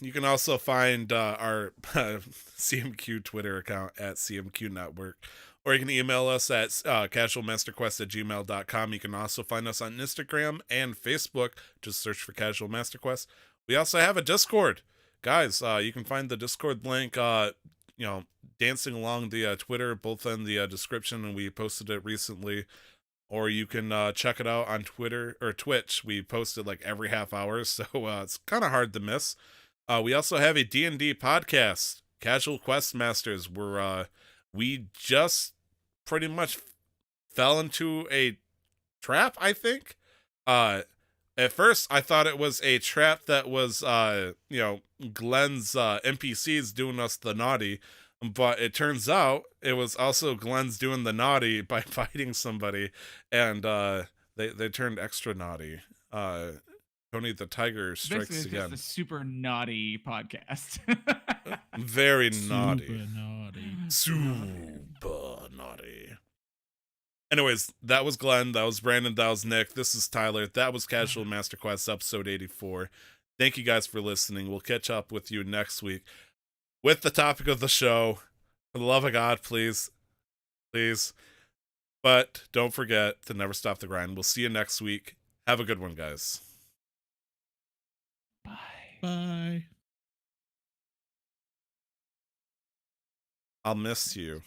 You can also find our CMQ Twitter account at CMQ Network, or you can email us at casualmasterquest@gmail.com. You can also find us on Instagram and Facebook. Just search for Casual Master Quest. We also have a Discord. Guys, you can find the Discord link, dancing along the Twitter, both in the description, and we posted it recently. Or you can check it out on Twitter or Twitch. We post it like every half hour, so it's kind of hard to miss. We also have a D&D podcast, Casual Quest Masters, where we just pretty much fell into a trap, I think. At first, I thought it was a trap that was, Glenn's NPCs doing us the naughty. But it turns out it was also Glenn's doing the naughty by fighting somebody, and they turned extra naughty. Tony the Tiger strikes
This is
again.
just a super naughty podcast.
Very naughty.
Super naughty.
Super naughty. Anyways, that was Glenn, that was Brandon, that was Nick, this is Tyler, that was Casual Master Quest episode 84. Thank you guys for listening. We'll catch up with you next week with the topic of the show. For the love of God, please. Please. But don't forget to never stop the grind. We'll see you next week. Have a good one, guys.
Bye.
Bye.
I'll miss you.